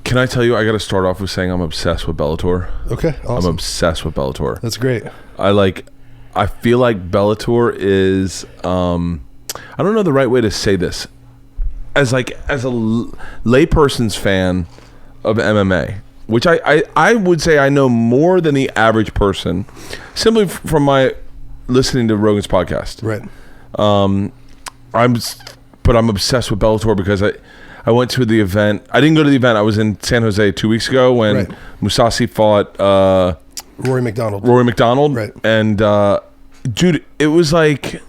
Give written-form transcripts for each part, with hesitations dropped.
Can I tell you, I got to start off with saying I'm obsessed with Bellator. Okay, awesome. I'm obsessed with Bellator. That's great. I feel like Bellator is, I don't know the right way to say this. As a layperson's fan of MMA, which I would say I know more than the average person, simply from my listening to Rogan's podcast. Right. But I'm obsessed with Bellator because I went to the event. I didn't go to the event. I was in San Jose 2 weeks ago when Mousasi fought Rory McDonald. Right. And dude, it was like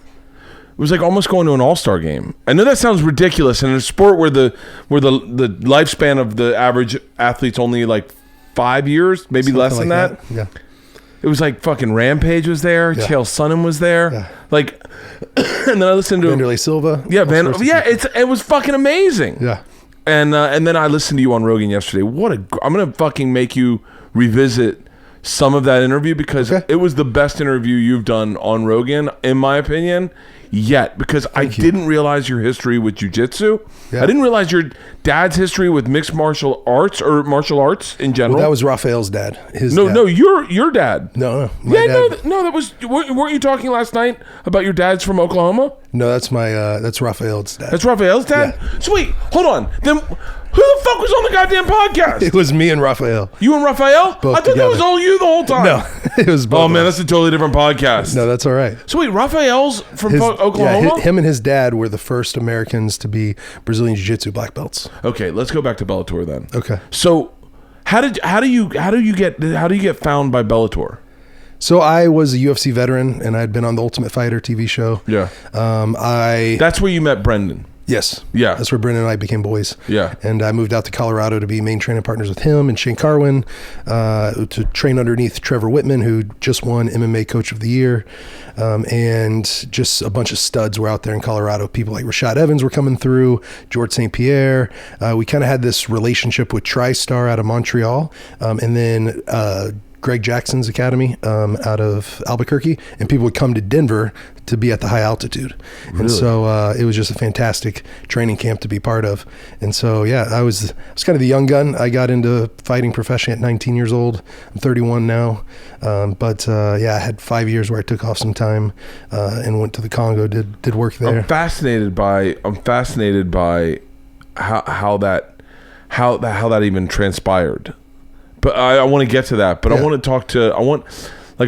almost going to an all-star game. I know that sounds ridiculous in a sport where the lifespan of the average athlete's only like 5 years, maybe something less than that. Yeah. It was like fucking Rampage was there. Yeah. Chael Sonnen was there. Yeah. Like, and then I listened to Vanderlei Silva. Yeah, it was fucking amazing. Yeah. And then I listened to you on Rogan yesterday. I'm gonna fucking make you revisit some of that interview because it was the best interview you've done on Rogan, in my opinion, yet. Because I didn't realize your history with jiu-jitsu. Yeah. I didn't realize your dad's history with mixed martial arts or martial arts in general. Well, that was Raphael's dad. No, your dad. No, that was. Weren't you talking last night about your dad's from Oklahoma? No, that's Raphael's dad. That's Raphael's dad? Yeah. Sweet. Hold on. Then who the fuck was on the goddamn podcast? It was me and Raphael. You and Raphael? Both I thought together. that was all you the whole time. No, it was both. Oh man, that's a totally different podcast. No, that's all right. Sweet. Raphael's from Oklahoma? Yeah, him and his dad were the first Americans to be Brazilian Jiu-Jitsu black belts. Okay, let's go back to Bellator then. Okay. So how do you get found by Bellator? So I was a UFC veteran, and I'd been on the Ultimate Fighter TV show. Yeah. That's where you met Brendan. Yes. Yeah. That's where Brendan and I became boys. Yeah. And I moved out to Colorado to be main training partners with him and Shane Carwin, to train underneath Trevor Whitman, who just won MMA Coach of the Year. And just a bunch of studs were out there in Colorado. People like Rashad Evans were coming through, George St. Pierre. We kind of had this relationship with TriStar out of Montreal. And then Greg Jackson's academy out of Albuquerque, and people would come to Denver to be at the high altitude. Really? And so it was just a fantastic training camp to be part of. And so, yeah, I was kind of the young gun. I got into fighting professionally at 19 years old. I'm 31 now. But I had 5 years where I took off some time and went to the Congo, did work there. I'm fascinated by how that even transpired. But I want to get to that. But yeah.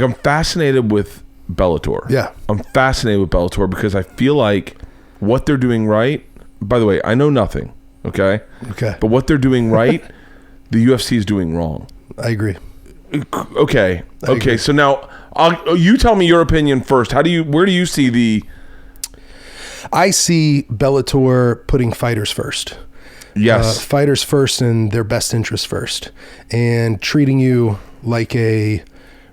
I'm fascinated with Bellator. Yeah. I'm fascinated with Bellator because I feel like what they're doing right, by the way, I know nothing, okay? Okay. But what they're doing right, the UFC is doing wrong. I agree. Okay. I agree. So now, you tell me your opinion first. Where do you see the... I see Bellator putting fighters first. Yes. Fighters first and their best interests first, and treating you like a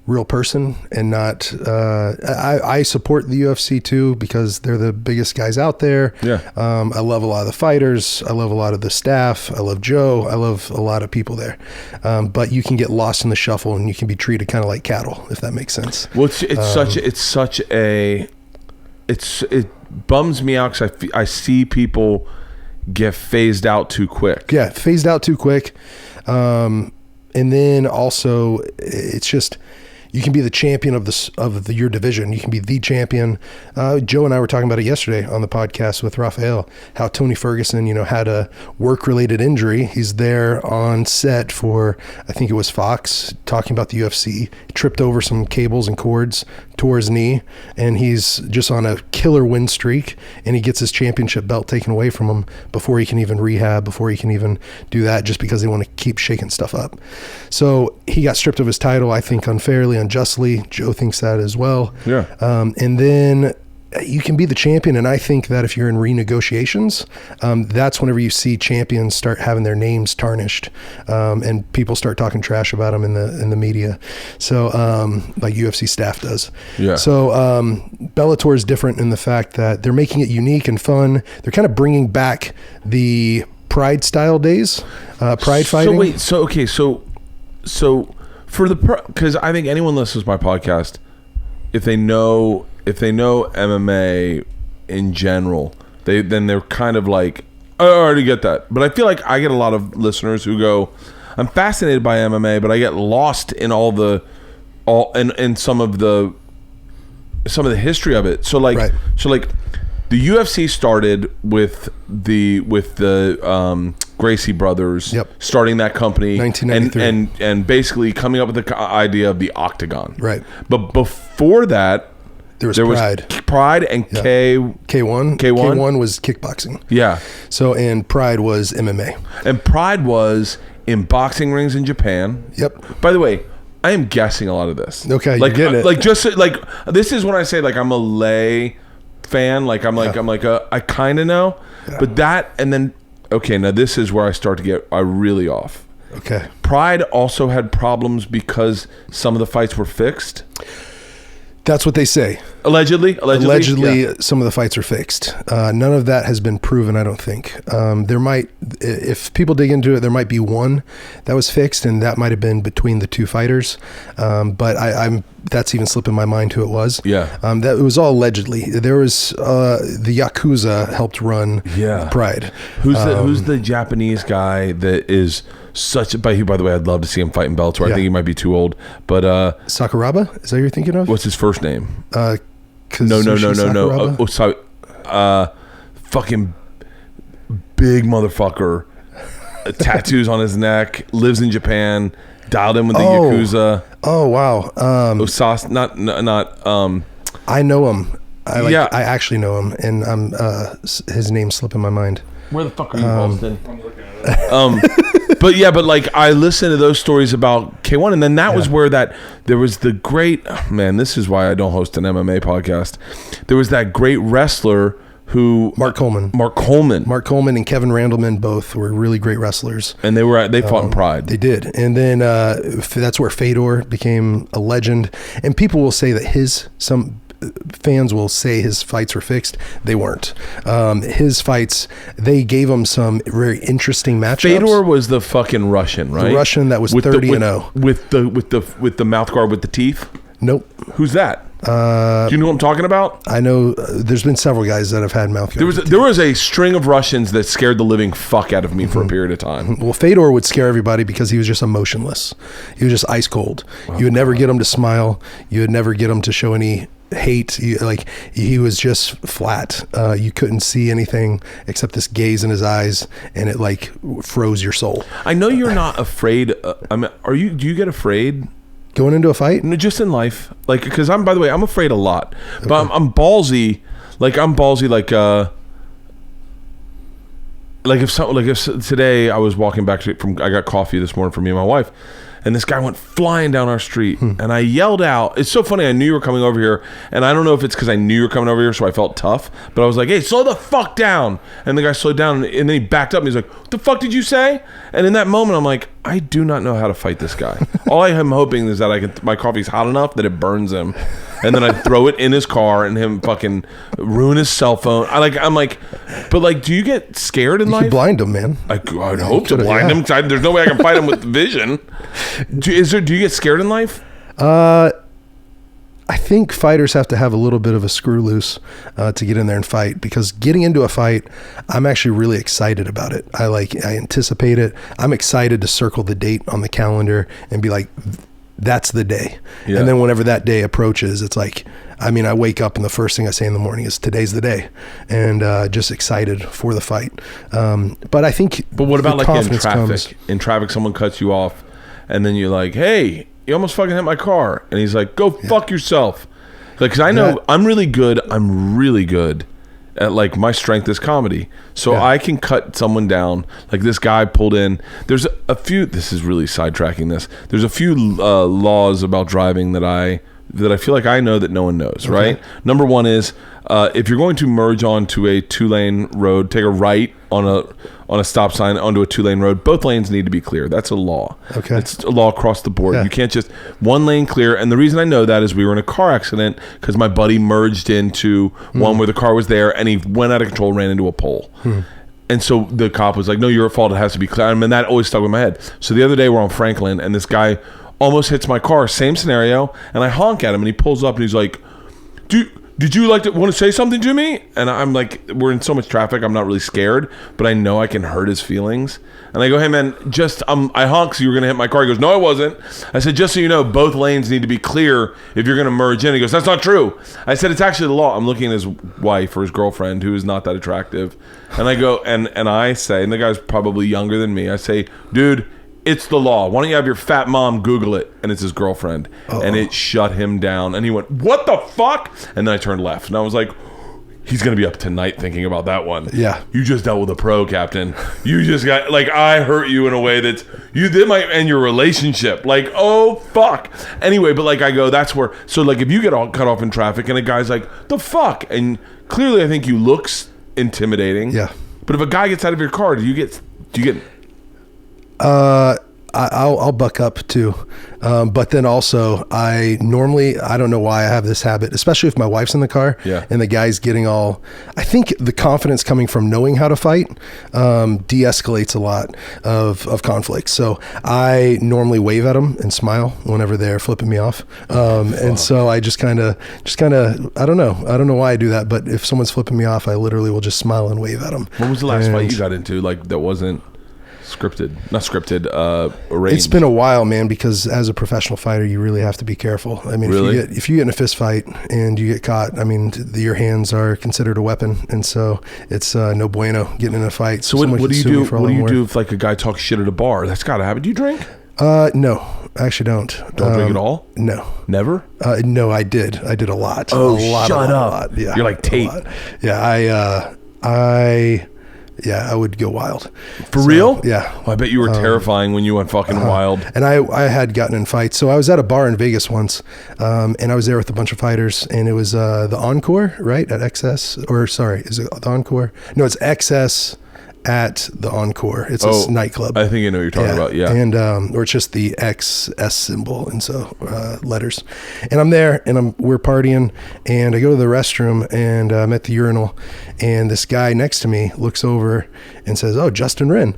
real person and not I support the UFC too because they're the biggest guys out there. Yeah. I love a lot of the fighters. I love a lot of the staff. I love Joe. I love a lot of people there. But you can get lost in the shuffle and you can be treated kind of like cattle, if that makes sense. Well, it bums me out because I see people get phased out too quick. Yeah, phased out too quick. And then also it's just, you can be the champion of your division. You can be the champion. Joe and I were talking about it yesterday on the podcast with Raphael, how Tony Ferguson, had a work-related injury. He's there on set for, I think it was Fox, talking about the UFC. He tripped over some cables and cords, tore his knee, and he's just on a killer win streak, and he gets his championship belt taken away from him before he can even rehab, before he can even do that, just because they want to keep shaking stuff up. So he got stripped of his title, I think unfairly, unjustly. Joe thinks that as well. Yeah. And then you can be the champion, and I think that if you're in renegotiations, that's whenever you see champions start having their names tarnished, and people start talking trash about them in the media. So like UFC staff does. Yeah. So Bellator is different in the fact that they're making it unique and fun. They're kind of bringing back the Pride style days, Pride fighting. So for because I think anyone listens to my podcast, if they know MMA in general, they're kind of like I already get that, but I feel like I get a lot of listeners who go, "I'm fascinated by MMA, but I get lost in and some of the history of it." So like, the UFC started with the Gracie brothers, starting that company, 1993, and basically coming up with the idea of the octagon. Right. But before that, there was Pride and K1. K1 was kickboxing. Yeah. So, and Pride was MMA. And Pride was in boxing rings in Japan. Yep. By the way, I am guessing a lot of this. Okay, like, you get it. Like, just like, this is when I say, like, I'm a lay fan. Like, I kind of know. Yeah. But that, and then, okay, now this is where I start to get really off. Okay. Pride also had problems because some of the fights were fixed. That's what they say. Allegedly, some of the fights are fixed. None of that has been proven, I don't think. There might, if people dig into it, there might be one that was fixed, and that might have been between the two fighters. But that's even slipping my mind who it was. Yeah. That it was all allegedly. There was the Yakuza helped run Pride. Who's the Japanese guy that is by the way, I'd love to see him fight in Bellator. I think he might be too old, but Sakuraba, is that what you're thinking of? What's his first name? No. Fucking big motherfucker. Tattoos on his neck. Lives in Japan. Dialed in with the Yakuza. Oh wow. Osas, not. I know him. I actually know him, and his name's slipping my mind. Where the fuck are you, Boston? I'm looking at it. But like, I listened to those stories about K1, and then that was where there was the great, this is why I don't host an MMA podcast. There was that great wrestler who... Mark Coleman and Kevin Randleman both were really great wrestlers. And they fought in Pride. They did. And then that's where Fedor became a legend. And people will say that some fans will say his fights were fixed. They weren't. His fights, they gave him some very interesting matchups. Fedor was the fucking Russian, right? The Russian that was 30-0 with the mouth guard with the teeth. Nope. Who's that? Do you know what I'm talking about? I know. There's been several guys that have had mouth guards. There was a string of Russians that scared the living fuck out of me for a period of time. Well, Fedor would scare everybody because he was just emotionless. He was just ice cold. You would never get him to smile. You would never get him to show any hate. He was just flat. You couldn't see anything except this gaze in his eyes, and it like froze your soul. I know you're not afraid. Do you get afraid going into a fight? No, just in life, like, because by the way, I'm afraid a lot, but I'm ballsy. I'm ballsy. If today I was walking back I got coffee this morning for me and my wife, and this guy went flying down our street, and I yelled out. It's so funny. I knew you were coming over here, and I don't know if it's because I knew you were coming over here, so I felt tough. But I was like, "Hey, slow the fuck down!" And the guy slowed down, and then he backed up, and he's like, "What the fuck did you say?" And in that moment, I'm like, I do not know how to fight this guy. All I am hoping is that my coffee's hot enough that it burns him, and then I throw it in his car and him fucking ruin his cell phone. But do you get scared in life? You blind him, man. I'd hope to blind him. There's no way I can fight him with vision. Do you get scared in life? I think fighters have to have a little bit of a screw loose to get in there and fight, because getting into a fight, I'm actually really excited about it. I anticipate it. I'm excited to circle the date on the calendar and be like, that's the day. Yeah. And then whenever that day approaches, it's like, I wake up and the first thing I say in the morning is today's the day, and just excited for the fight. But I think, what about in traffic? In traffic, someone cuts you off, and then you're like, "Hey, you almost fucking hit my car," and he's like, "Go fuck yourself." Because I know I'm really good at my strength is comedy, so I can cut someone down. Like this guy pulled in. There's a few. This is really sidetracking this. There's a few laws about driving that I feel like I know that no one knows. Okay. Right. Number one is if you're going to merge onto a 2-lane road, take a right on a stop sign onto a 2-lane road. Both lanes need to be clear. That's a law. Okay. It's a law across the board. Yeah. You can't just one lane clear. And the reason I know that is we were in a car accident because my buddy merged into one where the car was there, and he went out of control, ran into a pole. And so the cop was like, "No, you're at fault. It has to be clear." And that always stuck in my head. So the other day we're on Franklin, and this guy almost hits my car. Same scenario. And I honk at him, and he pulls up, and he's like, Do did you want to say something to me? And I'm like, we're in so much traffic, I'm not really scared, but I know I can hurt his feelings. And I go, hey man, I honked so you were going to hit my car. He goes, no, I wasn't. I said, just so you know, both lanes need to be clear if you're going to merge in. He goes, that's not true. I said, it's actually the law. I'm looking at his wife or his girlfriend, who is not that attractive. And I go, and I say, and the guy's probably younger than me, I say, dude, it's the law. Why don't you have your fat mom Google it? And it's his girlfriend. Uh-oh. And it shut him down. And he went, what the fuck? And then I turned left. And I was like, he's going to be up tonight thinking about that one. Yeah. You just dealt with a pro, Captain. You just got, like, I hurt you in a way that might end your relationship. Like, oh, fuck. Anyway, but like I go, that's where, so like if you get all cut off in traffic and a guy's like, the fuck? And clearly I think you look intimidating. Yeah. But if a guy gets out of your car, do you get I'll buck up too. But then also I don't know why I have this habit, especially if my wife's in the car and the guy's getting all, I think the confidence coming from knowing how to fight, de-escalates a lot of conflict. So I normally wave at them and smile whenever they're flipping me off. And so I just kind of, I don't know why I do that, but if someone's flipping me off, I literally will just smile and wave at them. When was the last fight you got into? Like that wasn't arranged. It's been a while, man, because as a professional fighter, you really have to be careful. I mean, really? if you get in a fist fight and you get caught, I mean, your hands are considered a weapon, and so it's no bueno getting in a fight. So what do you do? What do you do if like a guy talks shit at a bar? That's gotta happen. Do you drink? No, I actually don't. Don't drink at all? No. Never? No, I did a lot. Oh, a lot, shut up. Lot. Yeah, you're like Tate. Yeah, I would go wild. For real? Yeah. Well, I bet you were terrifying when you went fucking wild. And I had gotten in fights. So I was at a bar in Vegas once, and I was there with a bunch of fighters, and it was the Encore, right? At XS, or sorry, is it the Encore? No, it's XS at the Encore. It's a nightclub. I think I know what you're talking about. Yeah. And or it's just the XS symbol, and so letters. And I'm there, and we're partying, and I go to the restroom, and I'm at the urinal, and this guy next to me looks over and says, "Oh, Justin Wren."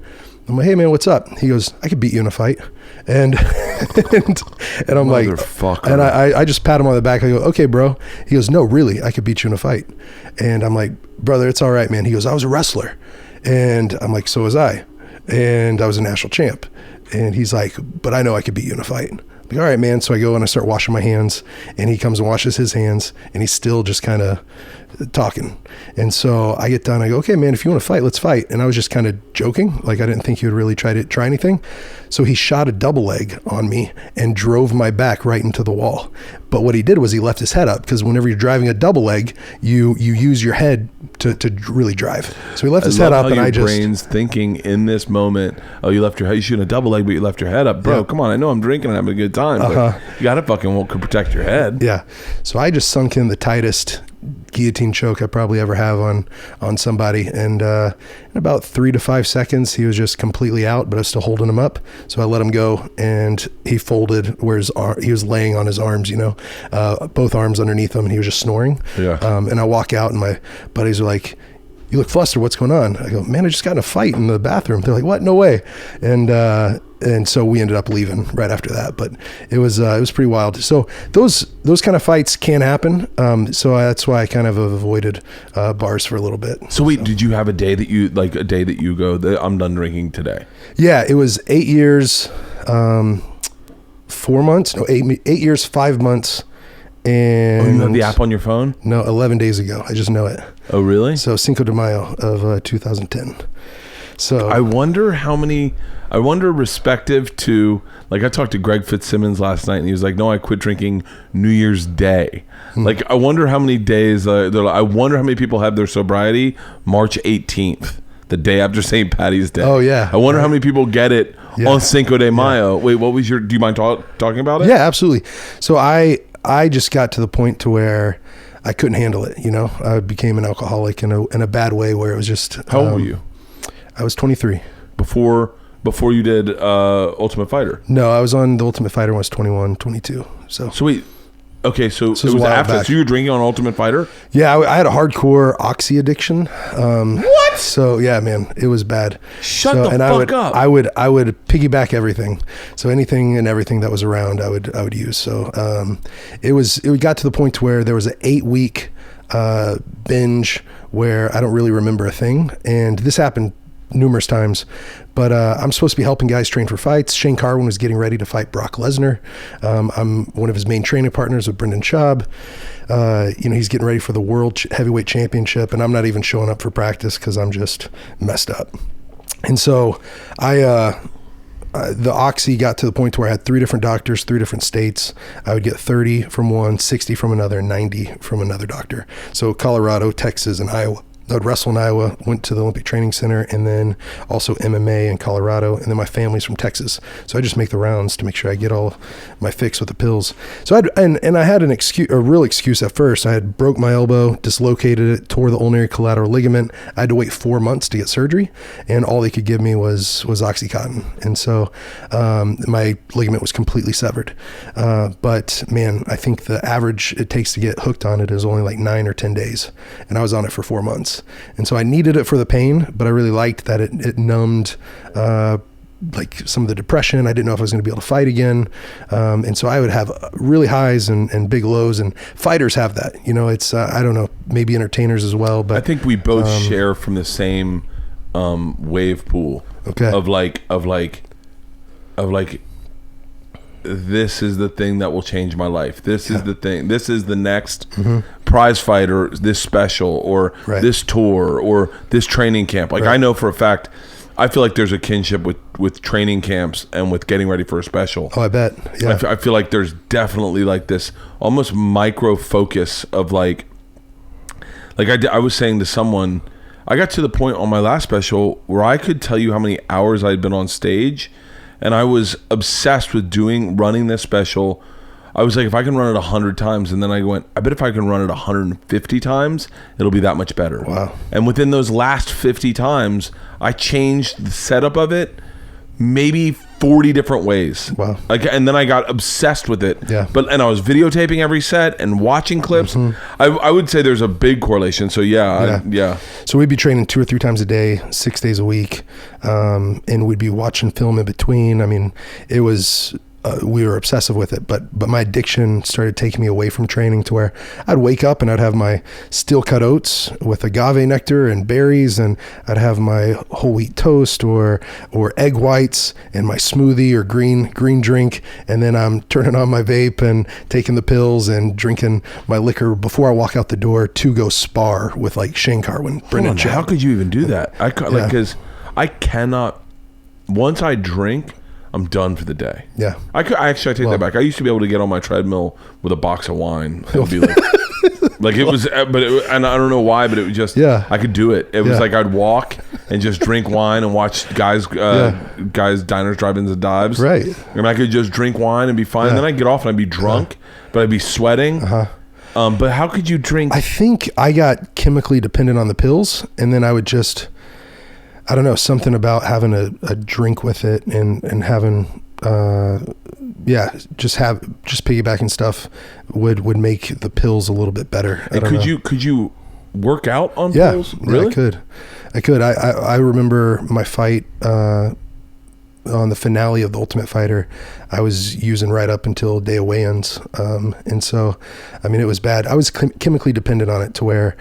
I'm like, "Hey man, what's up?" He goes, "I could beat you in a fight." And and I'm like, and I just pat him on the back. I go, "Okay, bro." He goes, "No, really, I could beat you in a fight." And I'm like, "Brother, it's all right, man." He goes, "I was a wrestler." And I'm like, "So was I. And I was a national champ." And he's like, "But I know I could beat you in a fight." I'm like, "All right, man." So I go and I start washing my hands, and he comes and washes his hands, and he's still just kind of talking. And so I get done. I go, "Okay, man, if you want to fight, let's fight." And I was just kind of joking. Like I didn't think he would really try anything. So he shot a double leg on me and drove my back right into the wall. But what he did was he left his head up, because whenever you're driving a double leg, you use your head to really drive. So he left his head up, and I just... brain's thinking in this moment, oh, you left your head, you shooting a double leg, but you left your head up. Bro, come on, I know I'm drinking and having a good time, but you got to fucking protect your head. Yeah. So I just sunk in the tightest guillotine choke I probably ever have on somebody, and in about 3 to 5 seconds he was just completely out, but I was still holding him up. So I let him go, and he folded where he was laying on his arms, both arms underneath him, and he was just snoring. And I walk out, and my buddies are like, "You look flustered, what's going on?" I go, "Man, I just got in a fight in the bathroom." They're like, "What? No way." And so we ended up leaving right after that, but it was pretty wild. So those kind of fights can happen. So that's why I kind of avoided bars for a little bit. So wait, did you have a day that you go, "I'm done drinking today"? Yeah, it was 8 years, 4 months. No, 8 years, 5 months. And you have the app on your phone? No, 11 days ago. I just know it. Oh, really? So Cinco de Mayo of 2010. So I wonder respective to, like, I talked to Greg Fitzsimmons last night, and he was like, "No, I quit drinking New Year's Day." Like, I wonder how many days, I wonder how many people have their sobriety March 18th, the day after St. Patty's Day. Oh, yeah. I wonder how many people get it on Cinco de Mayo. Wait, what was do you mind talking about it? Yeah, absolutely. So I just got to the point to where I couldn't handle it. I became an alcoholic in a bad way, where it was just... How old were you? I was 23. Before you did Ultimate Fighter? No, I was on the Ultimate Fighter when I was 21, 22. So wait, okay, so it was after back. So you were drinking on Ultimate Fighter? Yeah, I had a hardcore oxy addiction. What? So yeah, man, it was bad. Shut the fuck up. I would piggyback everything. So anything and everything that was around, I would use. So it got to the point to where there was an 8-week binge where I don't really remember a thing. And this happened numerous times, but I'm supposed to be helping guys train for fights. Shane Carwin was getting ready to fight Brock Lesnar. I'm one of his main training partners with Brendan Schaub. He's getting ready for the World Heavyweight Championship, and I'm not even showing up for practice because I'm just messed up. And so the oxy got to the point where I had 3 different doctors, 3 different states. I would get 30 from one, 60 from another, 90 from another doctor. So Colorado, Texas, and Iowa. I would wrestle in Iowa, went to the Olympic Training Center, and then also MMA in Colorado, and then my family's from Texas. So I just make the rounds to make sure I get all my fix with the pills. So I had a real excuse at first. I had broke my elbow, dislocated it, tore the ulnar collateral ligament. I had to wait 4 months to get surgery, and all they could give me was Oxycontin. And so my ligament was completely severed. But man, I think the average it takes to get hooked on it is only like 9 or 10 days. And I was on it for 4 months. And so I needed it for the pain, but I really liked that it numbed like some of the depression. I didn't know if I was going to be able to fight again. And so I would have really highs and big lows, and fighters have that. It's, I don't know, maybe entertainers as well. But I think we both share from the same wave pool. Okay. Of like this is the thing that will change my life. This is the thing. This is the next prize fight, or this special, or this tour, or this training camp. Like I know for a fact, I feel like there's a kinship with training camps and with getting ready for a special. Oh, I bet. Yeah. I feel like there's definitely like this almost micro focus of like I was saying to someone, I got to the point on my last special where I could tell you how many hours I'd been on stage. And I was obsessed with running this special. I was like, if I can run it 100 times, and then I went, I bet if I can run it 150 times, it'll be that much better. Wow. And within those last 50 times, I changed the setup of it maybe 40 different ways. Wow. And then I got obsessed with it. Yeah. And I was videotaping every set and watching clips. I would say there's a big correlation. So yeah. So we'd be training 2 or 3 times a day, 6 days a week. And we'd be watching film in between. I mean, it was, we were obsessive with it, but my addiction started taking me away from training to where I'd wake up and I'd have my steel cut oats with agave nectar and berries, and I'd have my whole wheat toast or egg whites and my smoothie or green drink, and then I'm turning on my vape and taking the pills and drinking my liquor before I walk out the door to go spar with like Shane Carwin, Brendan Schaub. How could you even do that? Because I cannot. Once I drink, I'm done for the day. Yeah. I take that back. I used to be able to get on my treadmill with a box of wine. It would be like it was, and I don't know why, but it was just, I could do it. It was like I'd walk and just drink wine and watch guys, diners, drive-ins, and dives. Right. And I could just drink wine and be fine. And then I'd get off and I'd be drunk, but I'd be sweating. But how could you drink? I think I got chemically dependent on the pills, and then I would just, I don't know, something about having a drink with it and having, just piggybacking stuff would make the pills a little bit better. And could you work out on pills? Really? Yeah, I could. I remember my fight, on the finale of The Ultimate Fighter, I was using right up until day of weigh-ins. And so, I mean, it was bad. I was chemically dependent on it to where,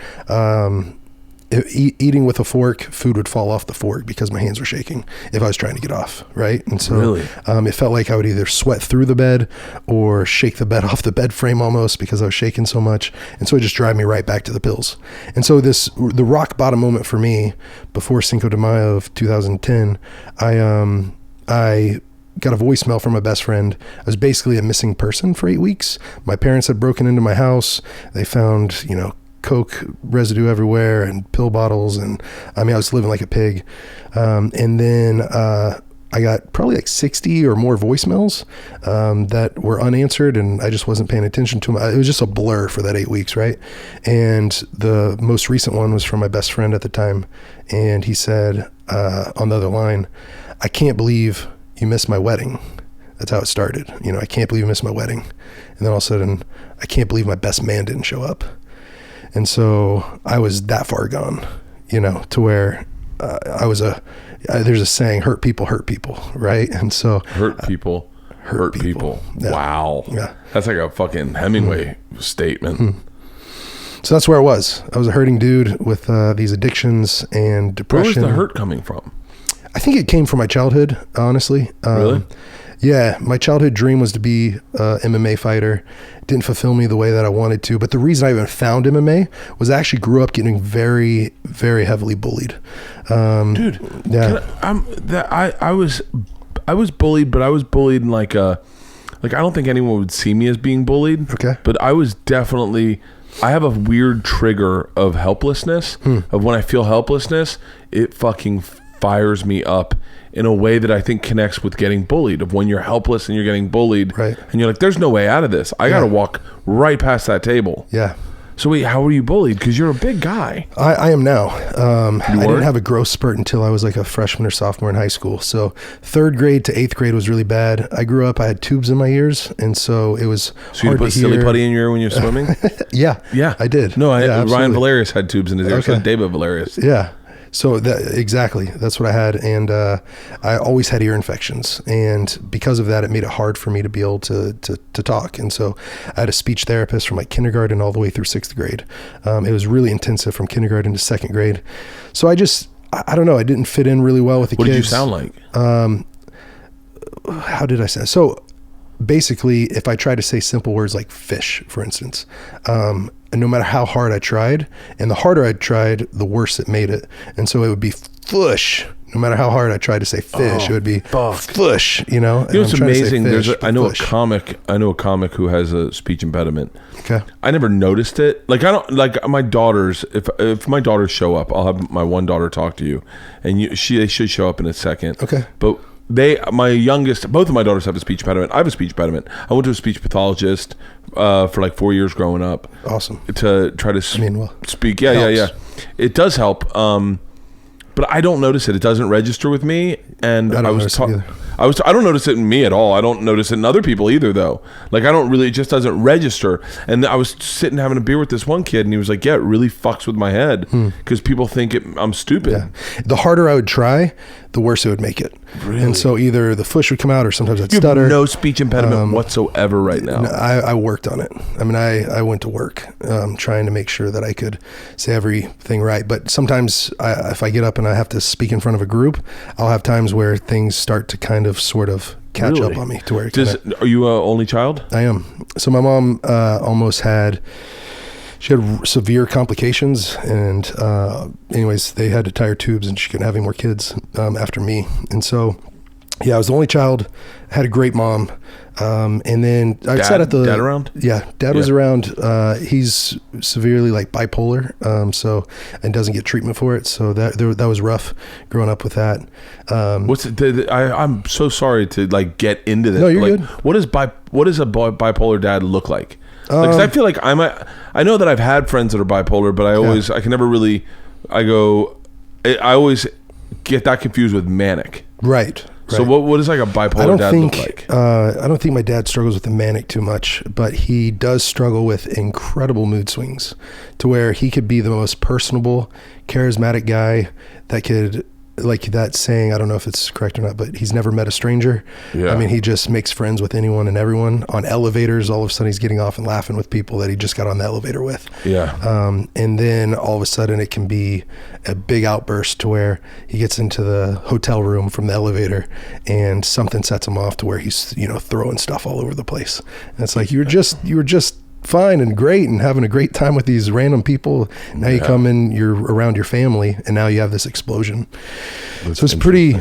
eating with a fork, food would fall off the fork because my hands were shaking if I was trying to get off, right? And so it felt like I would either sweat through the bed or shake the bed off the bed frame almost because I was shaking so much. And so it just drive me right back to the pills. And so the rock bottom moment for me before Cinco de Mayo of 2010, I got a voicemail from my best friend. I was basically a missing person for 8 weeks. My parents had broken into my house. They found, Coke residue everywhere and pill bottles, and I was living like a pig. And then I got probably like 60 or more voicemails that were unanswered, and I just wasn't paying attention to them. It was just a blur for that 8 weeks, right? And the most recent one was from my best friend at the time, and he said on the other line, "I can't believe you missed my wedding." That's how it started. "I can't believe you missed my wedding." And then all of a sudden, "I can't believe my best man didn't show up." And so I was that far gone, to where there's a saying, hurt people, right? And so hurt people. Yeah. Wow. Yeah. That's like a fucking Hemingway statement. So that's where I was. I was a hurting dude with these addictions and depression. Where was the hurt coming from? I think it came from my childhood, honestly. Really? Yeah, my childhood dream was to be a MMA fighter. It didn't fulfill me the way that I wanted to. But the reason I even found MMA was I actually grew up getting very, very heavily bullied. Dude, yeah, I was bullied, but I was bullied in like I don't think anyone would see me as being bullied. Okay. But I was definitely, I have a weird trigger of helplessness, of when I feel helplessness, it fucking fires me up in a way that I think connects with getting bullied, of when you're helpless and you're getting bullied, right, and you're like, there's no way out of this. I got to walk right past that table. Yeah. So wait, how were you bullied? Because you're a big guy. I am now. I didn't have a growth spurt until I was like a freshman or sophomore in high school. So 3rd grade to 8th grade was really bad. I grew up, I had tubes in my ears, and so it was so hard to hear. So you put silly putty in your ear when you're swimming? Yeah. Yeah. I did. No, yeah, Ryan Valerius had tubes in his ears. Okay. So David Valerius. Yeah. So exactly, that's what I had. And I always had ear infections. And because of that, it made it hard for me to be able to talk. And so I had a speech therapist from like kindergarten all the way through 6th grade. It was really intensive from kindergarten to 2nd grade. So I don't know, I didn't fit in really well with the kids. What did you sound like? How did I sound? So basically, if I try to say simple words like fish, for instance, and no matter how hard I tried, and the harder I tried, the worse it made it. And so it would be fush. No matter how hard I tried to say fish, it would be fush, you know? You know what's amazing? I know a comic who has a speech impediment. Okay. I never noticed it. Like, I don't, like my daughters, if my daughters show up, I'll have my one daughter talk to you, and they should show up in a second. Okay. But my youngest, both of my daughters have a speech impediment. I have a speech impediment. I went to a speech pathologist for like 4 years growing up. Awesome. To try to speak. Yeah. It does help. But I don't notice it. It doesn't register with me. And I don't notice it in me at all. I don't notice it in other people either, though. Like, it just doesn't register. And I was sitting having a beer with this one kid, and he was like, yeah, it really fucks with my head because people think I'm stupid. Yeah. The harder I would try, the worse it would make it. Really? And so either the fush would come out or sometimes I'd stutter. You have no speech impediment whatsoever right now. No, I worked on it. I mean, I went to work trying to make sure that I could say everything right. But sometimes if I get up and I have to speak in front of a group, I'll have times where things start to kind of sort of catch up on me to where are you an only child? I am. So my mom almost had... She had severe complications, and anyways, they had to tie her tubes, and she couldn't have any more kids after me. And so, yeah, I was the only child. I had a great mom, and then I sat at the dad around. Yeah, dad was around. He's severely like bipolar, and doesn't get treatment for it. So that was rough growing up with that. I'm so sorry to like get into this. No, you're good. What does a bipolar dad look like? Because I feel like I know that I've had friends that are bipolar, but I can never really, I always get that confused with manic. Right. So what does like a bipolar dad look like? I don't think my dad struggles with the manic too much, but he does struggle with incredible mood swings to where he could be the most personable, charismatic guy that could, like that saying, I don't know if it's correct or not, but he's never met a stranger. Yeah. I mean, he just makes friends with anyone and everyone. On elevators, all of a sudden he's getting off and laughing with people that he just got on the elevator with. Yeah. And then all of a sudden it can be a big outburst to where he gets into the hotel room from the elevator and something sets him off to where he's, throwing stuff all over the place. And it's like, you were just fine and great and having a great time with these random people. Now you come in, you're around your family, and now you have this explosion. So it's pretty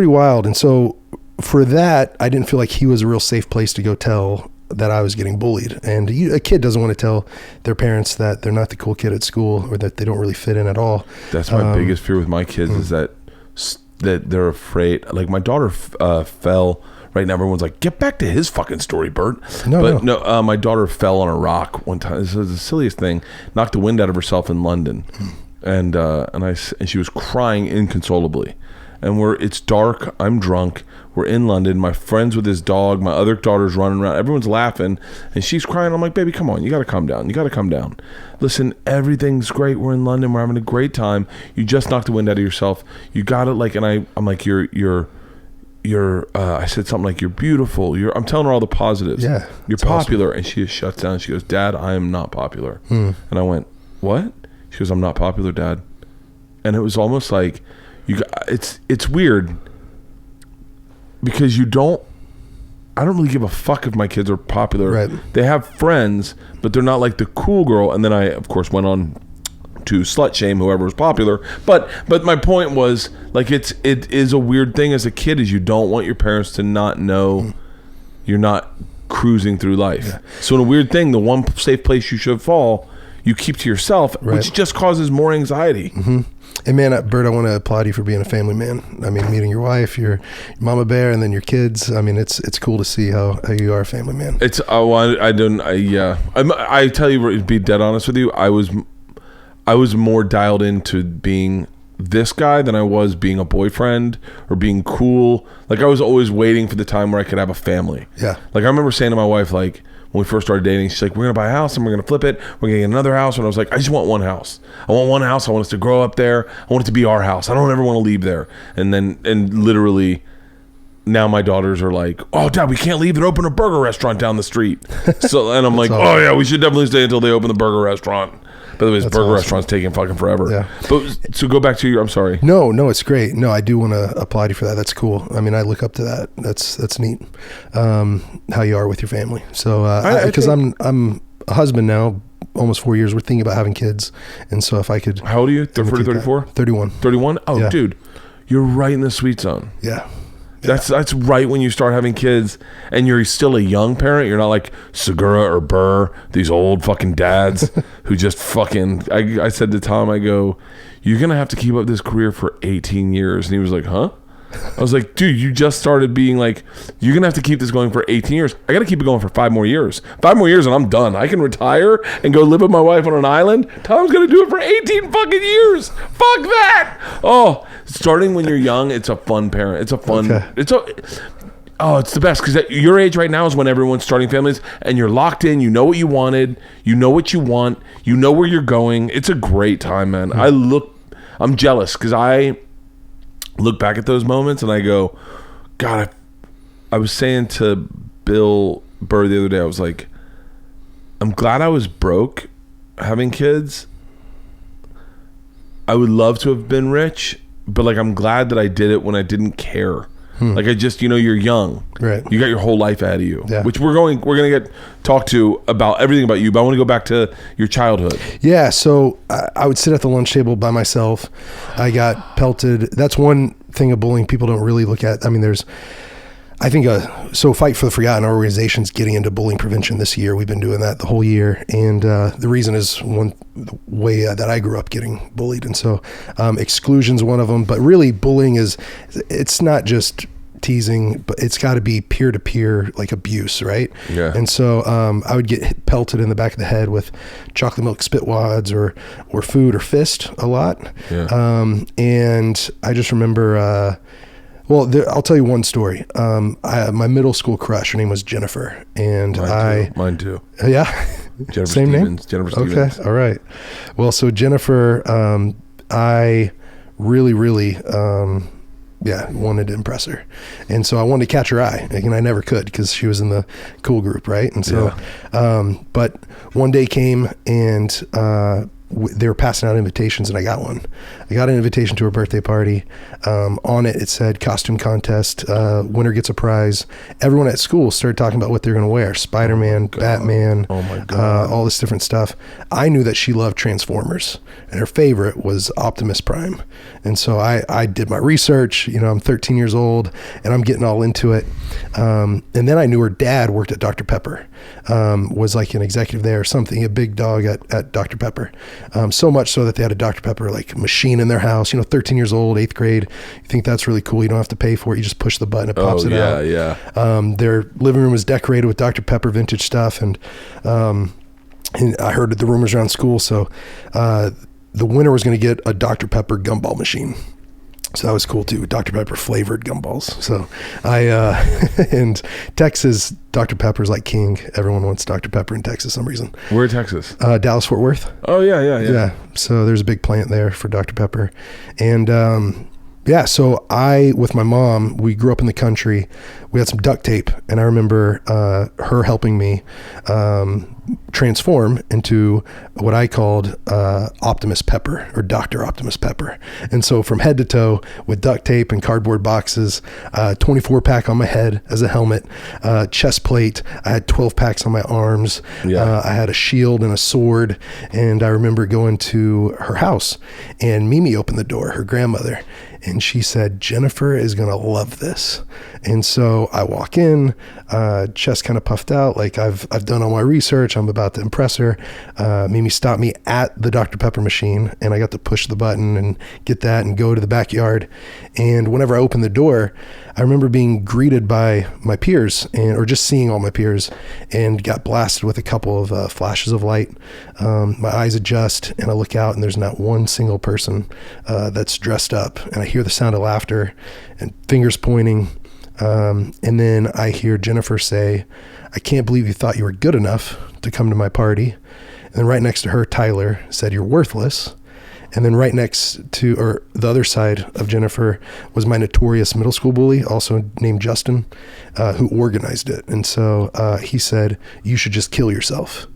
wild. And so for that, I didn't feel like he was a real safe place to go tell that I was getting bullied. And a kid doesn't want to tell their parents that they're not the cool kid at school or that they don't really fit in at all. That's my biggest fear with my kids is that they're afraid. Like my daughter fell. Right now, everyone's like, get back to his fucking story, Bert. No, my daughter fell on a rock one time. This was the silliest thing. Knocked the wind out of herself in London. And she was crying inconsolably. And it's dark. I'm drunk. We're in London. My friend's with his dog. My other daughter's running around. Everyone's laughing. And she's crying. I'm like, baby, come on. You got to calm down. Listen, everything's great. We're in London. We're having a great time. You just knocked the wind out of yourself. You got it. I'm like, you're I said something like, you're beautiful. I'm telling her all the positives. Yeah. You're popular. Awesome. And she just shuts down. She goes, Dad, I am not popular. And I went, what? She goes, I'm not popular, Dad. And it was almost like, it's weird because I don't really give a fuck if my kids are popular. Right. They have friends, but they're not like the cool girl. And then I, of course, went on to slut shame whoever was popular. But my point was, like, it is a weird thing as a kid, is you don't want your parents to not know you're not cruising through life. Yeah. So in a weird thing, the one safe place you should fall, you keep to yourself, which just causes more anxiety. Mm-hmm. And man, Bert, I want to applaud you for being a family man. I mean, meeting your wife, your mama bear, and then your kids. I mean, it's cool to see how you are a family man. It's I tell you, to be dead honest with you, I was more dialed into being this guy than I was being a boyfriend or being cool. Like, I was always waiting for the time where I could have a family. Yeah. Like, I remember saying to my wife, like, when we first started dating, she's like, we're going to buy a house and we're going to flip it. We're going to get another house. And I was like, I just want one house. I want one house. I want us to grow up there. I want it to be our house. I don't ever want to leave there. And literally now my daughters are like, oh, Dad, we can't leave. They're opening a burger restaurant down the street. And I'm like, oh yeah, we should definitely stay until they open the burger restaurant. By the way, this burger restaurant's taking fucking forever. Yeah. But so go back to your, I'm sorry. No, it's great. No, I do want to applaud you for that. That's cool. I mean, I look up to that. That's neat. How you are with your family. So, because I'm a husband now, almost 4 years. We're thinking about having kids. And so if I could. How old are you? 30, 34? 31. 31? Oh, yeah. Dude, you're right in the sweet zone. Yeah. That's right when you start having kids and you're still a young parent. You're not like Segura or Burr, these old fucking dads who just fucking, I said to Tom, I go, you're going to have to keep up this career for 18 years. And he was like, huh? I was like, dude, you just started being like, you're going to have to keep this going for 18 years. I got to keep it going for 5 more years. 5 more years and I'm done. I can retire and go live with my wife on an island. Tom's going to do it for 18 fucking years. Fuck that. Oh, starting when you're young, it's a fun parent. It's a fun, it's the best because at your age right now is when everyone's starting families and you're locked in. You know what you wanted. You know what you want. You know where you're going. It's a great time, man. I'm jealous because I look back at those moments and I go, God, I was saying to Bill Burr the other day, I was like, I'm glad I was broke having kids. I would love to have been rich, but like, I'm glad that I did it when I didn't care. Like, I just, you're young, right? You got your whole life ahead of you, which we're going to get talked to about everything about you, but I want to go back to your childhood. Yeah. So I would sit at the lunch table by myself. I got pelted. That's one thing of bullying people don't really look at. I mean, Fight for the Forgotten, our organization's getting into bullying prevention this year. We've been doing that the whole year. And the reason is the way that I grew up getting bullied. And so exclusion's one of them. But really, bullying it's not just teasing, but it's got to be peer-to-peer, like abuse, right? Yeah. And so I would get pelted in the back of the head with chocolate milk spit wads or food or fist a lot. Yeah. And I just remember... I'll tell you one story. My middle school crush, her name was Jennifer, and mine too. Yeah, Jennifer same Stevens, name. Jennifer Stevens. Okay, all right. Well, so Jennifer, I really, really, wanted to impress her, and so I wanted to catch her eye, and I never could because she was in the cool group, right? And so, but one day came and. They were passing out invitations and I got one. I got an invitation to her birthday party. On it said costume contest, winner gets a prize. Everyone at school started talking about what they're going to wear. Spider-Man, Batman, all this different stuff. I knew that she loved Transformers and her favorite was Optimus Prime. And so I did my research. I'm 13 years old and I'm getting all into it. And then I knew her dad worked at Dr. Pepper, was like an executive there or something, a big dog at Dr. Pepper. So much so that they had a Dr. Pepper like machine in their house, 13 years old, 8th grade. You think that's really cool. You don't have to pay for it. You just push the button, it pops out. Yeah. Their living room was decorated with Dr. Pepper vintage stuff. And I heard the rumors around school. So the winner was going to get a Dr. Pepper gumball machine. So that was cool too. Dr. Pepper flavored gumballs. So and Texas, Dr. Pepper's like king. Everyone wants Dr. Pepper in Texas for some reason. Where in Texas? Dallas, Fort Worth. Oh yeah. So there's a big plant there for Dr. Pepper. And so I, with my mom, we grew up in the country. We had some duct tape and I remember her helping me transform into what I called Optimus Pepper, or Dr. Optimus Pepper. And so from head to toe, with duct tape and cardboard boxes, 24 pack on my head as a helmet, chest plate, I had 12 packs on my arms, I had a shield and a sword. And I remember going to her house, and Mimi opened the door, her grandmother, and she said, Jennifer is going to love this. And so I walk in, chest kind of puffed out, like I've done all my research, I'm about to impress her. Mimi stopped me at the Dr. Pepper machine, and I got to push the button and get that and go to the backyard. And whenever I opened the door, I remember being greeted by my peers, or just seeing all my peers, and got blasted with a couple of flashes of light. My eyes adjust, and I look out, and there's not one single person that's dressed up. And I hear the sound of laughter and fingers pointing. And then I hear Jennifer say, I can't believe you thought you were good enough to come to my party. And then right next to her, Tyler said, you're worthless. And then right next to, or the other side of Jennifer, was my notorious middle school bully, also named Justin, who organized it. And so he said, you should just kill yourself.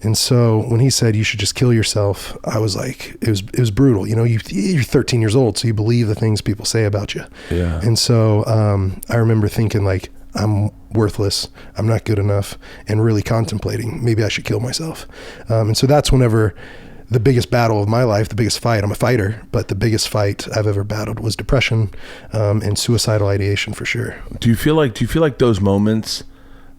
And so when he said you should just kill yourself, I was like, it was brutal. You know, you're 13 years old, so you believe the things people say about you. Yeah. And so I remember thinking, like, I'm worthless, I'm not good enough, and really contemplating maybe I should kill myself. And so that's whenever the biggest battle of my life, the biggest fight, I'm a fighter, but the biggest fight I've ever battled was depression and suicidal ideation, for sure. Do you feel like those moments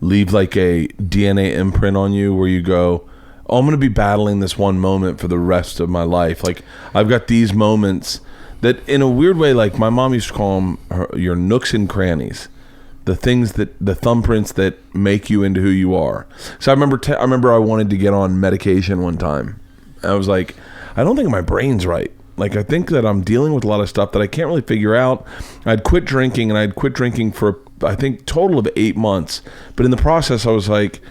leave like a DNA imprint on you where you go, oh, I'm going to be battling this one moment for the rest of my life? Like, I've got these moments that, in a weird way, like my mom used to call them your nooks and crannies, the things the thumbprints that make you into who you are. So I remember I wanted to get on medication one time. I was like, I don't think my brain's right. Like, I think that I'm dealing with a lot of stuff that I can't really figure out. I'd quit drinking, and I'd quit drinking for, I think, total of 8 months. But in the process, I was like,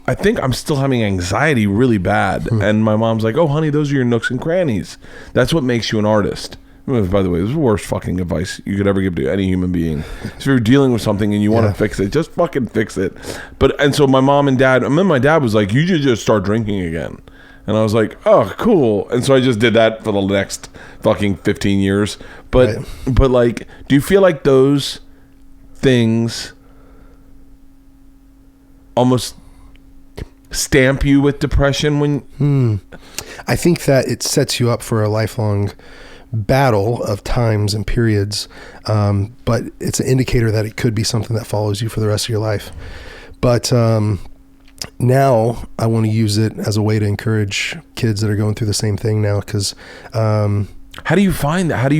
I think I'm still having anxiety really bad. And my mom's like, oh, honey, those are your nooks and crannies. That's what makes you an artist. By the way, this is the worst fucking advice you could ever give to any human being. So if you're dealing with something and you want to fix it, just fucking fix it. And so my mom and dad, and then my dad was like, you should just start drinking again. And I was like, oh, cool. And so I just did that for the next fucking 15 years. But like, do you feel like those things almost stamp you with depression when... I think that it sets you up for a lifelong battle of times and periods, but it's an indicator that it could be something that follows you for the rest of your life. But now I want to use it as a way to encourage kids that are going through the same thing now, because how do you find that? How do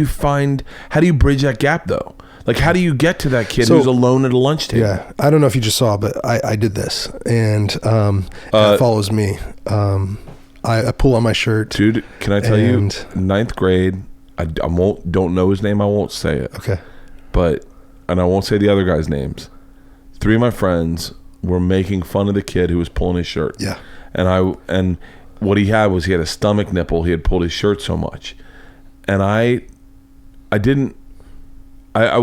you bridge that gap though? Like, how do you get to that kid who's alone at a lunch table? Yeah, I don't know if you just saw, but I did this, and it follows me. I pull on my shirt. Dude, can I tell you, 9th grade, I don't know his name, I won't say it. Okay. And I won't say the other guys' names. 3 of my friends were making fun of the kid who was pulling his shirt. Yeah. And what he had was he had a stomach nipple. He had pulled his shirt so much. And I saw it I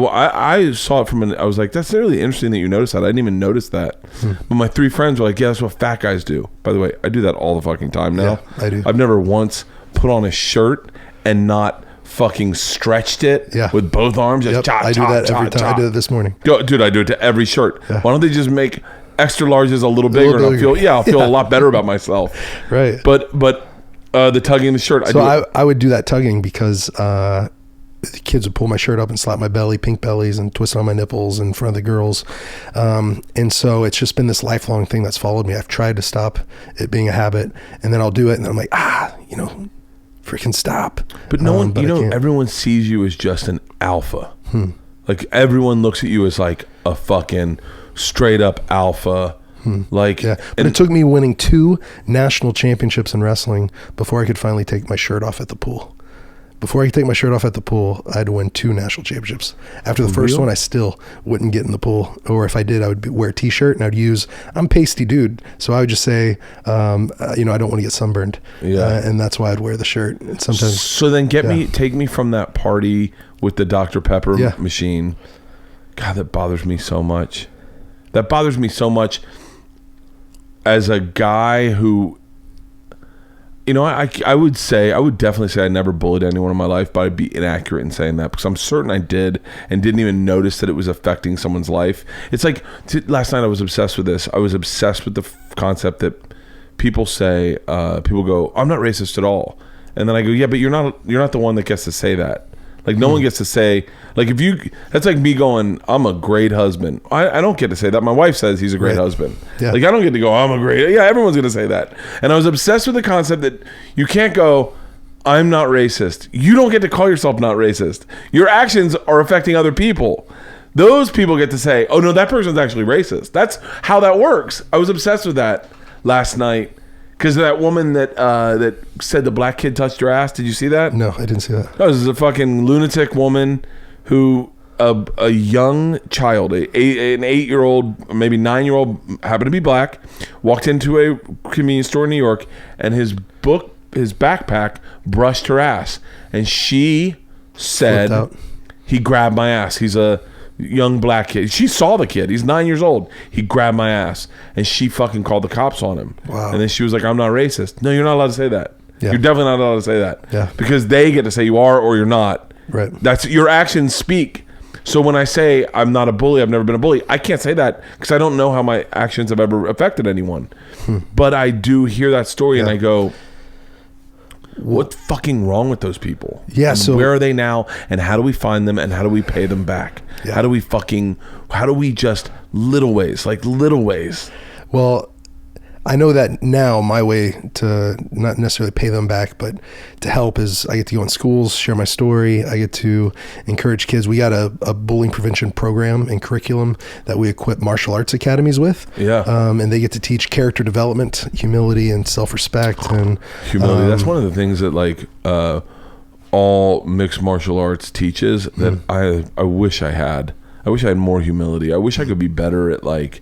was like, that's really interesting that you noticed that. I didn't even notice that. But my 3 friends were like, yeah, that's what fat guys do. By the way, I do that all the fucking time now. Yeah, I do. I've never once put on a shirt and not fucking stretched it with both arms. Just I do that every time. I did it this morning. Dude, I do it to every shirt. Yeah. Why don't they just make extra larges a little bigger, and I'll feel a lot better about myself. Right. But the tugging the shirt. So I would do that tugging because the kids would pull my shirt up and slap my belly, pink bellies, and twist on my nipples in front of the girls. And so it's just been this lifelong thing that's followed me. I've tried to stop it being a habit, and then I'll do it, and then I'm like, freaking stop. But no one, everyone sees you as just an alpha. Like, everyone looks at you as like a fucking straight up alpha. Like, but it took me winning 2 national championships in wrestling before I could finally take my shirt off at the pool. Before I could take my shirt off at the pool, I had to win 2 national championships. After the first one, I still wouldn't get in the pool. Or if I did, I would wear a t-shirt, and I'm pasty dude. So I would just say, I don't want to get sunburned. Yeah. And that's why I'd wear the shirt. And sometimes. So then take me from that party with the Dr. Pepper machine. God, that bothers me so much. as a guy who, you know, I would definitely say I never bullied anyone in my life, but I'd be inaccurate in saying that because I'm certain I did and didn't even notice that it was affecting someone's life. It's like last night I was obsessed with this. I was obsessed with the concept that people say, people go, I'm not racist at all. And then I go, yeah, but you're not the one that gets to say that. Like no one gets to say, like that's like me going, I'm a great husband. I don't get to say that. My wife says he's a great husband. Yeah. Like I don't get to go, everyone's going to say that. And I was obsessed with the concept that you can't go, I'm not racist. You don't get to call yourself not racist. Your actions are affecting other people. Those people get to say, oh no, that person's actually racist. That's how that works. I was obsessed with that last night. Because that woman that said the black kid touched her ass. Did you see that? No, I didn't see that. No, this is a fucking lunatic woman who a young child, an 8-year-old, maybe 9-year-old, happened to be black, walked into a convenience store in New York, and his backpack brushed her ass, and she said, "He grabbed my ass." He's a young black kid. She saw the kid. He's 9 years old. He grabbed my ass, and she fucking called the cops on him. Wow. And then she was like, "I'm not racist." No, you're not allowed to say that. Yeah. You're definitely not allowed to say that. Yeah. Because they get to say you are or you're not. Right. That's your actions speak. So when I say I'm not a bully, I've never been a bully, I can't say that because I don't know how my actions have ever affected anyone. But I do hear that story and I go, what's fucking wrong with those people? Yeah. And so where are they now? And how do we find them? And how do we pay them back? Yeah. How do we just little ways? Well, I know that now my way to not necessarily pay them back, but to help is I get to go in schools, share my story. I get to encourage kids. We got a bullying prevention program and curriculum that we equip martial arts academies with. Yeah. And they get to teach character development, humility, and self-respect. And humility. That's one of the things that all mixed martial arts teaches that I wish I had. I wish I had more humility. I wish I could be better at like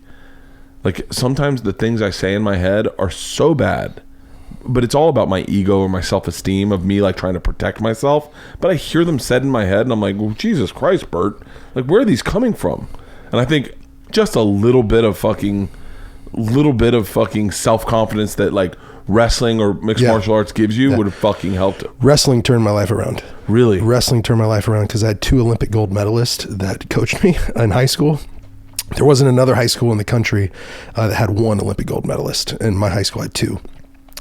sometimes the things I say in my head are so bad, but it's all about my ego or my self-esteem of me like trying to protect myself. But I hear them said in my head and I'm like, well, Jesus Christ, Bert, like where are these coming from? And I think just a little bit of fucking self-confidence that like wrestling or mixed martial arts gives you would have fucking helped. Wrestling turned my life around. Really? Wrestling turned my life around because I had 2 Olympic gold medalists that coached me in high school. There wasn't another high school in the country that had 1 Olympic gold medalist, and my high school had 2.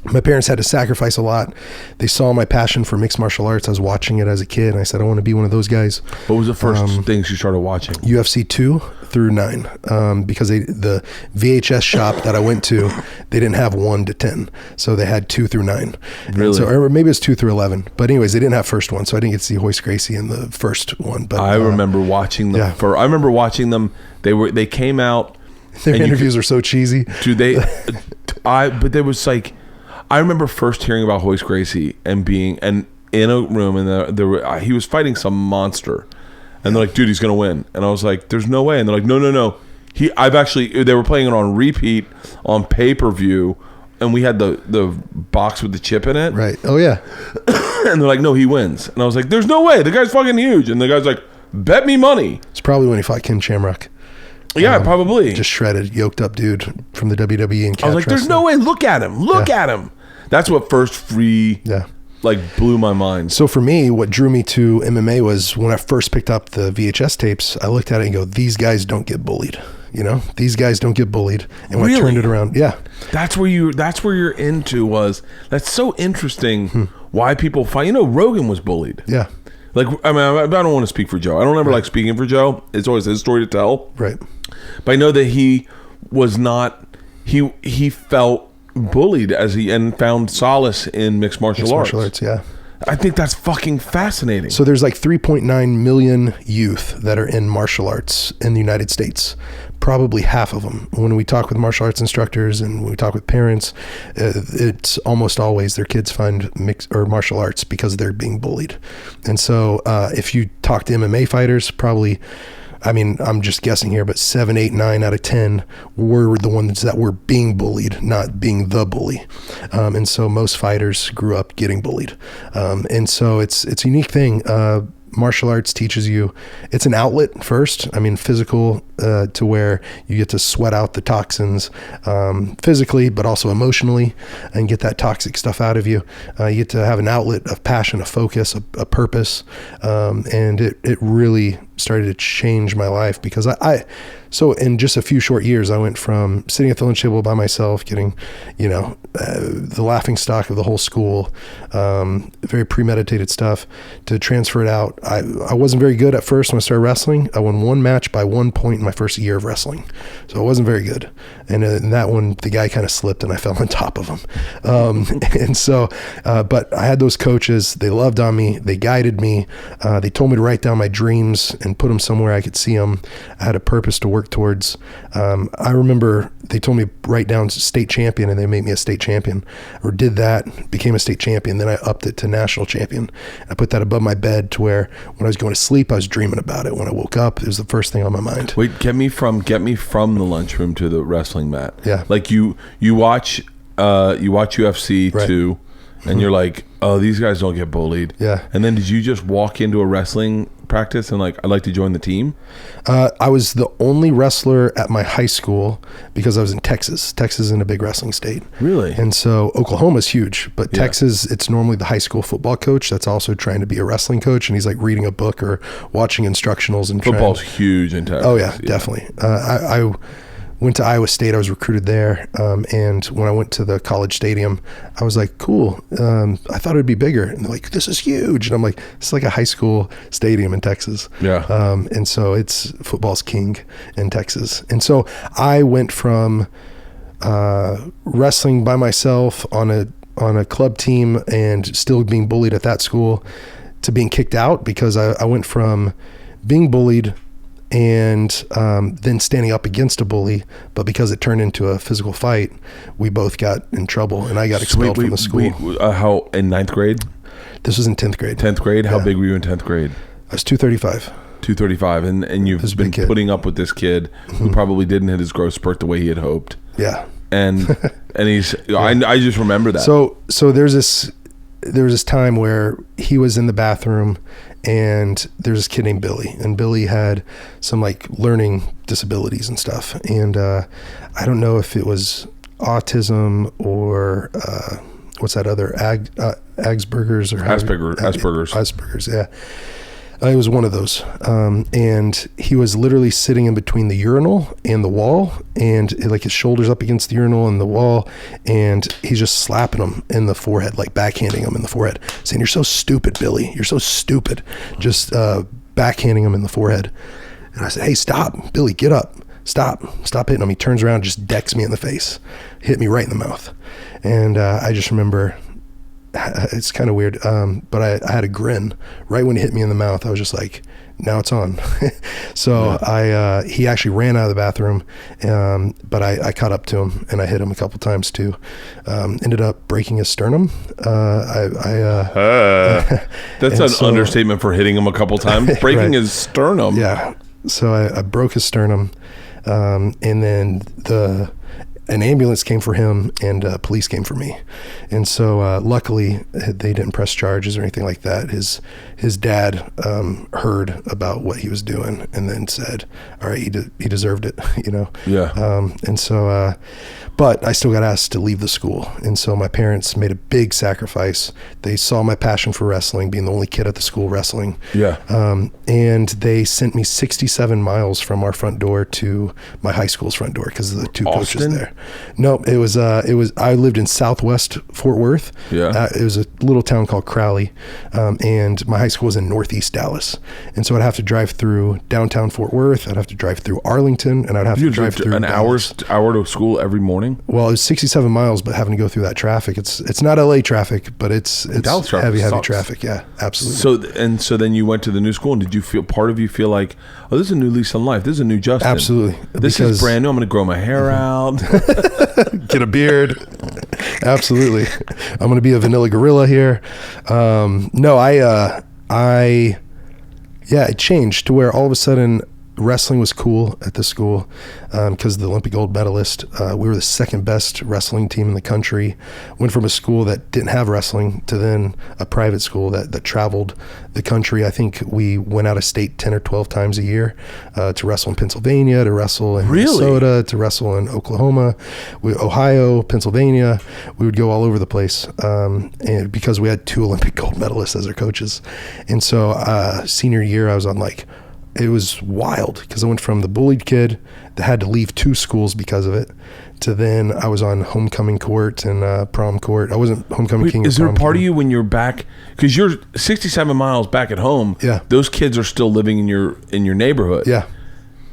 My parents had to sacrifice a lot. They saw my passion for mixed martial arts. I was watching it as a kid, and I said, I want to be one of those guys. What was the first things you started watching? UFC 2 through 9, because the VHS shop that I went to, they didn't have 1 to 10, so they had 2 through 9. Really? So, or maybe it was 2 through 11. But anyways, they didn't have first one, so I didn't get to see Hoist Gracie in the first one. But I remember watching them. Yeah. I remember watching them. They came out. Their interviews are so cheesy. Dude, but there was like, I remember first hearing about Hoist Gracie and being in a room and he was fighting some monster, and they're like, dude, he's gonna win, and I was like, there's no way, and they're like, no. They were playing it on repeat on pay-per-view, and we had the box with the chip in it. Right. Oh yeah. And they're like, no, he wins, and I was like, there's no way, the guy's fucking huge, and the guy's like, bet me money. It's probably when he fought Ken Shamrock. Yeah, probably. Just shredded, yoked up dude from the WWE and catch I was like, there's no way. Look at him. Look at him. That's what first blew my mind. So for me, what drew me to MMA was when I first picked up the VHS tapes, I looked at it and go, these guys don't get bullied. You know, these guys don't get bullied. And when I turned it around, that's where you're into was. That's so interesting. Why people fight. You know, Rogan was bullied. Yeah. Like, I mean, I don't want to speak for Joe. I don't ever like speaking for Joe. It's always his story to tell. Right. But I know that he was not. He felt bullied and found solace in mixed martial arts. Yeah. I think that's fucking fascinating. So there's like 3.9 million youth that are in martial arts in the United States. Probably half of them. When we talk with martial arts instructors and when we talk with parents, it's almost always their kids find mixed or martial arts because they're being bullied. And so if you talk to MMA fighters, probably, I mean, I'm just guessing here, but 7, 8, 9 out of 10 were the ones that were being bullied, not being the bully. And so most fighters grew up getting bullied. And so it's a unique thing. martial arts teaches you, it's an outlet first. I mean, physical, to where you get to sweat out the toxins, physically, but also emotionally, and get that toxic stuff out of you. You get to have an outlet of passion, a focus, a purpose. And it really started to change my life, because so in just a few short years, I went from sitting at the lunch table by myself, getting, the laughing stock of the whole school, very premeditated stuff, to transfer it out. I wasn't very good at first when I started wrestling. I won one match by 1 point in my first year of wrestling. So I wasn't very good. And in that one, the guy kind of slipped and I fell on top of him. And so, but I had those coaches, they loved on me, they guided me, they told me to write down my dreams and put them somewhere I could see them. I had a purpose to work towards. I remember they told me write down state champion, and they made me a state champion, or did that, became a state champion. Then I upped it to national champion. I put that above my bed to where when I was going to sleep, I was dreaming about it. When I woke up, it was the first thing on my mind. Wait, get me from the lunchroom to the wrestling mat. Yeah. Like you watch UFC Right. too, and you're like, oh, these guys don't get bullied. Yeah. And then did you just walk into a wrestling practice and like, I'd like to join the team? I was the only wrestler at my high school because I was in Texas. Texas is in a big wrestling state. Really? And so Oklahoma's huge, but Yeah. Texas, it's normally the high school football coach that's also trying to be a wrestling coach, and he's like reading a book or watching instructionals and Football's huge in Texas. Oh yeah, definitely. I went to Iowa State. I was recruited there. And when I went to the college stadium, I was like, cool. I thought it'd be bigger. And they're like, this is huge. And I'm like, it's like a high school stadium in Texas. Yeah. And so football's king in Texas. And so I went from wrestling by myself on a club team and still being bullied at that school to being kicked out, because I went from being bullied and then standing up against a bully, but because it turned into a physical fight, we both got in trouble, and I got expelled from the school. How, in 9th grade? This was in 10th grade. 10th grade? How Yeah. big were you in 10th grade? I was 235. 235, and you've This is a been big kid. putting up with this kid who probably didn't hit his growth spurt the way he had hoped. Yeah. And he's I just remember that. So there was this time where he was in the bathroom, and there's this kid named Billy, and Billy had some like learning disabilities and stuff. And I don't know if it was autism or what's that other Asperger's or Asperger's. Yeah. It was one of those. And he was literally sitting in between the urinal and the wall, and like his shoulders up against the urinal and the wall. And he's just slapping him in the forehead, like backhanding him in the forehead, saying, "You're so stupid, Billy. You're so stupid." Just backhanding him in the forehead. And I said, "Hey, stop, Billy, get up. Stop hitting him." He turns around, just decks me in the face, hit me right in the mouth. And I just remember, it's kind of weird, but I had a grin right when he hit me in the mouth. I was just like, now it's on. So yeah. He actually ran out of the bathroom, but I caught up to him and I hit him a couple times too. Ended up breaking his sternum. That's an understatement for hitting him a couple times. Breaking Right. his sternum. Yeah. So I broke his sternum, and then an ambulance came for him, and police came for me. And so luckily they didn't press charges or anything like that. His dad heard about what he was doing and then said, all right, he deserved it, Yeah. And so but I still got asked to leave the school. And so my parents made a big sacrifice. They saw my passion for wrestling, being the only kid at the school wrestling. Yeah. And they sent me 67 miles from our front door to my high school's front door because of the two coaches there. No, it was I lived in Southwest Fort Worth. Yeah. It was a little town called Crowley. And my high school was in Northeast Dallas. And so I'd have to drive through downtown Fort Worth. I'd have to drive through Arlington, and I'd have to drive through an hour to school every morning. Well, it was 67 miles, but having to go through that traffic, it's not LA traffic, but it's Dallas traffic heavy sucks. traffic. Yeah, absolutely. So then you went to the new school, and did you feel like, oh, this is a new lease on life. This is a new Justin. Absolutely. This is brand new. I'm going to grow my hair out. Get a beard. Absolutely. I'm going to be a vanilla gorilla here. It changed to where all of a sudden wrestling was cool at the school because the Olympic gold medalist. We were the second best wrestling team in the country. Went from a school that didn't have wrestling to then a private school that traveled the country. I think we went out of state 10 or 12 times a year to wrestle in Pennsylvania, to wrestle in Minnesota, to wrestle in Oklahoma, Ohio, Pennsylvania. We would go all over the place and because we had 2 Olympic gold medalists as our coaches. And so senior year, I was on it was wild because I went from the bullied kid that had to leave 2 schools because of it to then I was on homecoming court and prom court. I wasn't homecoming king. Is there a part of you when you're back, because you're 67 miles back at home? Yeah. Those kids are still living in your neighborhood. Yeah.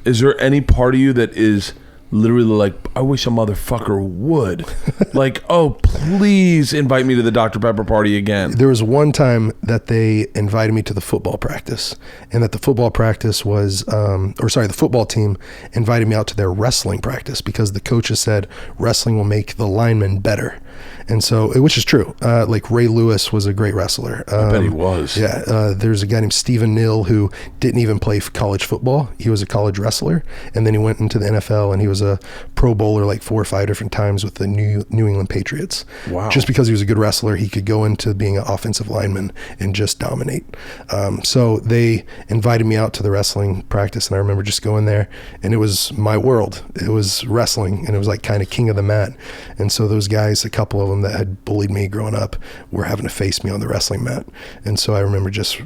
Is there any part of you that is literally like, I wish a motherfucker would like, oh, please invite me to the Dr. Pepper party again? There was one time that they invited me to the football practice, and that the football practice was, the football team invited me out to their wrestling practice because the coaches said wrestling will make the linemen better. And so, which is true. Ray Lewis was a great wrestler. I bet he was. Yeah. There's a guy named Stephen Neal who didn't even play college football. He was a college wrestler, and then he went into the NFL, and he was a Pro Bowler 4 or 5 different times with the New England Patriots. Wow. Just because he was a good wrestler, he could go into being an offensive lineman and just dominate. So they invited me out to the wrestling practice, and I remember just going there, and it was my world. It was wrestling, and it was kind of king of the mat. And so those guys, a couple of them that had bullied me growing up, were having to face me on the wrestling mat. And so I remember just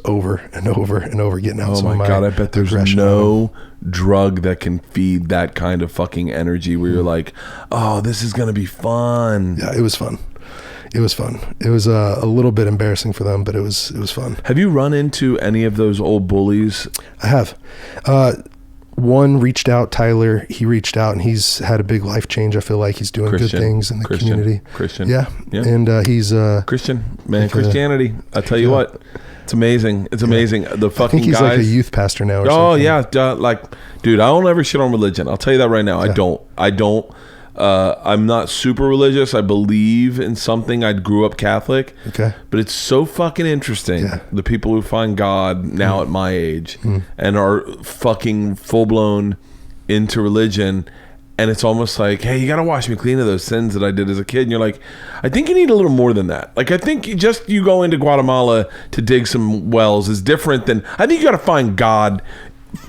over and over and over getting out. Oh my God, I bet there's no drug that can feed that kind of fucking energy where you're like, oh, this is going to be fun. Yeah, it was fun. It was fun. It was a little bit embarrassing for them, but it was fun. Have you run into any of those old bullies? I have. One reached out, Tyler. He reached out, and he's had a big life change. I feel like he's doing good things in the community. Christian. Yeah. And he's Christian, man. Christianity. I tell you what, it's amazing. It's amazing. The fucking I think he's guys, like a youth pastor now. Or something. Yeah. Dude, I don't ever shit on religion. I'll tell you that right now. Yeah. I don't. I'm not super religious. I believe in something. I grew up Catholic. Okay. But it's so fucking interesting. Yeah. The people who find God now at my age and are fucking full blown into religion. And it's almost like, hey, you got to wash me clean of those sins that I did as a kid. And you're like, I think you need a little more than that. I think just you go into Guatemala to dig some wells is different than, I think you got to find God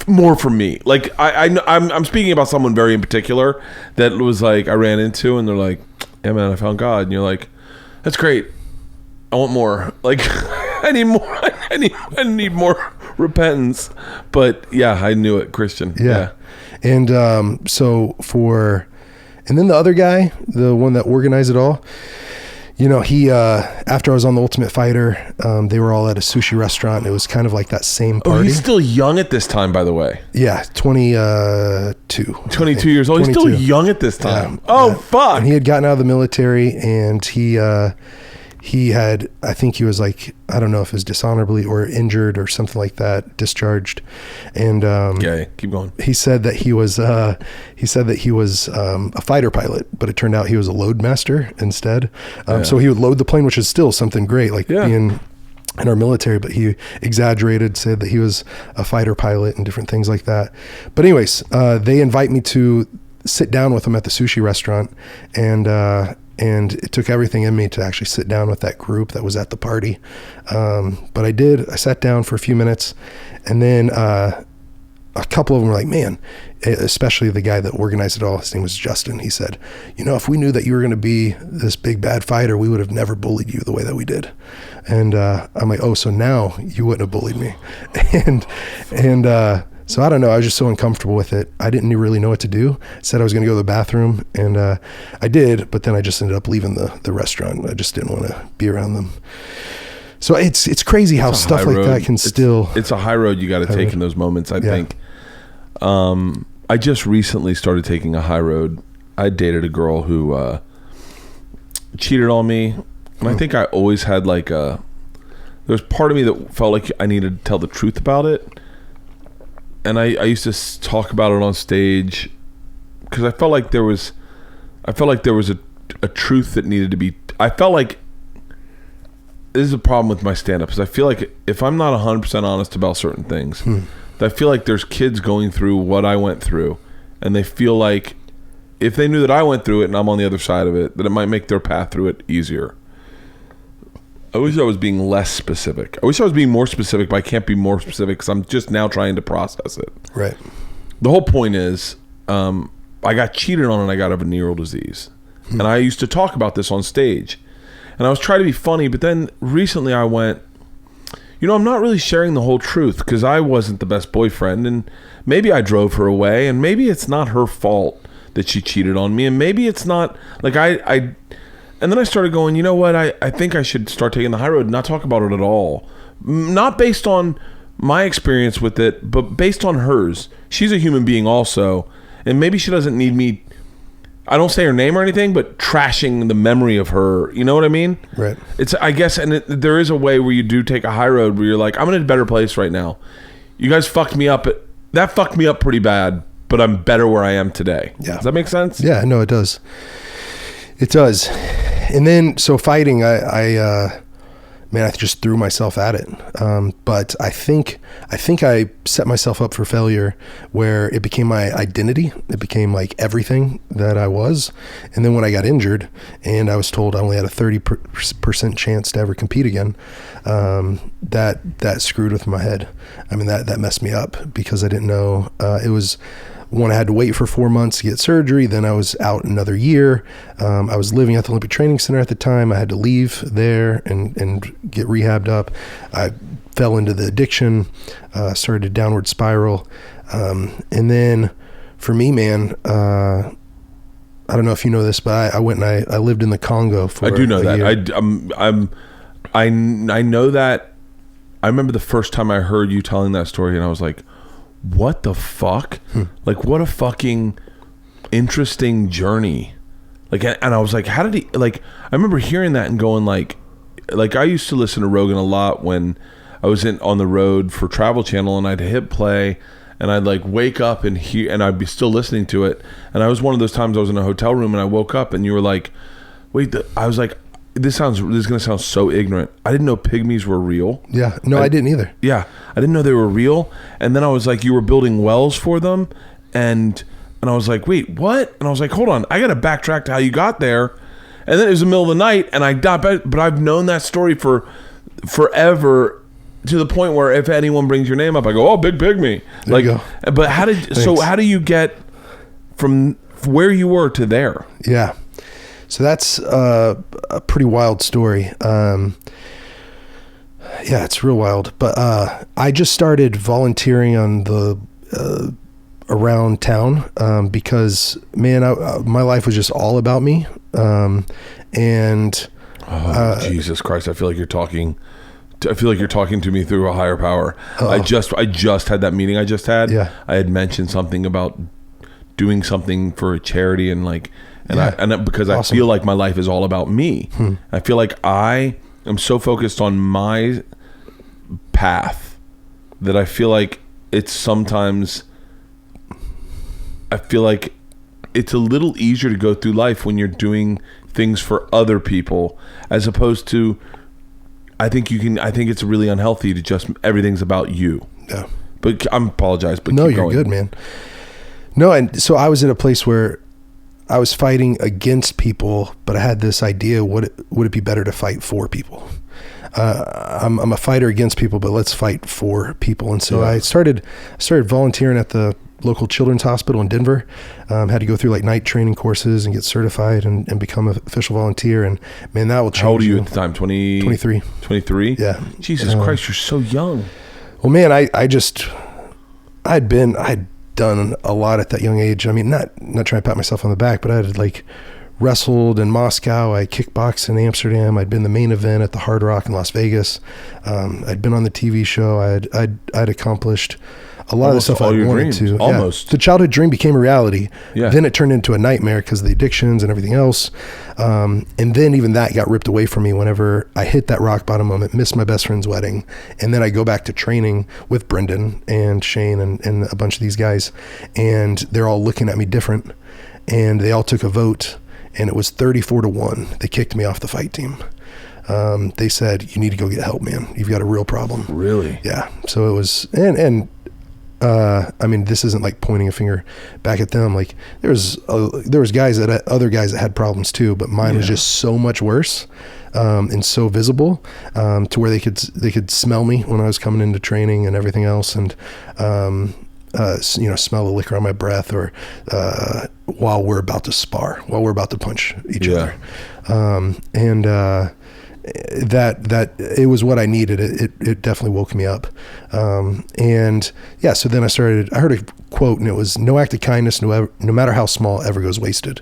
more for me. I'm speaking about someone very in particular that was I ran into, and they're like, yeah, man, I found God. And you're like, that's great. I want more. I need more. I need more repentance. But yeah, I knew it, Christian. Yeah. And and then the other guy, the one that organized it all, he, after I was on The Ultimate Fighter, they were all at a sushi restaurant. It was kind of like that same party. Oh, he's still young at this time, by the way. Yeah, 22. 22 years old. 22. He's still young at this time. Yeah. Fuck. And he had gotten out of the military, and he had, I think he was I don't know if it was dishonorably or injured or something like that, discharged. And okay, keep going. He said that he was a fighter pilot, but it turned out he was a load master instead. So he would load the plane, which is still something great, being in our military, but he exaggerated, said that he was a fighter pilot and different things like that. But anyways, they invite me to sit down with them at the sushi restaurant, and it took everything in me to actually sit down with that group that was at the party. But I did. I sat down for a few minutes, and then a couple of them were like, man, especially the guy that organized it all, his name was Justin. He said, if we knew that you were going to be this big bad fighter, we would have never bullied you the way that we did. And I'm like, oh, so now you wouldn't have bullied me. and so I don't know. I was just so uncomfortable with it. I didn't really know what to do. I said I was going to go to the bathroom, and I did, but then I just ended up leaving the restaurant. I just didn't want to be around them. So it's crazy how stuff like that can still... It's a high road you got to take in those moments, I think. I just recently started taking a high road. I dated a girl who cheated on me, and I think I always had there's part of me that felt like I needed to tell the truth about it. And I used to talk about it on stage because I felt like there was a truth that needed to be. I felt like this is a problem with my stand-up, is I feel like if I'm not 100% honest about certain things, I feel like there's kids going through what I went through, and they feel like if they knew that I went through it and I'm on the other side of it, that it might make their path through it easier. I wish I was being less specific. I wish I was being more specific, but I can't be more specific because I'm just now trying to process it. Right. The whole point is, I got cheated on and I got a venereal disease. And I used to talk about this on stage. And I was trying to be funny, but then recently I went, I'm not really sharing the whole truth because I wasn't the best boyfriend. And maybe I drove her away, and maybe it's not her fault that she cheated on me. And maybe it's not, like and then I started going, you know what, I think I should start taking the high road and not talk about it at all. Not based on my experience with it, but based on hers. She's a human being also, and maybe she doesn't need me, I don't say her name or anything, but trashing the memory of her. You know what I mean? Right. It's, I guess, and there is a way where you do take a high road where you're like, I'm in a better place right now. You guys fucked me up. That fucked me up pretty bad, but I'm better where I am today. Yeah. Does that make sense? Yeah, no, it does. It does. And then, so fighting, I just threw myself at it. But I think I set myself up for failure where it became my identity. It became like everything that I was. And then when I got injured and I was told I only had a 30% chance to ever compete again, that screwed with my head. I mean, that messed me up because I didn't know, it was one, I had to wait for 4 months to get surgery. Then I was out another year. I was living at the Olympic Training Center at the time. I had to leave there and get rehabbed up. I fell into the addiction, started a downward spiral. And then for me, man, I don't know if you know this, but I went and I lived in the Congo for I do know that. Year. I know that. I remember the first time I heard you telling that story, and I was like, what the fuck? Like, what a fucking interesting journey. Like, and I was like, how did he, like, I remember hearing that and going like I used to listen to Rogan a lot when I was on the road for Travel Channel, and I'd hit play and I'd like wake up and hear, and I'd be still listening to it. And I was one of those times I was in a hotel room and I woke up and you were like, wait, I was like, this is going to sound so ignorant. I didn't know Pygmies were real. Yeah. No, I didn't either. Yeah. I didn't know they were real. And then I was like, you were building wells for them. And I was like, wait, what? And I was like, hold on, I got to backtrack to how you got there. And then it was the middle of the night and I got back, but I've known that story for forever, to the point where if anyone brings your name up, I go, oh, Big Pygmy. There you go. But how do you get from where you were to there? Yeah. So that's a pretty wild story. Yeah, it's real wild. But I just started volunteering on the around town because, man, my life was just all about me. Jesus Christ! I feel like you're talking to me through a higher power. I just had that meeting I just had. Yeah. I had mentioned something about doing something for a charity and like. Because I feel like my life is all about me. I feel like I am so focused on my path that I feel like it's sometimes, I feel like it's a little easier to go through life when you're doing things for other people, as opposed to, I think it's really unhealthy to just, everything's about you. Yeah. But I apologize, but no, keep you're going. Good, man. No, and so I was at a place where I was fighting against people, but I had this idea, would it be better to fight for people? I'm a fighter against people, but let's fight for people. And so I started volunteering at the local children's hospital in Denver. Had to go through like night training courses and get certified and become an official volunteer. And man, that will change. How old are you at the time? 23. 23? Yeah. Jesus Christ, you're so young. Well, man, I'd done a lot at that young age. I mean, not trying to pat myself on the back, but I had like wrestled in Moscow. I kickboxed in Amsterdam. I'd been the main event at the Hard Rock in Las Vegas. I'd been on the TV show. I'd accomplished a lot almost of the stuff I wanted to. Almost. Yeah. The childhood dream became a reality. Yeah. Then it turned into a nightmare because of the addictions and everything else. And then even that got ripped away from me whenever I hit that rock bottom moment, missed my best friend's wedding. And then I go back to training with Brendan and Shane and a bunch of these guys. And they're all looking at me different. And they all took a vote. And it was 34-1. They kicked me off the fight team. They said, you need to go get help, man. You've got a real problem. Really? Yeah. So it was, and I mean, this isn't like pointing a finger back at them. Like there was other guys that had problems too, but mine was just so much worse, and so visible, to where they could smell me when I was coming into training and everything else. And, smell the liquor on my breath, or, while we're about to spar, while we're about to punch each other. That it was what I needed. It definitely woke me up. So then I heard a quote, and it was, "No act of kindness, no matter how small, ever goes wasted."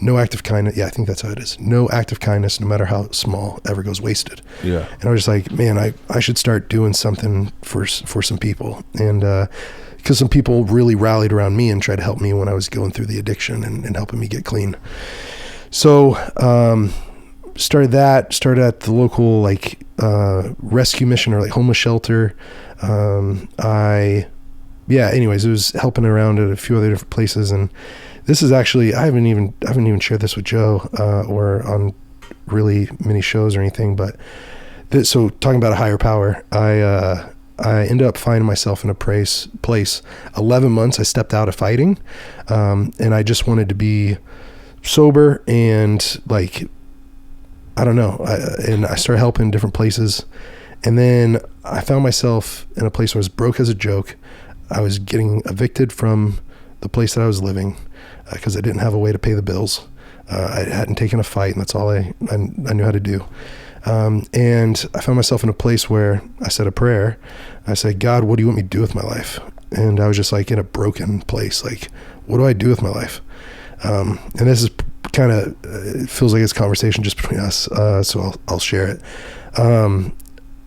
No act of kindness. Yeah, I think that's how it is. No act of kindness, no matter how small, ever goes wasted. Yeah. And I was just like, man, I should start doing something for some people. And, because some people really rallied around me and tried to help me when I was going through the addiction and helping me get clean. So, started at the local rescue mission, or like homeless shelter. Anyways, it was helping around at a few other different places. And this is actually, I haven't even shared this with Joe, or on really many shows or anything, but so talking about a higher power, I ended up finding myself in a place, 11 months I stepped out of fighting. And I just wanted to be sober and I don't know. And I started helping in different places. And then I found myself in a place where I was broke as a joke. I was getting evicted from the place that I was living, because I didn't have a way to pay the bills. I hadn't taken a fight, and that's all I knew how to do. And I found myself in a place where I said a prayer. I said, "God, what do you want me to do with my life?" And I was just in a broken place. What do I do with my life? And this is kind of, it feels like it's a conversation just between us. So I'll share it.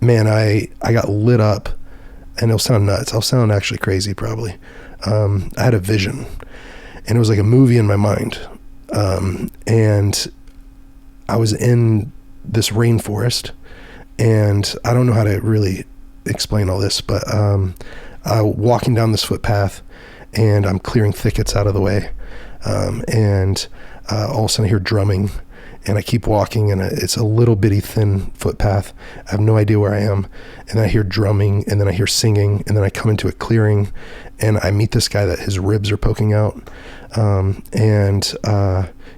Man, I got lit up, and it'll sound nuts. I'll sound actually crazy probably. I had a vision, and it was like a movie in my mind. And I was in this rainforest, and I don't know how to really explain all this, but I'm walking down this footpath, and I'm clearing thickets out of the way. And all of a sudden I hear drumming, and I keep walking, and it's a little bitty thin footpath. I have no idea where I am. And then I hear drumming, and then I hear singing, and then I come into a clearing, and I meet this guy that his ribs are poking out. And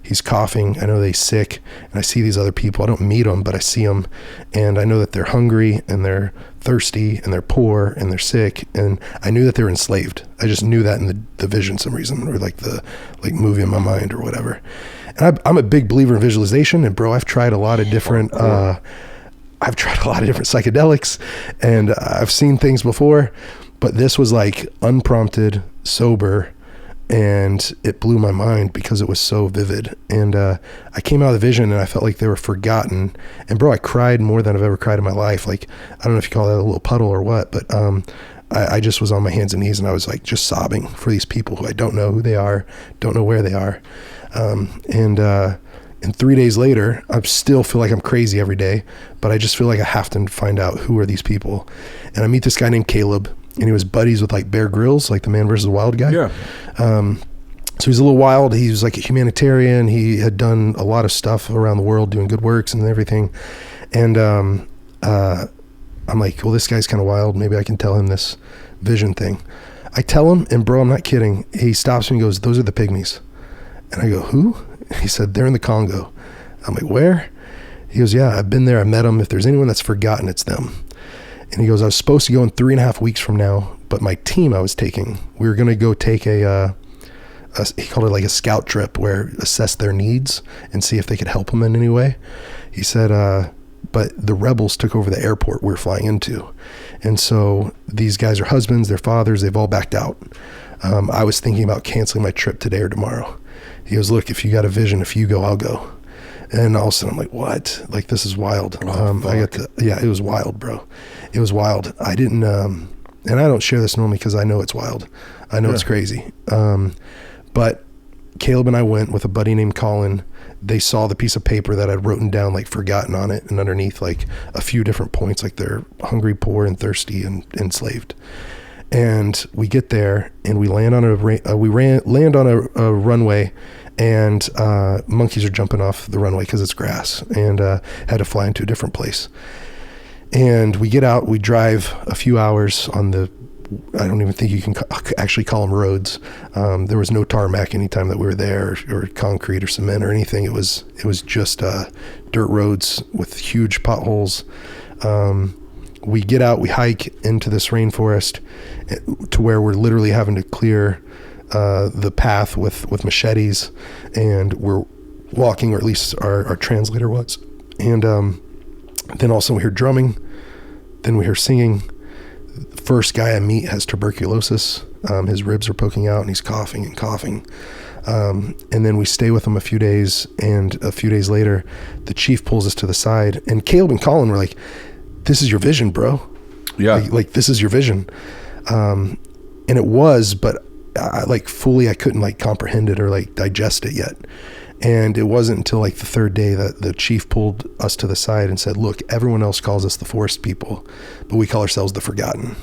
he's coughing. I know that he's sick, and I see these other people. I don't meet them, but I see them, and I know that they're hungry, and they're thirsty, and they're poor, and they're sick, and I knew that they were enslaved. I just knew that in the vision some reason, or the movie in my mind or whatever. And I'm a big believer in visualization, and bro, I've tried a lot of different psychedelics, and I've seen things before, but this was unprompted, sober, and it blew my mind because it was so vivid. And I came out of the vision, and I felt like they were forgotten. And bro, I cried more than I've ever cried in my life. I don't know if you call that a little puddle or what, but I just was on my hands and knees, and I was just sobbing for these people who I don't know who they are, don't know where they are. And 3 days later, I still feel like I'm crazy every day, but I just feel like I have to find out who are these people. And I meet this guy named Caleb, and he was buddies with Bear Grylls, the Man vs. the Wild guy. Yeah. So he's a little wild. He was a humanitarian. He had done a lot of stuff around the world doing good works and everything. And I'm like, well, this guy's kind of wild. Maybe I can tell him this vision thing. I tell him, and bro, I'm not kidding. He stops me and goes, "Those are the Pygmies." And I go, "Who?" He said, "They're in the Congo." I'm like, "Where?" He goes, "Yeah, I've been there. I met them. If there's anyone that's forgotten, it's them." And he goes, "I was supposed to go in 3.5 weeks from now, but my team I was taking, we were going to go take he called it a scout trip, where assess their needs and see if they could help them in any way." He said, but the rebels took over the airport we were flying into. And so these guys are husbands, they're fathers, they've all backed out. I was thinking about canceling my trip today or tomorrow. He goes, "Look, if you got a vision, if you go, I'll go." And all of a sudden I'm like, what? This is wild. It was wild, bro. It was wild. I didn't, and I don't share this normally because I know it's wild. I know it's crazy. But Caleb and I went with a buddy named Colin. They saw the piece of paper that I'd written down, forgotten on it, and underneath a few different points, they're hungry, poor, and thirsty, and enslaved. And we get there, and we land on a runway, and monkeys are jumping off the runway because it's grass, and had to fly into a different place. And we get out, we drive a few hours on the I don't even think you can actually call them roads. There was no tarmac anytime that we were there, or concrete or cement or anything. It was just dirt roads with huge potholes. We get out, we hike into this rainforest to where we're literally having to clear the path with machetes, and we're walking, or at least our translator was. And then all of a sudden we hear drumming, then we hear singing. First guy I meet has tuberculosis. His ribs are poking out and he's coughing and coughing. And then we stay with him a few days, and a few days later, the chief pulls us to the side, and Caleb and Colin were like, "This is your vision, bro." Yeah. Like this is your vision. And it was, but I couldn't like comprehend it or like digest it yet. And it wasn't until like the third day that the chief pulled us to the side and said, "Look, everyone else calls us the forest people, but we call ourselves the forgotten."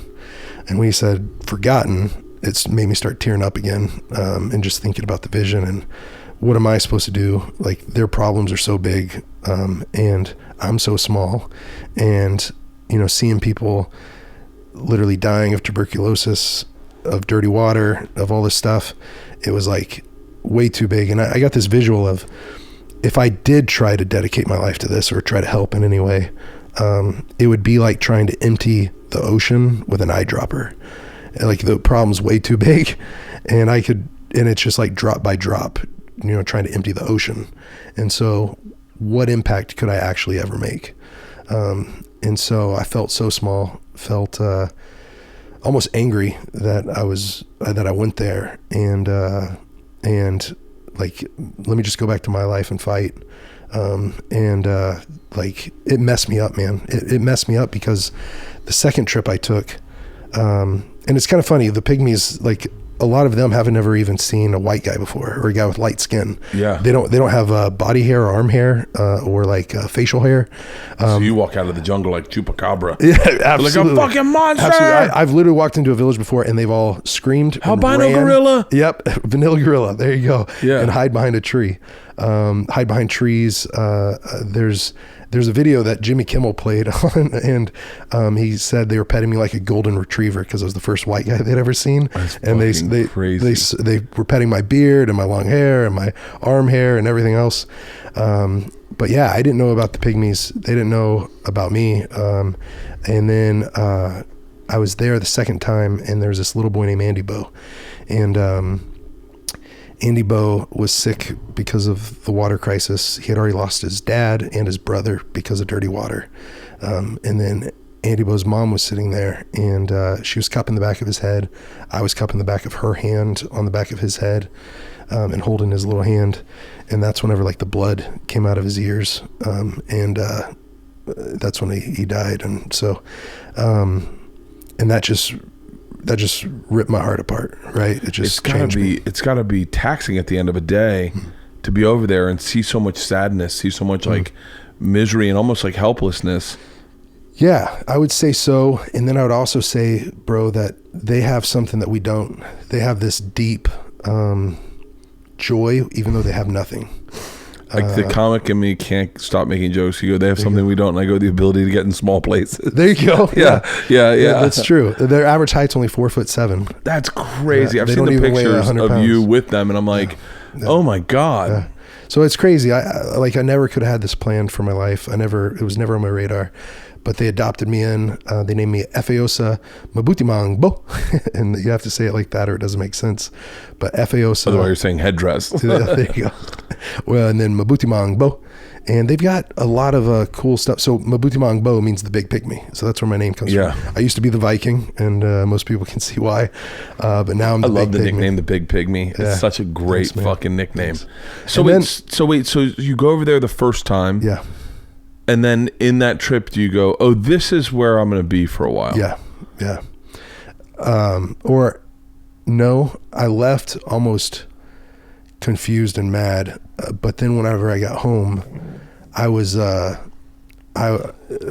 And we said, "Forgotten?" It's made me start tearing up again, and just thinking about the vision and what am I supposed to do? Like, their problems are so big, and I'm so small. And, you know, seeing people literally dying of tuberculosis, of dirty water, of all this stuff, it was like way too big. And I got this visual of, if I did try to dedicate my life to this or try to help in any way, it would be like trying to empty the ocean with an eyedropper. Like, the problem's way too big, and it's just like drop by drop, you know, trying to empty the ocean. And so what impact could I actually ever make? And so I felt so small, felt almost angry that I went there, and like, let me just go back to my life and fight. Like, it messed me up, man. It messed me up because the second trip I took, and it's kind of funny, the Pygmies, like, a lot of them haven't ever even seen a white guy before, or a guy with light skin. Yeah. They don't have body hair or arm hair, or like facial hair. So you walk out of the jungle like Chupacabra. Yeah, absolutely. Like a fucking monster. Absolutely. I've literally walked into a village before, and they've all screamed. Albino ran. gorilla. Yep. Vanilla gorilla. There you go. Yeah. And hide behind a tree. Hide behind trees. There's a video that Jimmy Kimmel played on, and he said they were petting me like a golden retriever because I was the first white guy they'd ever seen. That's and crazy. They were petting my beard and my long hair and my arm hair and everything else. But yeah, I didn't know about the Pygmies. They didn't know about me. And then I was there the second time, and there was this little boy named Andy Bo, and Andy Bo was sick because of the water crisis. He had already lost his dad and his brother because of dirty water. And then Andy Bo's mom was sitting there, and she was cupping the back of his head. I was cupping the back of her hand on the back of his head, and holding his little hand. And that's whenever like the blood came out of his ears. And that's when he died. And so, and that just ripped my heart apart, right? It just changed me. It's gotta be taxing at the end of a day to be over there and see so much sadness, see so much like misery and almost like helplessness. Yeah, I would say so. And then I would also say, bro, that they have something that we don't. They have this deep joy, even though they have nothing. Like, the comic in me can't stop making jokes. You go, they have something we don't, and I go, the ability to get in small places. There you go. Yeah. That's true. Their average height's only 4'7". That's crazy. Yeah, I've seen the pictures of pounds. you with them, and I'm like, oh my God. Yeah. So it's crazy. I never could have had this planned for my life. It was never on my radar. But they adopted me in. They named me Efeosa Mabutimangbo. And you have to say it like that or it doesn't make sense. But Efeosa. Otherwise you're saying headdress. There you go. Well, and then Mabutimangbo. And they've got a lot of cool stuff. So Mabutimangbo means the big pygmy. So that's where my name comes from. I used to be the Viking, and most people can see why. But now I'm the big pygmy. I love the nickname, the big pygmy. Yeah. It's such a great fucking nickname. Thanks. So you go over there the first time. Yeah. And then in that trip, do you go, oh, this is where I'm going to be for a while? Yeah. Yeah. Or no, I left almost confused and mad. But then whenever I got home, I was,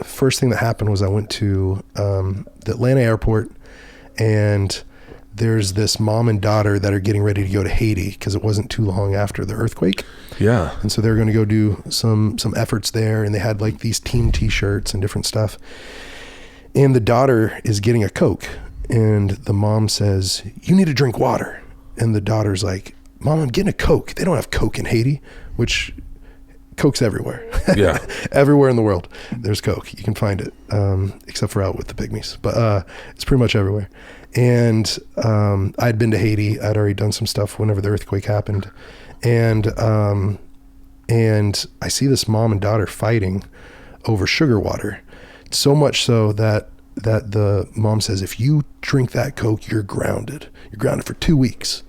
first thing that happened was I went to the Atlanta airport, and there's this mom and daughter that are getting ready to go to Haiti because it wasn't too long after the earthquake. Yeah. And so they're going to go do some efforts there, and they had like these team t-shirts and different stuff. And the daughter is getting a Coke, and the mom says, "You need to drink water." And the daughter's like, "Mom, I'm getting a Coke." They don't have Coke in Haiti, which Coke's everywhere. Yeah. Everywhere in the world, there's Coke. You can find it, except for out with the Pygmies. But it's pretty much everywhere. And I'd been to Haiti. I'd already done some stuff whenever the earthquake happened. And I see this mom and daughter fighting over sugar water. So much so that the mom says, "If you drink that Coke, you're grounded. You're grounded for 2 weeks."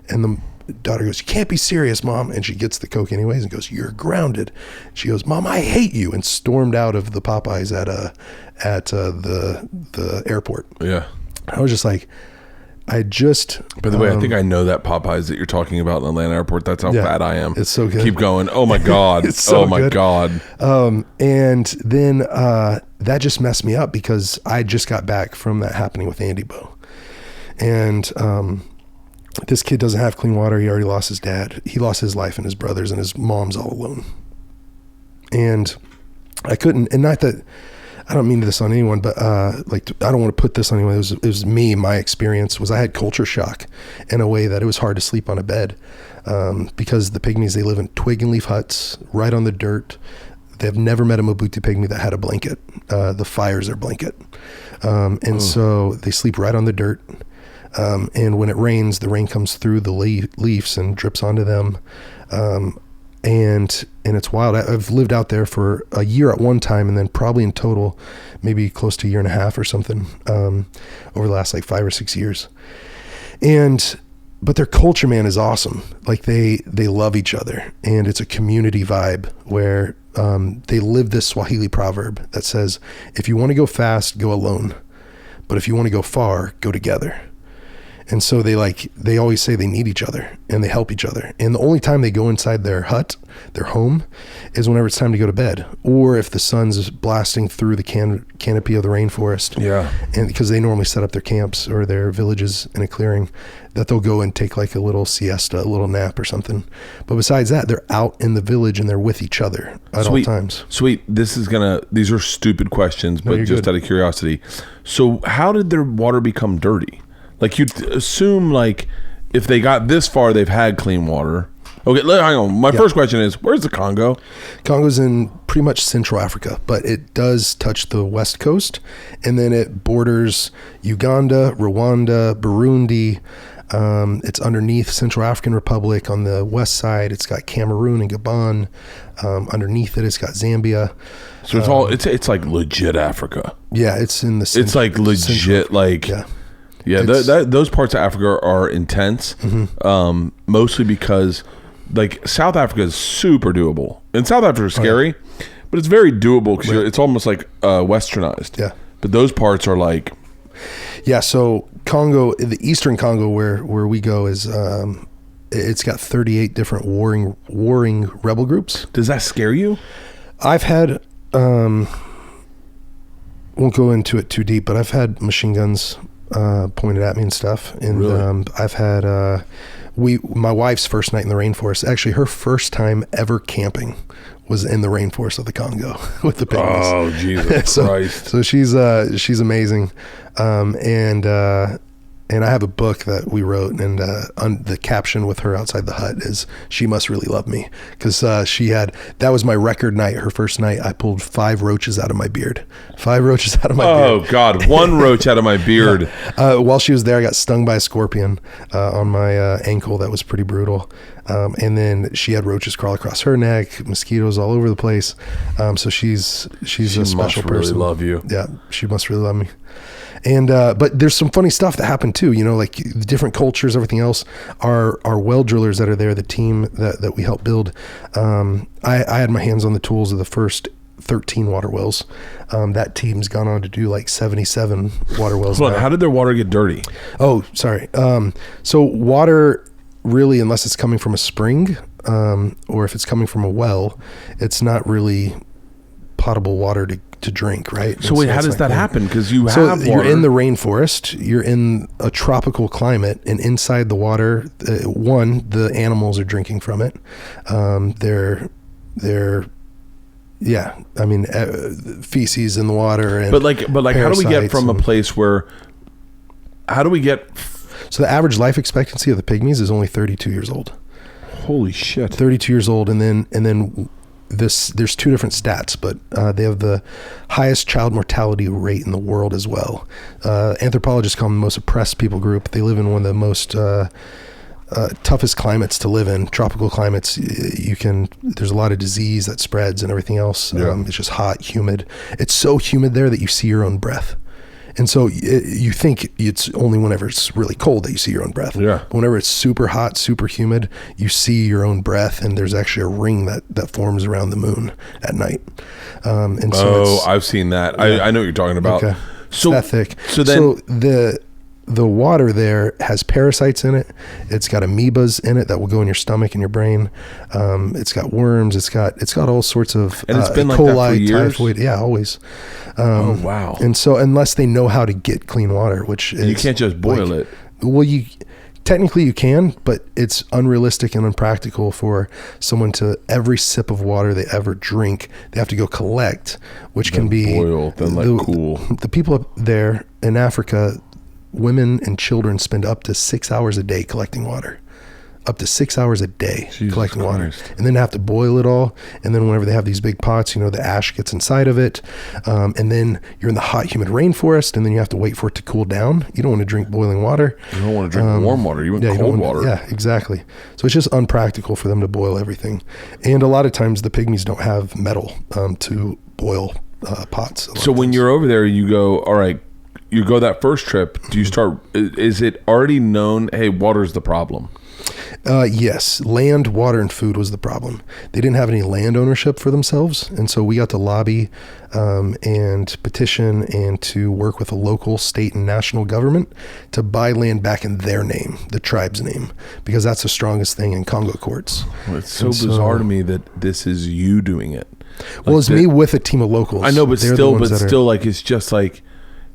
And the daughter goes, "You can't be serious, Mom." And she gets the Coke anyways and goes, "You're grounded." She goes, "Mom, I hate you," and stormed out of the Popeyes at the airport. Yeah. I was just like, By the way, I think I know that Popeyes that you're talking about in Atlanta airport. That's how fat I am. It's so good. Keep going. Oh my God. It's so oh my good. God. And then that just messed me up because I just got back from that happening with Andy Bo. And this kid doesn't have clean water. He already lost his dad. He lost his life and his brothers, and his mom's all alone. And I couldn't, and not that, I don't mean this on anyone, but I don't want to put this on anyone. It was me. My experience was I had culture shock in a way that it was hard to sleep on a bed because the Pygmies, they live in twig and leaf huts right on the dirt. They've never met a Mobutu Pygmy that had a blanket. The fire's their blanket. So they sleep right on the dirt. And when it rains, the rain comes through the leaves and drips onto them. And it's wild. I've lived out there for a year at one time, and then probably in total, maybe close to a year and a half or something, over the last like 5 or 6 years. But their culture, man, is awesome. Like they love each other, and it's a community vibe where, they live this Swahili proverb that says, if you want to go fast, go alone. But if you want to go far, go together. And so they always say they need each other and they help each other. And the only time they go inside their hut, their home, is whenever it's time to go to bed, or if the sun's blasting through the canopy of the rainforest. Yeah. And because they normally set up their camps or their villages in a clearing, that they'll go and take like a little siesta, a little nap or something. But besides that, they're out in the village and they're with each other at all times. Sweet. These are stupid questions, but just good. out of curiosity. So how did their water become dirty? Like you'd assume like if they got this far, they've had clean water. Okay, hang on. My first question is, where's the Congo? Congo's in pretty much Central Africa, but it does touch the west coast, and then it borders Uganda, Rwanda, Burundi. It's underneath Central African Republic on the west side. It's got Cameroon and Gabon. Underneath it, it's got Zambia. So it's it's like legit Africa. Yeah, it's in the it's like legit like yeah. Those parts of Africa are intense, mostly because like South Africa is super doable, and South Africa is scary, but it's very doable because it's almost like westernized. Yeah, but those parts are like. Yeah, so Congo, the eastern Congo where we go is it's got 38 different warring rebel groups. Does that scare you? I've had won't go into it too deep, but I've had machine guns pointed at me and stuff, and really? I've had my wife's first night in the rainforest, actually her first time ever camping was in the rainforest of the Congo with the Pygmies. Oh, Jesus Christ. So she's amazing. And I have a book that we wrote, and the caption with her outside the hut is, "She must really love me," because that was my record night. Her first night, I pulled 5 roaches out of my beard. 5 roaches out of my beard. Oh God, 1 roach out of my beard. While she was there, I got stung by a scorpion on my ankle. That was pretty brutal. And then she had roaches crawl across her neck, mosquitoes all over the place. So she's a special person. Really love you. Yeah, she must really love me. And but there's some funny stuff that happened too, like the different cultures, everything else. Our well drillers that are there, the team that we helped build, I had my hands on the tools of the first 13 water wells. That team's gone on to do like 77 water wells. Hold on, how did their water get dirty? Oh, sorry. So water, really, unless it's coming from a spring, or if it's coming from a well, it's not really potable water to drink, right? So wait, how does that happen? Because you have water. You're in the rainforest, you're in a tropical climate, and inside the water, the animals are drinking from it. Feces in the water, and but how do we get from a place where how do we get? So the average life expectancy of the Pygmies is only 32 years old. Holy shit! 32 years old, and then there's two different stats, but they have the highest child mortality rate in the world as well. Anthropologists call them the most oppressed people group. They live in one of the most toughest climates to live in, tropical climates. There's a lot of disease that spreads and everything else. It's just hot, humid. It's so humid there that you see your own breath. And so you think it's only whenever it's really cold that you see your own breath. Yeah. But whenever it's super hot, super humid, you see your own breath, and there's actually a ring that forms around the moon at night. And so I've seen that. Yeah. I know what you're talking about. Okay. So it's that thick. So the water there has parasites in it. It's got amoebas in it that will go in your stomach and your brain. It's got worms. It's got all sorts of and it's been E. like coli, that for years? typhoid. Yeah, always. Oh wow! And so unless they know how to get clean water, which is, you can't just boil it. Well, technically you can, but it's unrealistic and impractical for someone to every sip of water they ever drink, they have to go collect, which then can be boil, then cool. The people up there in Africa, women and children spend up to 6 hours a day collecting water. Up to 6 hours a day collecting water, and then have to boil it all. And then whenever they have these big pots, the ash gets inside of it. And then you're in the hot, humid rainforest, and then you have to wait for it to cool down. You don't want to drink boiling water. You don't want to drink warm water. You want cold water. Yeah, exactly. So it's just unpractical for them to boil everything. And a lot of times the Pygmies don't have metal to boil pots. So when you're over there, you go, all right, you go that first trip, do you start, is it already known, hey, water's the problem? Yes, land, water, and food was the problem. They didn't have any land ownership for themselves, and so we got to lobby and petition and to work with a local, state, and national government to buy land back in their name, the tribe's name, because that's the strongest thing in Congo courts. Well, it's so bizarre to me that this is you doing it. Well, it's me with a team of locals. I know, but still, like, it's just like,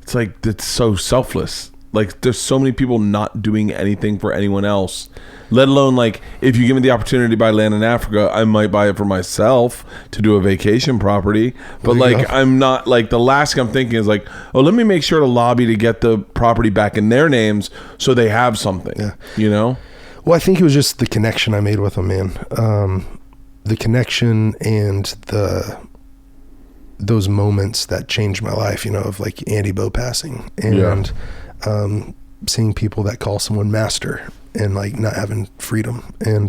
it's so selfless. Like, there's so many people not doing anything for anyone else, let alone, like, if you give me the opportunity to buy land in Africa, I might buy it for myself to do a vacation property. But, like, I'm not, like, the last thing I'm thinking is, like, oh, let me make sure to lobby to get the property back in their names so they have something, Well, I think it was just the connection I made with them, man. The connection and those moments that changed my life, of, like, Andy Bo passing. And seeing people that call someone master and, like, not having freedom, and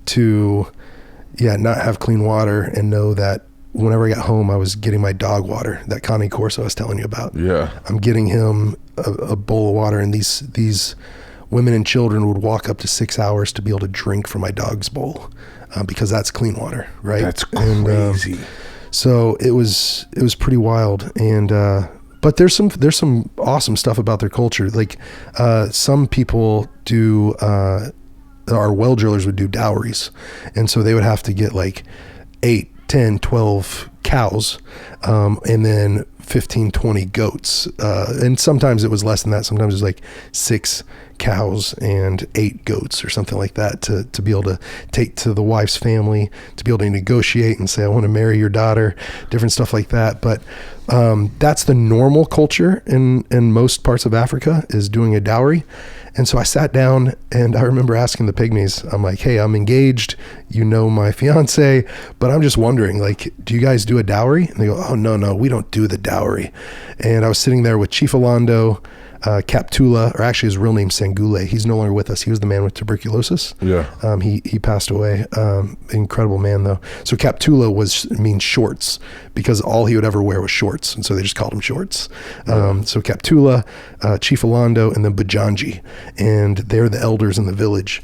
to not have clean water, and know that whenever I got home I was getting my dog water, that Cane Corso I was telling you about. I'm getting him a bowl of water, and these women and children would walk up to 6 hours to be able to drink from my dog's bowl, because that's clean water, right? That's crazy. So it was pretty wild. And but there's some awesome stuff about their culture. Like, some people do, our well drillers would do dowries. And so they would have to get like 8, 10, 12 cows, and then 15, 20 goats. And sometimes it was less than that. Sometimes it was like 6 cows and 8 goats or something like that to be able to take to the wife's family, to be able to negotiate and say, I want to marry your daughter, different stuff like that. But that's the normal culture in most parts of Africa, is doing a dowry. And so I sat down, and I remember asking the Pygmies, I'm like, hey, I'm engaged, my fiance, but I'm just wondering, like, do you guys do a dowry? And they go, oh, no, we don't do the dowry. And I was sitting there with Chief Alando, Captula, or actually his real name Sangule. He's no longer with us. He was the man with tuberculosis. He passed away. Incredible man though. So Captula means shorts, because all he would ever wear was shorts, and so they just called him Shorts. So Captula, Chief Alando, and then Bajanji, and they're the elders in the village.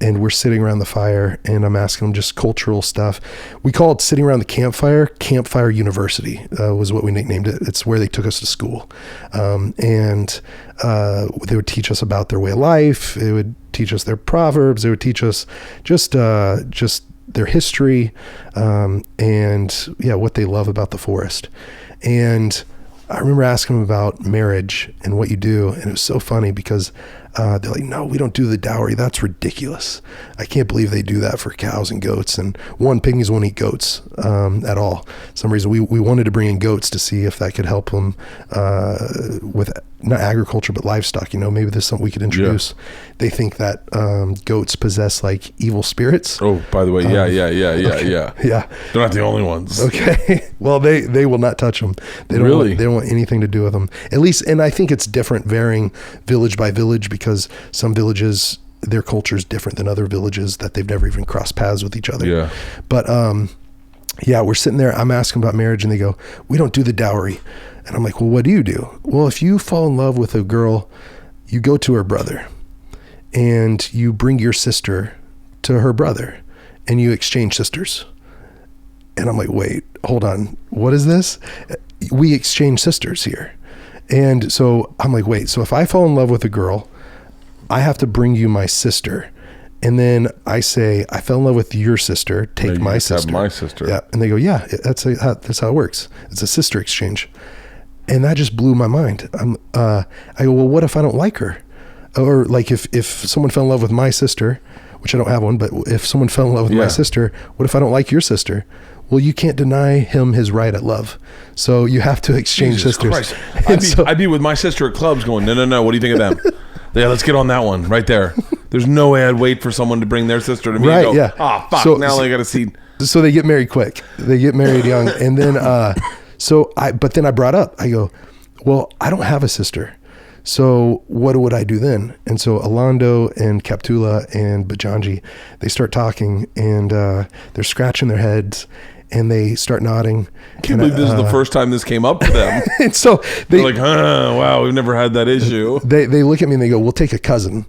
And we're sitting around the fire, and I'm asking them just cultural stuff. We call it sitting around the Campfire University was what we nicknamed it. It's where they took us to school. And they would teach us about their way of life. They would teach us their proverbs. They would teach us just their history, and what they love about the forest. And I remember asking them about marriage and what you do. And it was so funny because they're like, no, we don't do the dowry. That's ridiculous. I can't believe they do that for cows and goats. And Pygmies won't eat goats at all. For some reason, we wanted to bring in goats to see if that could help them with not agriculture, but livestock. Maybe there's something we could introduce. Yeah. They think that goats possess like evil spirits. Oh, by the way, yeah. Yeah. They're not the only ones. Okay. Well, they will not touch them. They don't want anything to do with them. At least, and I think it's different varying village by village, because some villages, their culture is different than other villages that they've never even crossed paths with each other. Yeah. But we're sitting there. I'm asking about marriage, and they go, we don't do the dowry. And I'm like, well, what do you do? Well, if you fall in love with a girl, you go to her brother and you bring your sister to her brother and you exchange sisters. And I'm like, wait, hold on. What is this? We exchange sisters here. And so I'm like, wait, so if I fall in love with a girl, I have to bring you my sister. And then I say, I fell in love with your sister, take my sister. Have my sister. Yeah. And they go, yeah, that's how it works. It's a sister exchange. And that just blew my mind. I go, well, what if I don't like her? Or like if someone fell in love with my sister, which I don't have one, but if someone fell in love with my sister, what if I don't like your sister? Well, you can't deny him his right at love. So you have to exchange sisters. I'd be with my sister at clubs going, no, what do you think of them? Yeah, let's get on that one right there. There's no way I'd wait for someone to bring their sister to me and go, fuck, now I got to see. So they get married quick. They get married young. And then, but then I brought up, I go, well, I don't have a sister. So what would I do then? And so Alando and Captula and Bajanji, they start talking, and they're scratching their heads and they start nodding. I can't believe this is the first time this came up for them. And so they're like, wow, we've never had that issue. They look at me and they go, we'll take a cousin.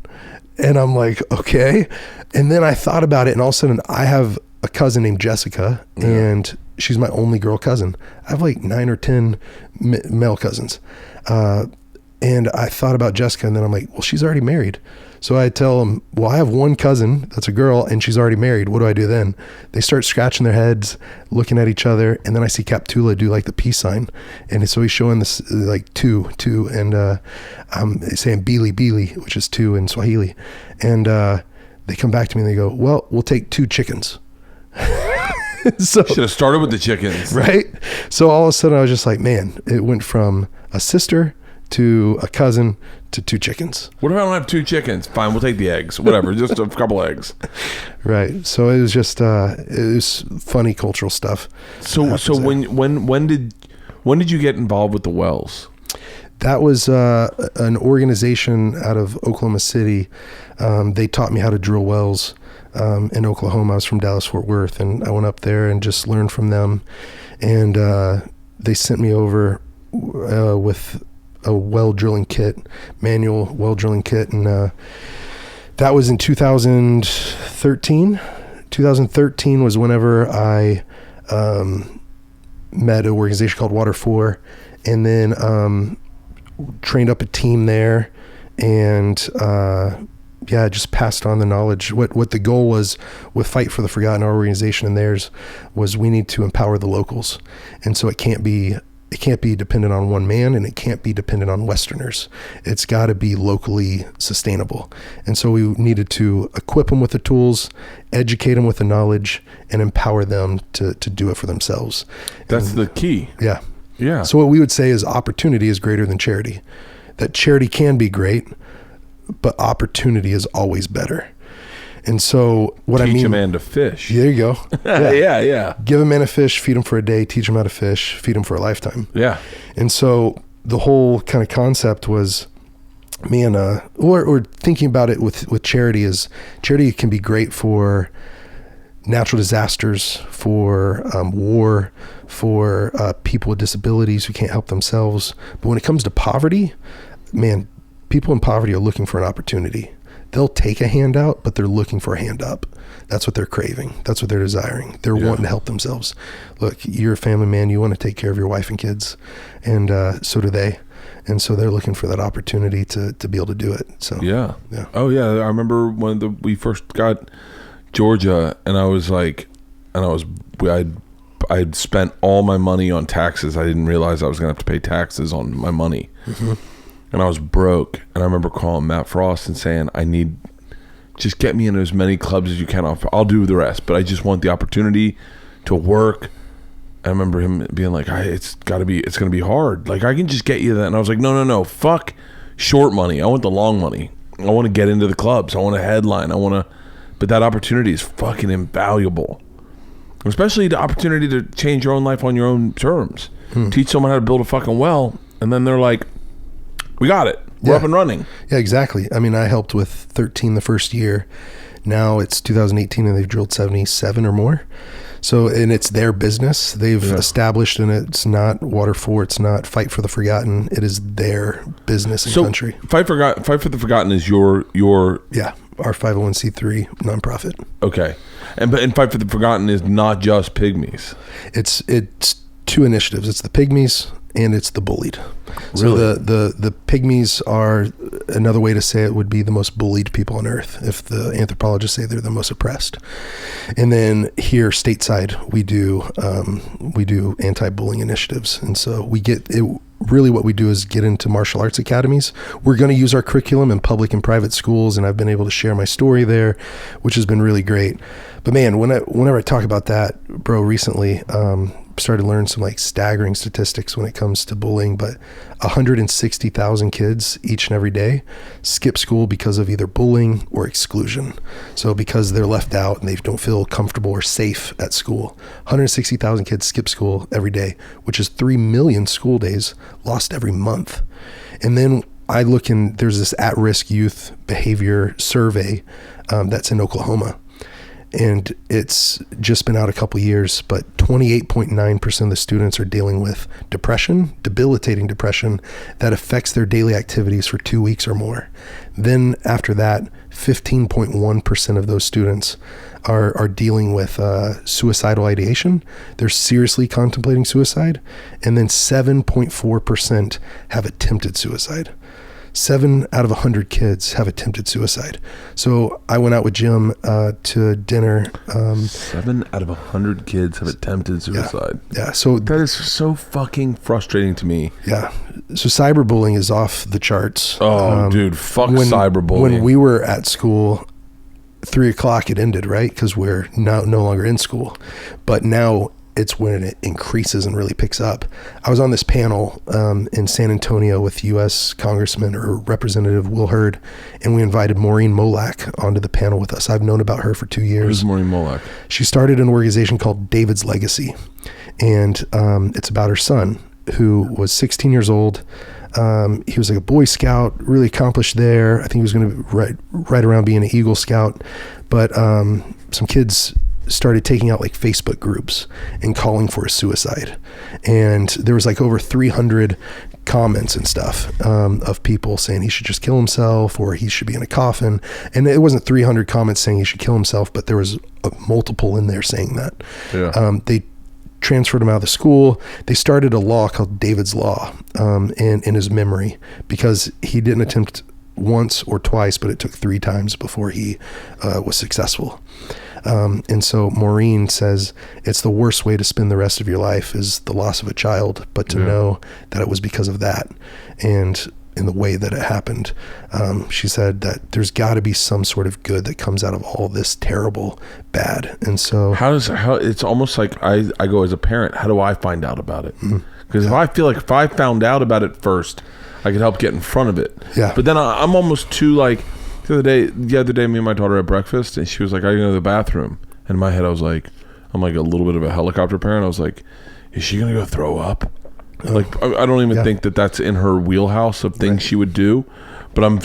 And I'm like, okay. And then I thought about it, and all of a sudden I have a cousin named Jessica, and she's my only girl cousin. I have like 9 or 10 male cousins. And I thought about Jessica, and then I'm like, well, she's already married. So I tell them, well, I have one cousin that's a girl and she's already married. What do I do then? They start scratching their heads, looking at each other. And then I see Captula do like the peace sign. And so he's showing this like two. And I'm saying Bili, which is 2 in Swahili. And they come back to me and they go, well, we'll take 2 chickens. So should have started with the chickens. Right? So all of a sudden I was just like, man, it went from a sister to a cousin to 2 chickens. What if I don't have 2 chickens? Fine, we'll take the eggs. Whatever, just a couple eggs. Right. So it was just it was funny cultural stuff. So when did you get involved with the wells? That was an organization out of Oklahoma City. They taught me how to drill wells in Oklahoma. I was from Dallas-Fort Worth, and I went up there and just learned from them. And they sent me over with a well drilling kit, manual well drilling kit. And that was in 2013. 2013 was whenever I met an organization called Water 4, and then trained up a team there, and just passed on the knowledge. What the goal was with Fight for the Forgotten, our organization, and theirs, was we need to empower the locals. And so it can't be dependent on one man, and it can't be dependent on Westerners. It's got to be locally sustainable. And so we needed to equip them with the tools, educate them with the knowledge, and empower them to do it for themselves. That's the key. Yeah. Yeah. So what we would say is opportunity is greater than charity. That charity can be great, but opportunity is always better. And so teach a man to fish. There you go. Yeah. Give a man a fish, feed him for a day, teach him how to fish, feed him for a lifetime. Yeah. And so the whole kind of concept was, man, or thinking about it with charity is, charity can be great for natural disasters, for war, for people with disabilities who can't help themselves. But when it comes to poverty, man, people in poverty are looking for an opportunity. They'll take a handout, but they're looking for a hand up. That's what they're craving. That's what they're desiring. They're wanting to help themselves. Look, you're a family man. You want to take care of your wife and kids, and so do they. And so they're looking for that opportunity to be able to do it. So yeah. Oh yeah, I remember when we first got Georgia, and I was like, I'd I'd spent all my money on taxes. I didn't realize I was going to have to pay taxes on my money. Mm-hmm. And I was broke. And I remember calling Matt Frost and saying, just get me in as many clubs as you can. I'll do the rest. But I just want the opportunity to work. I remember him being like, it's going to be hard. Like, I can just get you that. And I was like, no. Fuck short money. I want the long money. I want to get into the clubs. I want to headline. But that opportunity is fucking invaluable. Especially the opportunity to change your own life on your own terms. Teach someone how to build a fucking well. And then they're like, we got it. We're up and running. Yeah, exactly. I mean, I helped with 13 the first year. Now it's 2018 and they've drilled 77 or more. So, and it's their business. They've established, and it's not Water for, it's not Fight for the Forgotten. It is their business and country. Fight for the Forgotten is your our 501c3 nonprofit. Okay, and Fight for the Forgotten is not just Pygmies. It's two initiatives. It's the Pygmies and it's the bullied. Really? So the Pygmies are, another way to say it would be the most bullied people on earth, if the anthropologists say they're the most oppressed. And then here stateside, we do anti-bullying initiatives. And so we get it. Really what we do is get into martial arts academies. We're going to use our curriculum in public and private schools, and I've been able to share my story there, which has been really great. But man, whenever I talk about that, bro, recently, started to learn some like staggering statistics when it comes to bullying, but 160,000 kids each and every day skip school because of either bullying or exclusion. So because they're left out and they don't feel comfortable or safe at school, 160,000 kids skip school every day, which is 3 million school days lost every month. And then I look in, there's this at-risk youth behavior survey that's in Oklahoma. And it's just been out a couple years, but 28.9% of the students are dealing with depression, debilitating depression that affects their daily activities for 2 weeks or more. Then after that, 15.1% of those students are dealing with suicidal ideation. They're seriously contemplating suicide. And then 7.4% have attempted suicide. 7 out of 100 kids have attempted suicide. So I went out with Jim to dinner. 7 out of 100 kids have attempted suicide. Yeah. So that is so fucking frustrating to me. Yeah. So cyberbullying is off the charts. Oh, dude, fuck cyberbullying. When we were at school, 3:00 it ended, right? Because we're no longer in school. But now it's when it increases and really picks up. I was on this panel in San Antonio with U.S. Congressman or Representative Will Hurd, and we invited Maureen Molak onto the panel with us. I've known about her for 2 years. Who's Maureen Molak? She started an organization called David's Legacy, and it's about her son, who was 16 years old. He was like a Boy Scout, really accomplished there. I think he was going to right around being an Eagle Scout, but some kids started taking out like Facebook groups and calling for a suicide. And there was like over 300 comments and stuff of people saying he should just kill himself or he should be in a coffin. And it wasn't 300 comments saying he should kill himself, but there was multiple in there saying that. Yeah. They transferred him out of the school. They started a law called David's Law in his memory, because he didn't attempt once or twice, but it took 3 times before he was successful. And so Maureen says it's the worst way to spend the rest of your life is the loss of a child, but to know that it was because of that and in the way that it happened. She said that there's got to be some sort of good that comes out of all this terrible bad. And so how it's almost like I go as a parent, how do I find out about it? Because if I feel like if I found out about it first, I could help get in front of it. Yeah. But then I'm almost too like, the other day, me and my daughter had breakfast, and she was like, I gotta go to the bathroom. And in my head, I was like, I'm like a little bit of a helicopter parent. I was like, is she gonna go throw up? Like, I don't even think that that's in her wheelhouse of things she would do. But I'm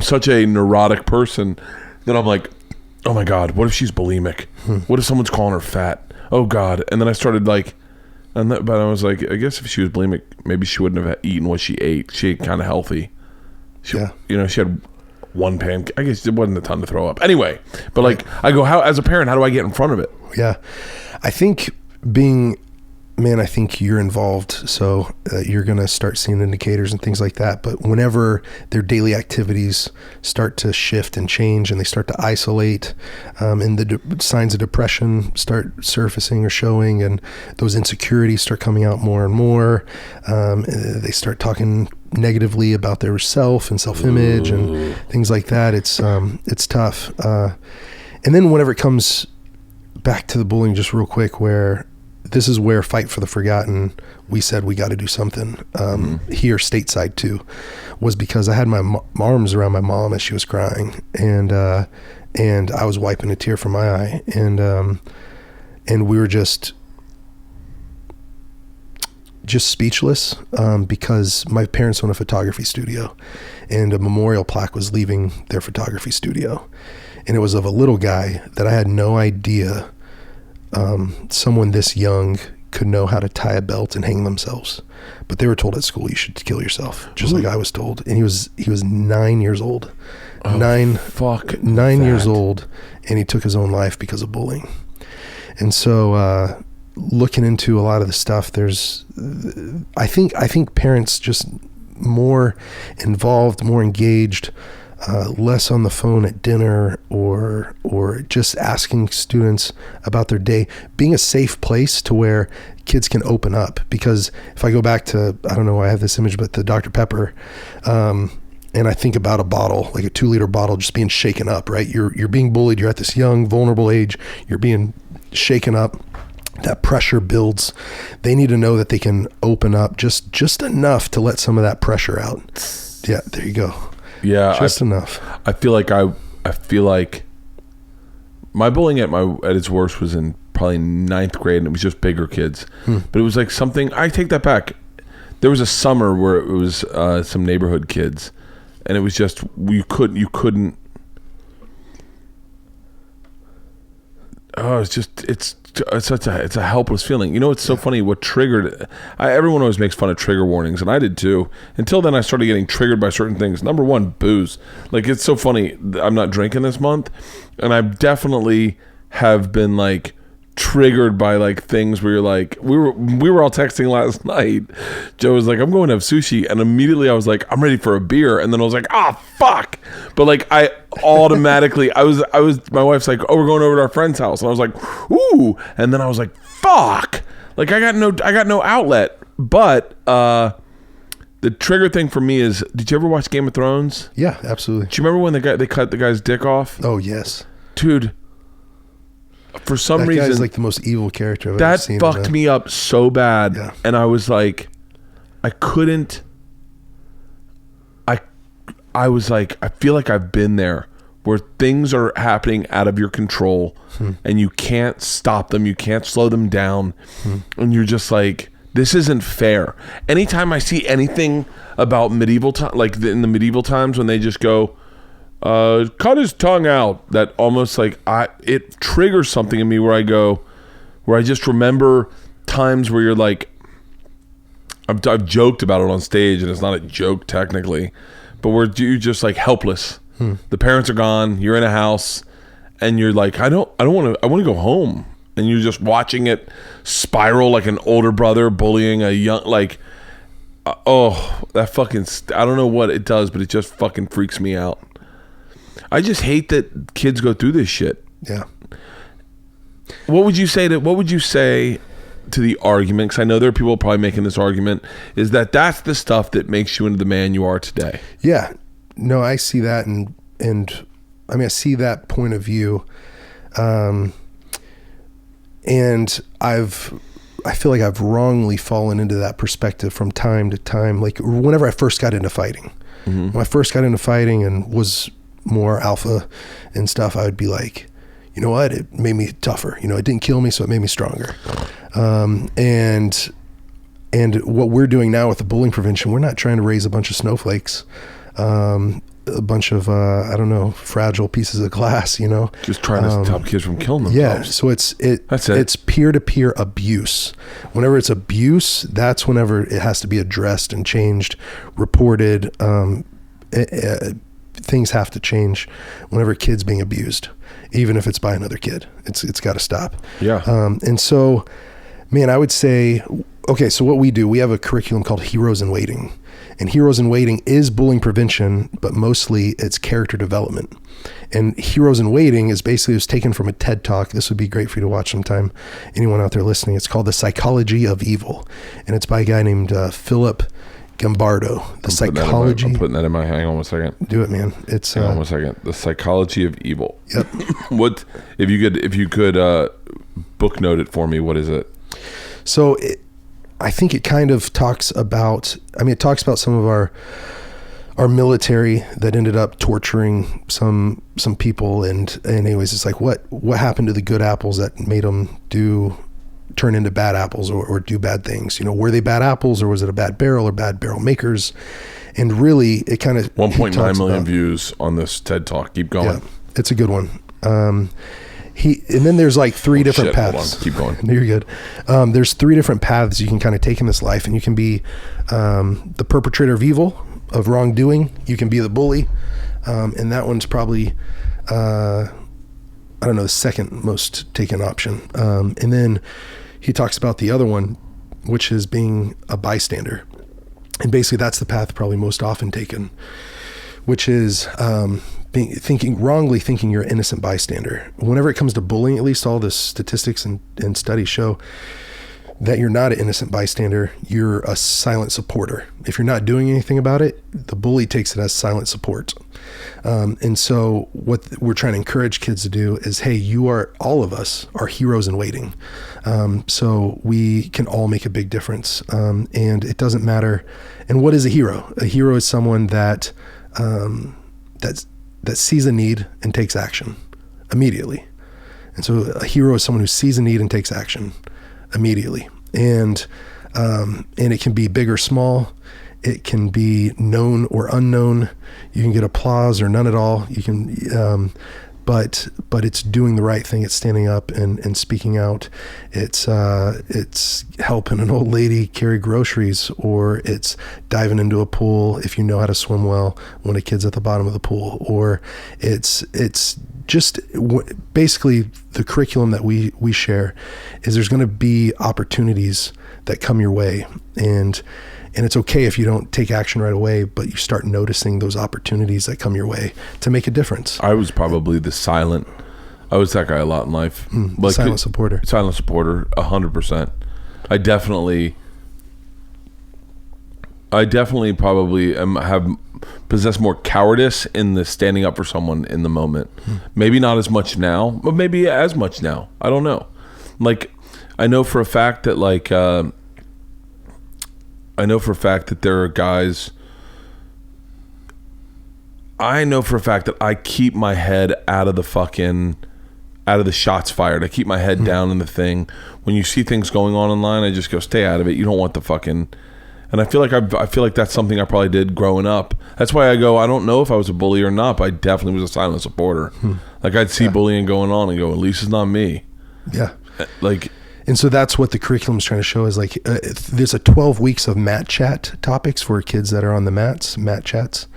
such a neurotic person that I'm like, oh my God, what if she's bulimic? What if someone's calling her fat? Oh God. And then I started like, but I was like, I guess if she was bulimic, maybe she wouldn't have eaten what she ate. She ate kind of healthy. She had one pancake. I guess it wasn't a ton to throw up. Anyway, but like I go, how as a parent, how do I get in front of it? Yeah. I think being man, I think you're involved, so you're going to start seeing indicators and things like that. But whenever their daily activities start to shift and change and they start to isolate, and the signs of depression start surfacing or showing, and those insecurities start coming out more and more, they start talking negatively about their self and self-image and things like that. It's tough. And then whenever it comes back to the bullying, just real quick, where this is where Fight for the Forgotten, we said we got to do something here stateside too, was because I had my arms around my mom as she was crying, and I was wiping a tear from my eye, and we were just speechless, because my parents own a photography studio, and a memorial plaque was leaving their photography studio, and it was of a little guy that I had no idea someone this young could know how to tie a belt and hang themselves. But they were told at school, you should kill yourself, just like I was told. And he was 9 years old. Oh, 9 years old, and he took his own life because of bullying. And so looking into a lot of the stuff, there's I think parents just more involved, more engaged, less on the phone at dinner, or just asking students about their day, being a safe place to where kids can open up. Because if I go back to, I don't know why I have this image, but the Dr. Pepper, and I think about a bottle, like a 2-liter bottle, just being shaken up, right? You're being bullied. You're at this young, vulnerable age. You're being shaken up. That pressure builds. They need to know that they can open up just enough to let some of that pressure out. Yeah, there you go. Yeah, just enough. I feel like my bullying at its worst was in probably 9th grade, and it was just bigger kids. But it was like something. I take that back. There was a summer where it was some neighborhood kids, and it was just you couldn't. Oh, it's a helpless feeling. You know, it's so funny what triggered. Everyone always makes fun of trigger warnings, and I did too. Until then, I started getting triggered by certain things. Number one, booze. Like, it's so funny. I'm not drinking this month, and I definitely have been like triggered by like things where you're like, we were all texting last night. Joe was like, I'm going to have sushi, and immediately I was like, I'm ready for a beer, and then I was like, fuck. But like, I automatically I was my wife's like, oh, we're going over to our friend's house, and I was like, ooh, and then I was like, fuck. Like, I got no outlet. But the trigger thing for me is, did you ever watch Game of Thrones? Yeah, absolutely. Do you remember when they cut the guy's dick off? Oh yes, dude. For some reason, that guy's like the most evil character I've ever seen. That fucked me up so bad. Yeah. And I was like, I was like, I feel like I've been there, where things are happening out of your control, and you can't stop them, you can't slow them down, and you're just like, this isn't fair. Anytime I see anything about medieval time, like in the medieval times when they just go, cut his tongue out, that almost like it triggers something in me where I just remember times where you're like, I've joked about it on stage, and it's not a joke technically, but where you're just like helpless. The parents are gone, you're in a house, and you're like, I want to go home, and you're just watching it spiral, like an older brother bullying a young, like, that fucking, I don't know what it does, but it just fucking freaks me out. I just hate that kids go through this shit. Yeah. What would you say to the argument? Because I know there are people probably making this argument, is that's the stuff that makes you into the man you are today. Yeah. No, I see that, and I mean, I see that point of view, and I feel like I've wrongly fallen into that perspective from time to time. Like whenever I first got into fighting, when I first got into fighting and was more alpha and stuff, I would be like, you know what, it made me tougher. You know, it didn't kill me, so it made me stronger. And what we're doing now with the bullying prevention, we're not trying to raise a bunch of snowflakes, a bunch of I don't know, fragile pieces of glass, you know, just trying to stop kids from killing themselves. Yeah, so it's peer-to-peer abuse. Whenever it's abuse, that's whenever it has to be addressed and changed, reported. Things have to change whenever a kid's being abused, even if it's by another kid. It's got to stop. Yeah. And so, Man, I would say, okay, so what we do, we have a curriculum called Heroes in Waiting. And Heroes in Waiting is bullying prevention, but mostly it's character development. And Heroes in Waiting is basically, it was taken from a TED Talk. This would be great for you to watch sometime. Anyone out there listening, it's called The Psychology of Evil. And it's by a guy named Philip Gambardo. I'm putting that in my, hang on one second. Do it, man. It's hang on one second. The Psychology of Evil. Yep. What, if you could book note it for me, what is it? So I think it kind of talks about, it talks about some of our military that ended up torturing some people. And anyways, it's like, what happened to the good apples that made them turn into bad apples or do bad things? Were they bad apples, or was it a bad barrel or bad barrel makers? And really it kind of 1.9 million views on this TED Talk. Keep going. Yeah, it's a good one. And then there's like three different paths. Keep going. No, you're good. There's three different paths you can kind of take in this life, and you can be the perpetrator of evil, of wrongdoing. You can be the bully, and that one's probably the second most taken option. And then he talks about the other one, which is being a bystander, and basically that's the path probably most often taken, which is wrongly thinking you're an innocent bystander. Whenever it comes to bullying, at least all the statistics and studies show that you're not an innocent bystander, you're a silent supporter. If you're not doing anything about it, the bully takes it as silent support. And so what we're trying to encourage kids to do is, hey, all of us are heroes in waiting. So we can all make a big difference. And it doesn't matter. And what is a hero? A hero is someone that sees a need and takes action immediately. And so a hero is someone who sees a need and takes action immediately. And it can be big or small. It can be known or unknown. You can get applause or none at all. You can, but it's doing the right thing. It's standing up and speaking out. It's helping an old lady carry groceries, or it's diving into a pool if you know how to swim well when a kid's at the bottom of the pool, or it's just basically the curriculum that we share is there's going to be opportunities that come your way, and it's okay if you don't take action right away, but you start noticing those opportunities that come your way to make a difference. I was probably I was that guy a lot in life. Silent supporter. Silent supporter, 100%. I definitely probably possess more cowardice in the standing up for someone in the moment. Maybe not as much now, but maybe as much now. I don't know. Like, I know for a fact that there are guys. I know for a fact that I keep my head out of the shots fired. I keep my head down in the thing. When you see things going on online, I just go, stay out of it. You don't want the fucking. And I feel like that's something I probably did growing up. That's why I go, I don't know if I was a bully or not, but I definitely was a silent supporter. Like, I'd see bullying going on and go, at least it's not me. Yeah. Like. And so that's what the curriculum is trying to show is like, there's a 12 weeks of mat chat topics for kids that are on the mat chats.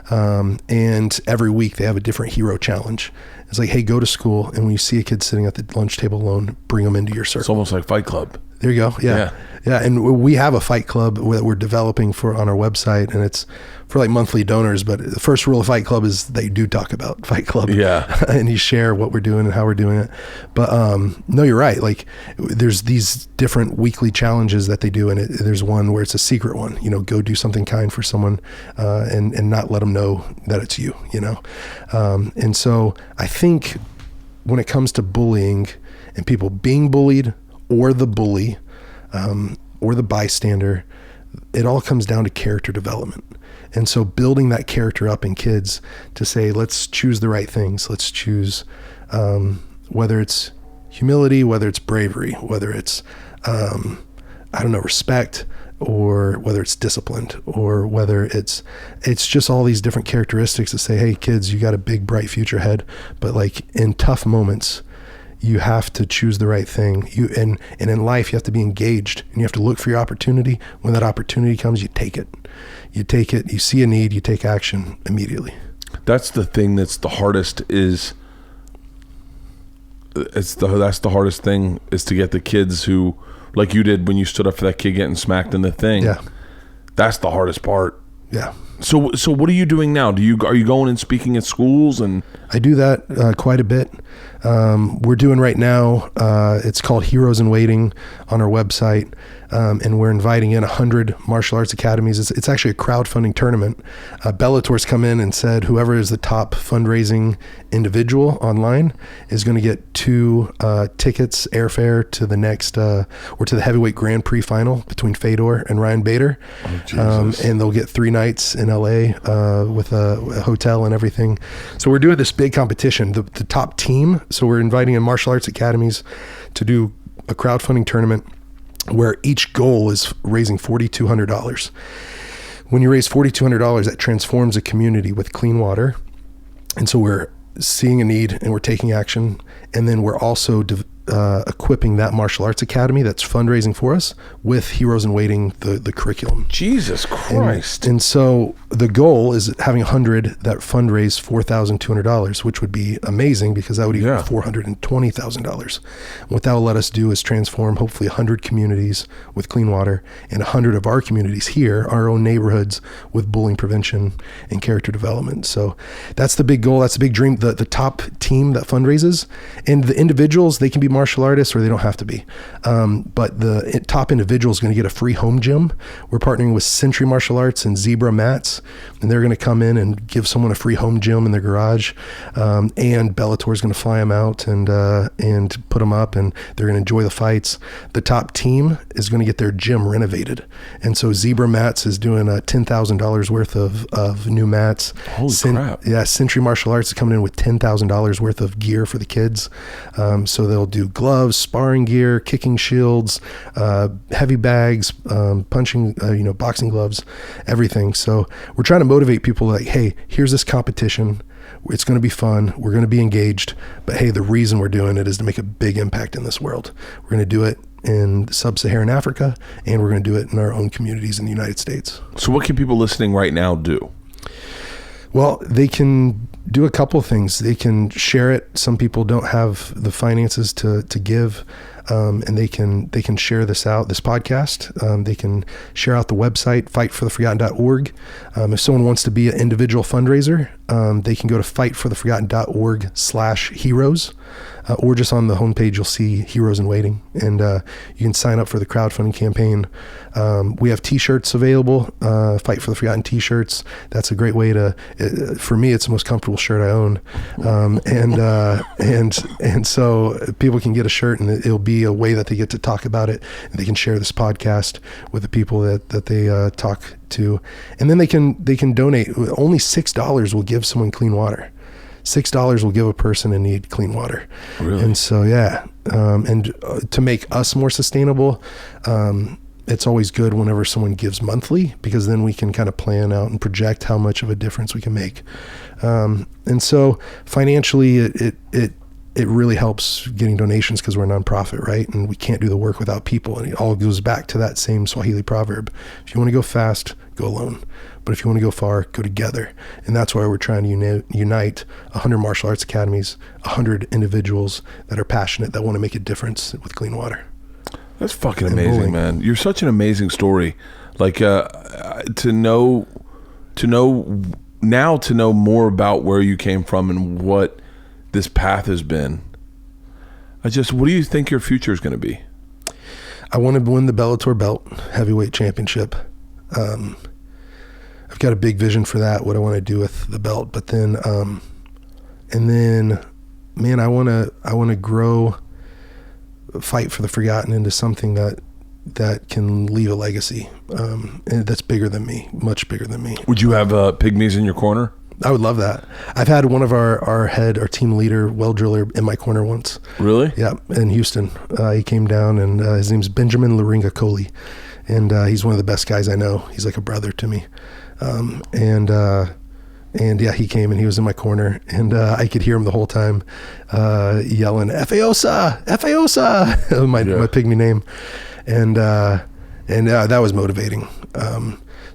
And every week they have a different hero challenge. It's like, hey, go to school, and when you see a kid sitting at the lunch table alone, bring them into your circle. It's almost like Fight Club. There you go. Yeah. And we have a fight club that we're developing on our website, and it's for like monthly donors. But the first rule of Fight Club is they do talk about Fight Club. Yeah. And you share what we're doing and how we're doing it. But no, you're right. Like, there's these different weekly challenges that they do, and there's one where it's a secret one. Go do something kind for someone, and not let them know that it's you. And so I think when it comes to bullying and people being bullied, or the bully, or the bystander, it all comes down to character development. And so building that character up in kids to say, let's choose the right things. Let's choose, whether it's humility, whether it's bravery, whether it's, respect, or whether it's disciplined, or whether it's just all these different characteristics to say, hey kids, you got a big, bright future ahead. But like, in tough moments, you have to choose the right thing. And in life, you have to be engaged, and you have to look for your opportunity. When that opportunity comes, you take it. You see a need, you take action immediately. That's the thing that's the hardest, is that's the hardest thing, is to get the kids who, like you did when you stood up for that kid getting smacked in the thing. Yeah. That's the hardest part. Yeah. So what are you doing now? Are you going and speaking at schools? And I do that quite a bit. We're doing right now, it's called Heroes in Waiting on our website. And we're inviting in 100 martial arts academies. It's actually a crowdfunding tournament. Bellator's come in and said whoever is the top fundraising individual online is going to get 2 tickets, airfare to the next, or to the heavyweight Grand Prix final between Fedor and Ryan Bader. Oh, and they'll get 3 nights in LA with a hotel and everything. So we're doing this big competition. The top team, so we're inviting in martial arts academies to do a crowdfunding tournament where each goal is raising $4,200. When you raise $4,200, that transforms a community with clean water. And so we're seeing a need and we're taking action. And then we're also equipping that martial arts academy that's fundraising for us with Heroes in Waiting, the curriculum. Jesus Christ. And so the goal is having 100 that fundraise $4,200, which would be amazing because that would equal $420,000. What that will let us do is transform hopefully 100 communities with clean water and 100 of our communities here, our own neighborhoods, with bullying prevention and character development. So that's the big goal. That's the big dream. The top team that fundraises, and the individuals, they can be martial artists or they don't have to be. But the top individual is going to get a free home gym. We're partnering with Century Martial Arts and Zebra Mats, and they're going to come in and give someone a free home gym in their garage. And Bellator is going to fly them out and put them up, and they're going to enjoy the fights. The top team is going to get their gym renovated. And so Zebra Mats is doing $10,000 worth of new mats. Holy crap. Yeah, Century Martial Arts is coming in with $10,000 worth of gear for the kids. So they'll do gloves, sparring gear, kicking shields, heavy bags, punching, boxing gloves, everything. So we're trying to motivate people like, hey, here's this competition. It's going to be fun. We're going to be engaged. But hey, the reason we're doing it is to make a big impact in this world. We're going to do it in sub-Saharan Africa, and we're going to do it in our own communities in the United States. So what can people listening right now do? Well, they can do a couple of things. They can share it. Some people don't have the finances to give, and they can share this podcast. They can share out the website, fightfortheforgotten.org. If someone wants to be an individual fundraiser, they can go to fightfortheforgotten.org/heroes, or just on the homepage, you'll see Heroes in Waiting, and you can sign up for the crowdfunding campaign. We have t-shirts available, Fight for the Forgotten t-shirts. That's a great way to, for me, it's the most comfortable shirt I own. And so people can get a shirt, and it'll be a way that they get to talk about it, and they can share this podcast with the people that they talk to. And then they can donate. Only $6 will give someone clean water. $6 will give a person in need clean water. Really? And so, and to make us more sustainable, it's always good whenever someone gives monthly, because then we can kind of plan out and project how much of a difference we can make. And so financially, it really helps getting donations because we're a nonprofit, right? And we can't do the work without people. And it all goes back to that same Swahili proverb. If you want to go fast, go alone. But if you want to go far, go together. And that's why we're trying to unite 100 martial arts academies, 100 individuals that are passionate, that want to make a difference with clean water. That's fucking amazing, man. You're such an amazing story. Like, to know more about where you came from and what this path has been. What do you think your future is going to be? I want to win the Bellator belt heavyweight championship. I've got a big vision for that, what I want to do with the belt. But then, man, I want to grow Fight for the Forgotten into something that can leave a legacy, and that's bigger than me, much bigger than me. Would you have Pygmies in your corner? I would love that. I've had one of our team leader, well driller, in my corner once. Really? Yeah, in Houston. He came down, and his name's Benjamin Laringa Coley, and he's one of the best guys I know. He's like a brother to me. And yeah, he came and he was in my corner, and I could hear him the whole time yelling "Efeosa, Efeosa," my Pygmy name, and that was motivating.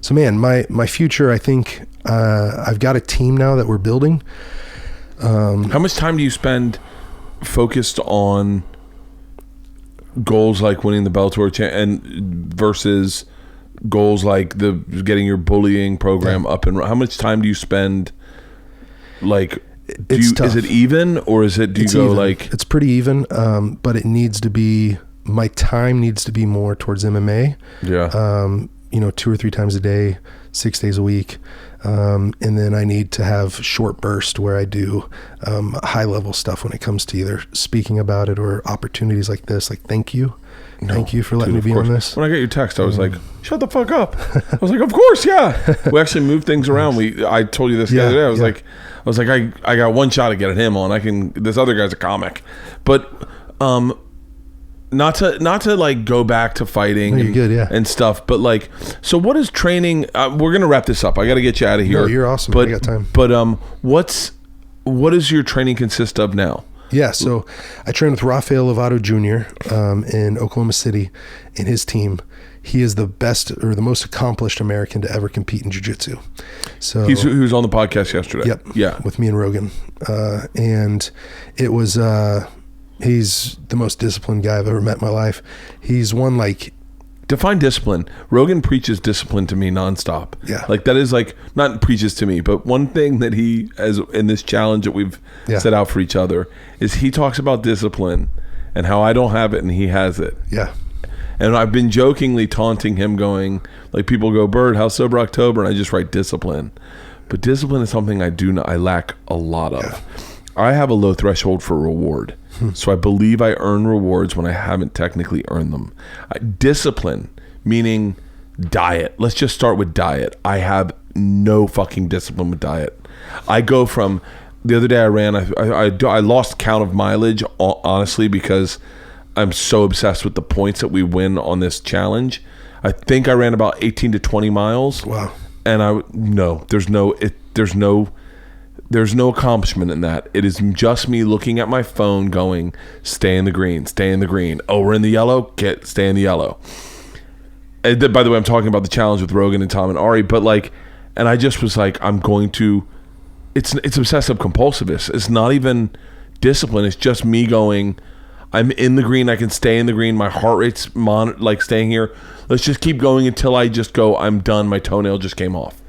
So man, my future, I think I've got a team now that we're building. How much time do you spend focused on goals like winning the Bellator and versus goals like getting your bullying program up and how much time do you spend? Like, is it even, or is it? Do you go even. Like? It's pretty even, but it needs to be. My time needs to be more towards MMA. Yeah. 2 or 3 times a day, 6 days a week. And then I need to have short burst where I do high level stuff when it comes to either speaking about it or opportunities like this. Like, thank you. Thank you for letting me be on this. When I got your text, I was like, shut the fuck up. I was like, of course, yeah. We actually moved things around. I told you this the other day. I was like, I got one shot at getting him on. This other guy's a comic. But not to like go back to fighting and stuff, but like, so what is training? We're gonna wrap this up. I got to get you out of here. No, you're awesome. But I got time. But what does your training consist of now? Yeah, so I train with Rafael Lovato Jr. In Oklahoma City, and his team. He is the best or the most accomplished American to ever compete in jiu-jitsu. So he was on the podcast yesterday. Yep. Yeah. With me and Rogan, and it was. He's the most disciplined guy I've ever met in my life. He's one like... Define discipline. Rogan preaches discipline to me nonstop. Yeah. Like that is like, not preaches to me, but one thing that he, as in this challenge that we've set out for each other, is he talks about discipline and how I don't have it and he has it. Yeah. And I've been jokingly taunting him going, like people go, Bert, how's Sober October? And I just write discipline. But discipline is something I lack a lot of. Yeah. I have a low threshold for reward. So I believe I earn rewards when I haven't technically earned them. Discipline, meaning diet. Let's just start with diet. I have no fucking discipline with diet. I go from, the other day I ran, I lost count of mileage, honestly, because I'm so obsessed with the points that we win on this challenge. I think I ran about 18 to 20 miles. Wow. And there's no accomplishment in that. It is just me looking at my phone going, stay in the green, stay in the green. Oh, we're in the yellow? Stay in the yellow. And then, by the way, I'm talking about the challenge with Rogan and Tom and Ari, but like, and I just was like, I'm going to, it's obsessive compulsiveness. It's not even discipline. It's just me going, I'm in the green. I can stay in the green. My heart rate's like staying here. Let's just keep going until I just go, I'm done. My toenail just came off.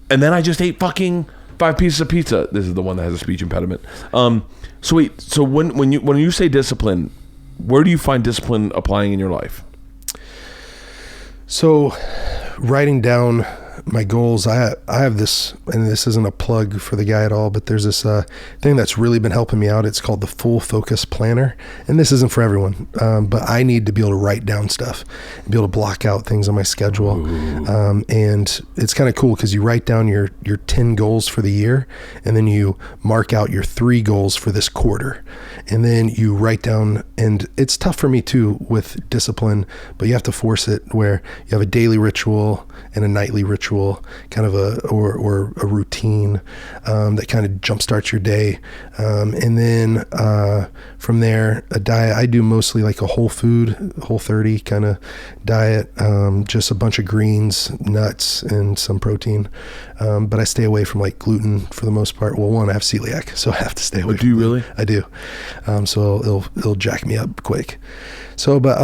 And then I just ate fucking 5 pieces of pizza. This is the one that has a speech impediment. So wait, so when you say discipline, where do you find discipline applying in your life? So writing down my goals, I have this, and this isn't a plug for the guy at all, but there's this thing that's really been helping me out. It's called the Full Focus Planner, and this isn't for everyone, but I need to be able to write down stuff and be able to block out things on my schedule. And it's kind of cool because you write down your 10 goals for the year, and then you mark out your 3 goals for this quarter, and then you write down, and it's tough for me too with discipline, but you have to force it where you have a daily ritual and a nightly ritual, kind of or a routine that kind of jumpstarts your day, and then from there a diet. I do mostly like a whole 30 kind of diet, just a bunch of greens, nuts, and some protein, but I stay away from like gluten for the most part. Well, one, I have celiac, so I have to stay away. Do you really? I do. So it'll jack me up quick. So but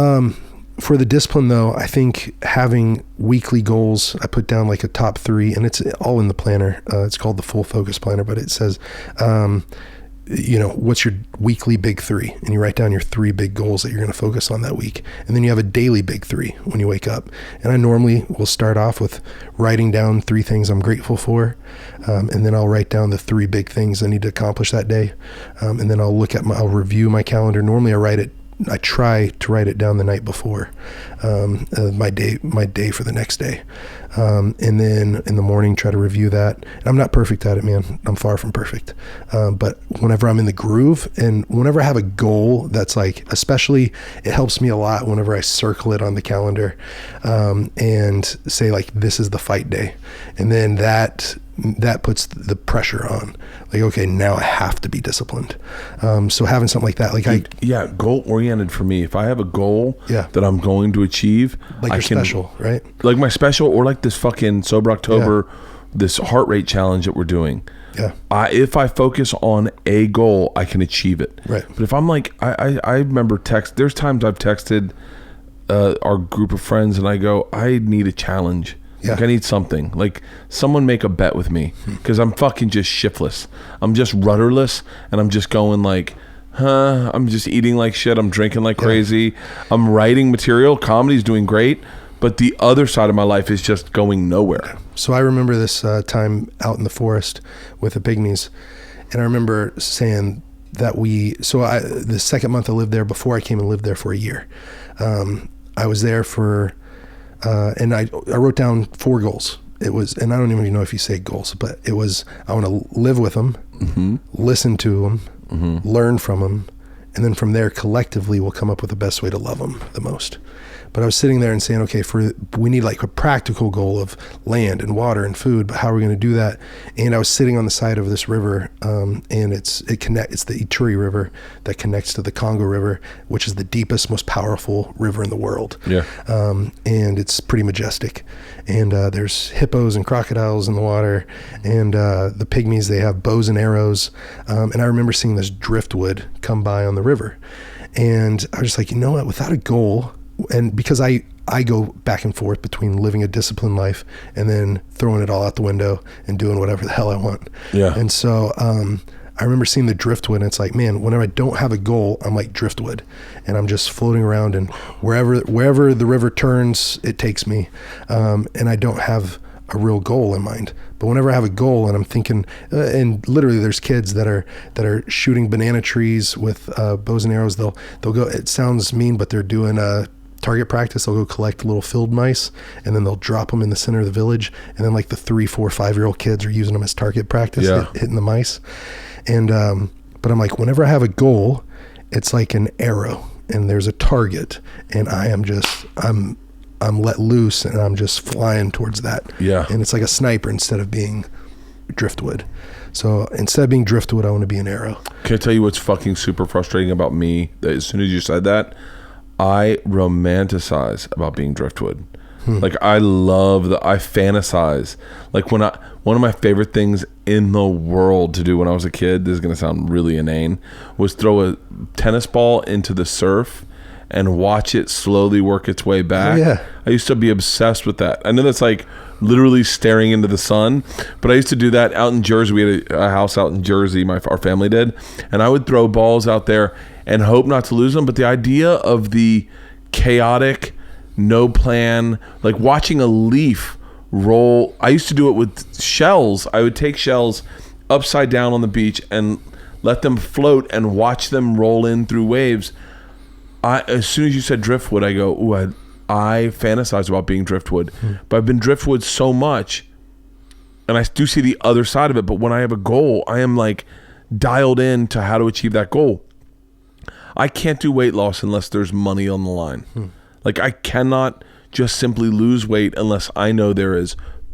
for the discipline though, I think having weekly goals, I put down like a top 3, and it's all in the planner. It's called the Full Focus Planner, but it says, what's your weekly big 3? And you write down your 3 big goals that you're going to focus on that week. And then you have a daily big 3 when you wake up. And I normally will start off with writing down 3 things I'm grateful for. And then I'll write down the 3 big things I need to accomplish that day. And then I'll review my calendar. Normally I try to write it down the night before, my day for the next day. And then in the morning, try to review that. And I'm not perfect at it, man. I'm far from perfect. But whenever I'm in the groove and whenever I have a goal that's like, especially it helps me a lot whenever I circle it on the calendar, and say like, this is the fight day. And then that puts the pressure on, like, okay, now I have to be disciplined. So having something like that, goal oriented for me. If I have a goal that I'm going to achieve, like special, right? Like my special, or like this fucking Sober October, this heart rate challenge that we're doing. Yeah. If I focus on a goal, I can achieve it. Right. But if I'm like, I remember there's times I've texted our group of friends and I go, I need a challenge. Yeah. Like I need something. Like someone make a bet with me because I'm fucking just shiftless. I'm just rudderless and I'm just going like, I'm just eating like shit. I'm drinking like crazy. I'm writing material. Comedy's doing great. But the other side of my life is just going nowhere. So I remember this time out in the forest with the Pygmies. And I remember saying that the second month I lived there, before I came and lived there for a year, I was there for, and I wrote down 4 goals. It was, and I don't even know if you say goals, but it was, I want to live with them, listen to them, learn from them, and then from there collectively we'll come up with the best way to love them the most. But I was sitting there and saying, okay, we need like a practical goal of land and water and food, but how are we going to do that? And I was sitting on the side of this river, and it's the Ituri River that connects to the Congo River, which is the deepest, most powerful river in the world. Yeah. And it's pretty majestic. And there's hippos and crocodiles in the water, and the Pygmies, they have bows and arrows. And I remember seeing this driftwood come by on the river. And I was just like, you know what, without a goal, and because I go back and forth between living a disciplined life and then throwing it all out the window and doing whatever the hell I want. Yeah. And so I remember seeing the driftwood, and it's like, man, whenever I don't have a goal, I'm like driftwood, and I'm just floating around, and wherever the river turns, it takes me, and I don't have a real goal in mind. But whenever I have a goal and I'm thinking, and literally there's kids that are shooting banana trees with bows and arrows, they'll go, it sounds mean, but they're doing a target practice. They'll go collect little field mice, and then they'll drop them in the center of the village, and then like the 3, 4, 5-year-old kids are using them as target practice, hitting the mice. And but I'm like, whenever I have a goal, it's like an arrow and there's a target, and I'm let loose and I'm just flying towards that. Yeah. And it's like a sniper instead of being driftwood. So instead of being driftwood, I want to be an arrow. Can I tell you what's fucking super frustrating about me? That as soon as you said that, I romanticize about being driftwood. Like I fantasize. Like one of my favorite things in the world to do when I was a kid, this is going to sound really inane, was throw a tennis ball into the surf and watch it slowly work its way back. Oh, yeah. I used to be obsessed with that. I know that's like literally staring into the sun, but I used to do that out in Jersey. We had a house out in Jersey, our family did, and I would throw balls out there and hope not to lose them. But the idea of the chaotic, no plan, like watching a leaf roll. I used to do it with shells. I would take shells upside down on the beach and let them float and watch them roll in through waves. As soon as you said driftwood, I go, ooh, I fantasize about being driftwood. But I've been driftwood so much, and I do see the other side of it. But when I have a goal, I am like dialed in to how to achieve that goal. I can't do weight loss unless there's money on the line. Like I cannot just simply lose weight unless I know I'm going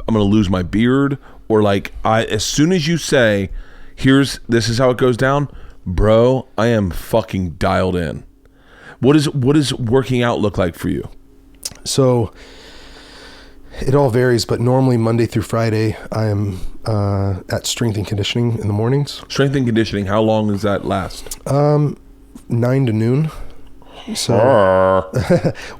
to lose my beard, or like as soon as you say, this is how it goes down, bro, I am fucking dialed in. What does working out look like for you? So it all varies, but normally Monday through Friday, I am at strength and conditioning in the mornings. Strength and conditioning, how long does that last? 9 to noon. So,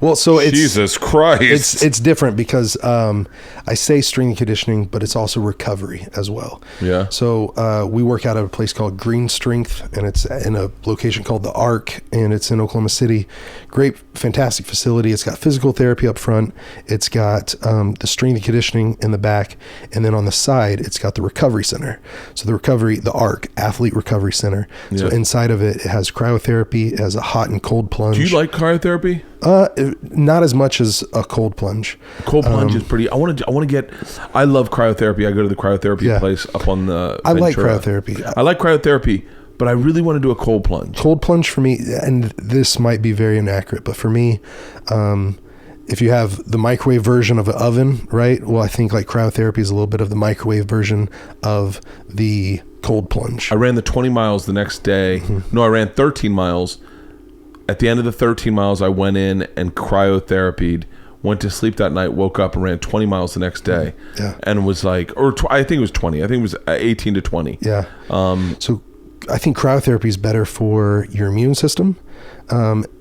well, so it's Jesus Christ. It's different because I say strength and conditioning, but it's also recovery as well. Yeah. So we work out at a place called Green Strength, and it's in a location called the Arc, and it's in Oklahoma City. Great, fantastic facility. It's got physical therapy up front. It's got the strength and conditioning in the back, and then on the side, it's got the recovery center. So the Arc, Athlete Recovery Center. Yeah. So inside of it has cryotherapy. It has a hot and cold plunge. Do you like cryotherapy? Not as much as a cold plunge. Cold plunge is pretty. I love cryotherapy. I go to the cryotherapy place up on the. I like cryotherapy. I like cryotherapy, but I really want to do a cold plunge. Cold plunge for me, and this might be very inaccurate, but for me, if you have the microwave version of an oven, right? Well, I think like cryotherapy is a little bit of the microwave version of the cold plunge. I ran the 20 miles the next day. No, I ran 13 miles. At the end of the 13 miles, I went in and cryotherapied went to sleep that night, woke up and ran 20 miles the next day. Yeah. And was like, I think it was 20. I think it was 18 to 20. Yeah. So I think cryotherapy is better for your immune system.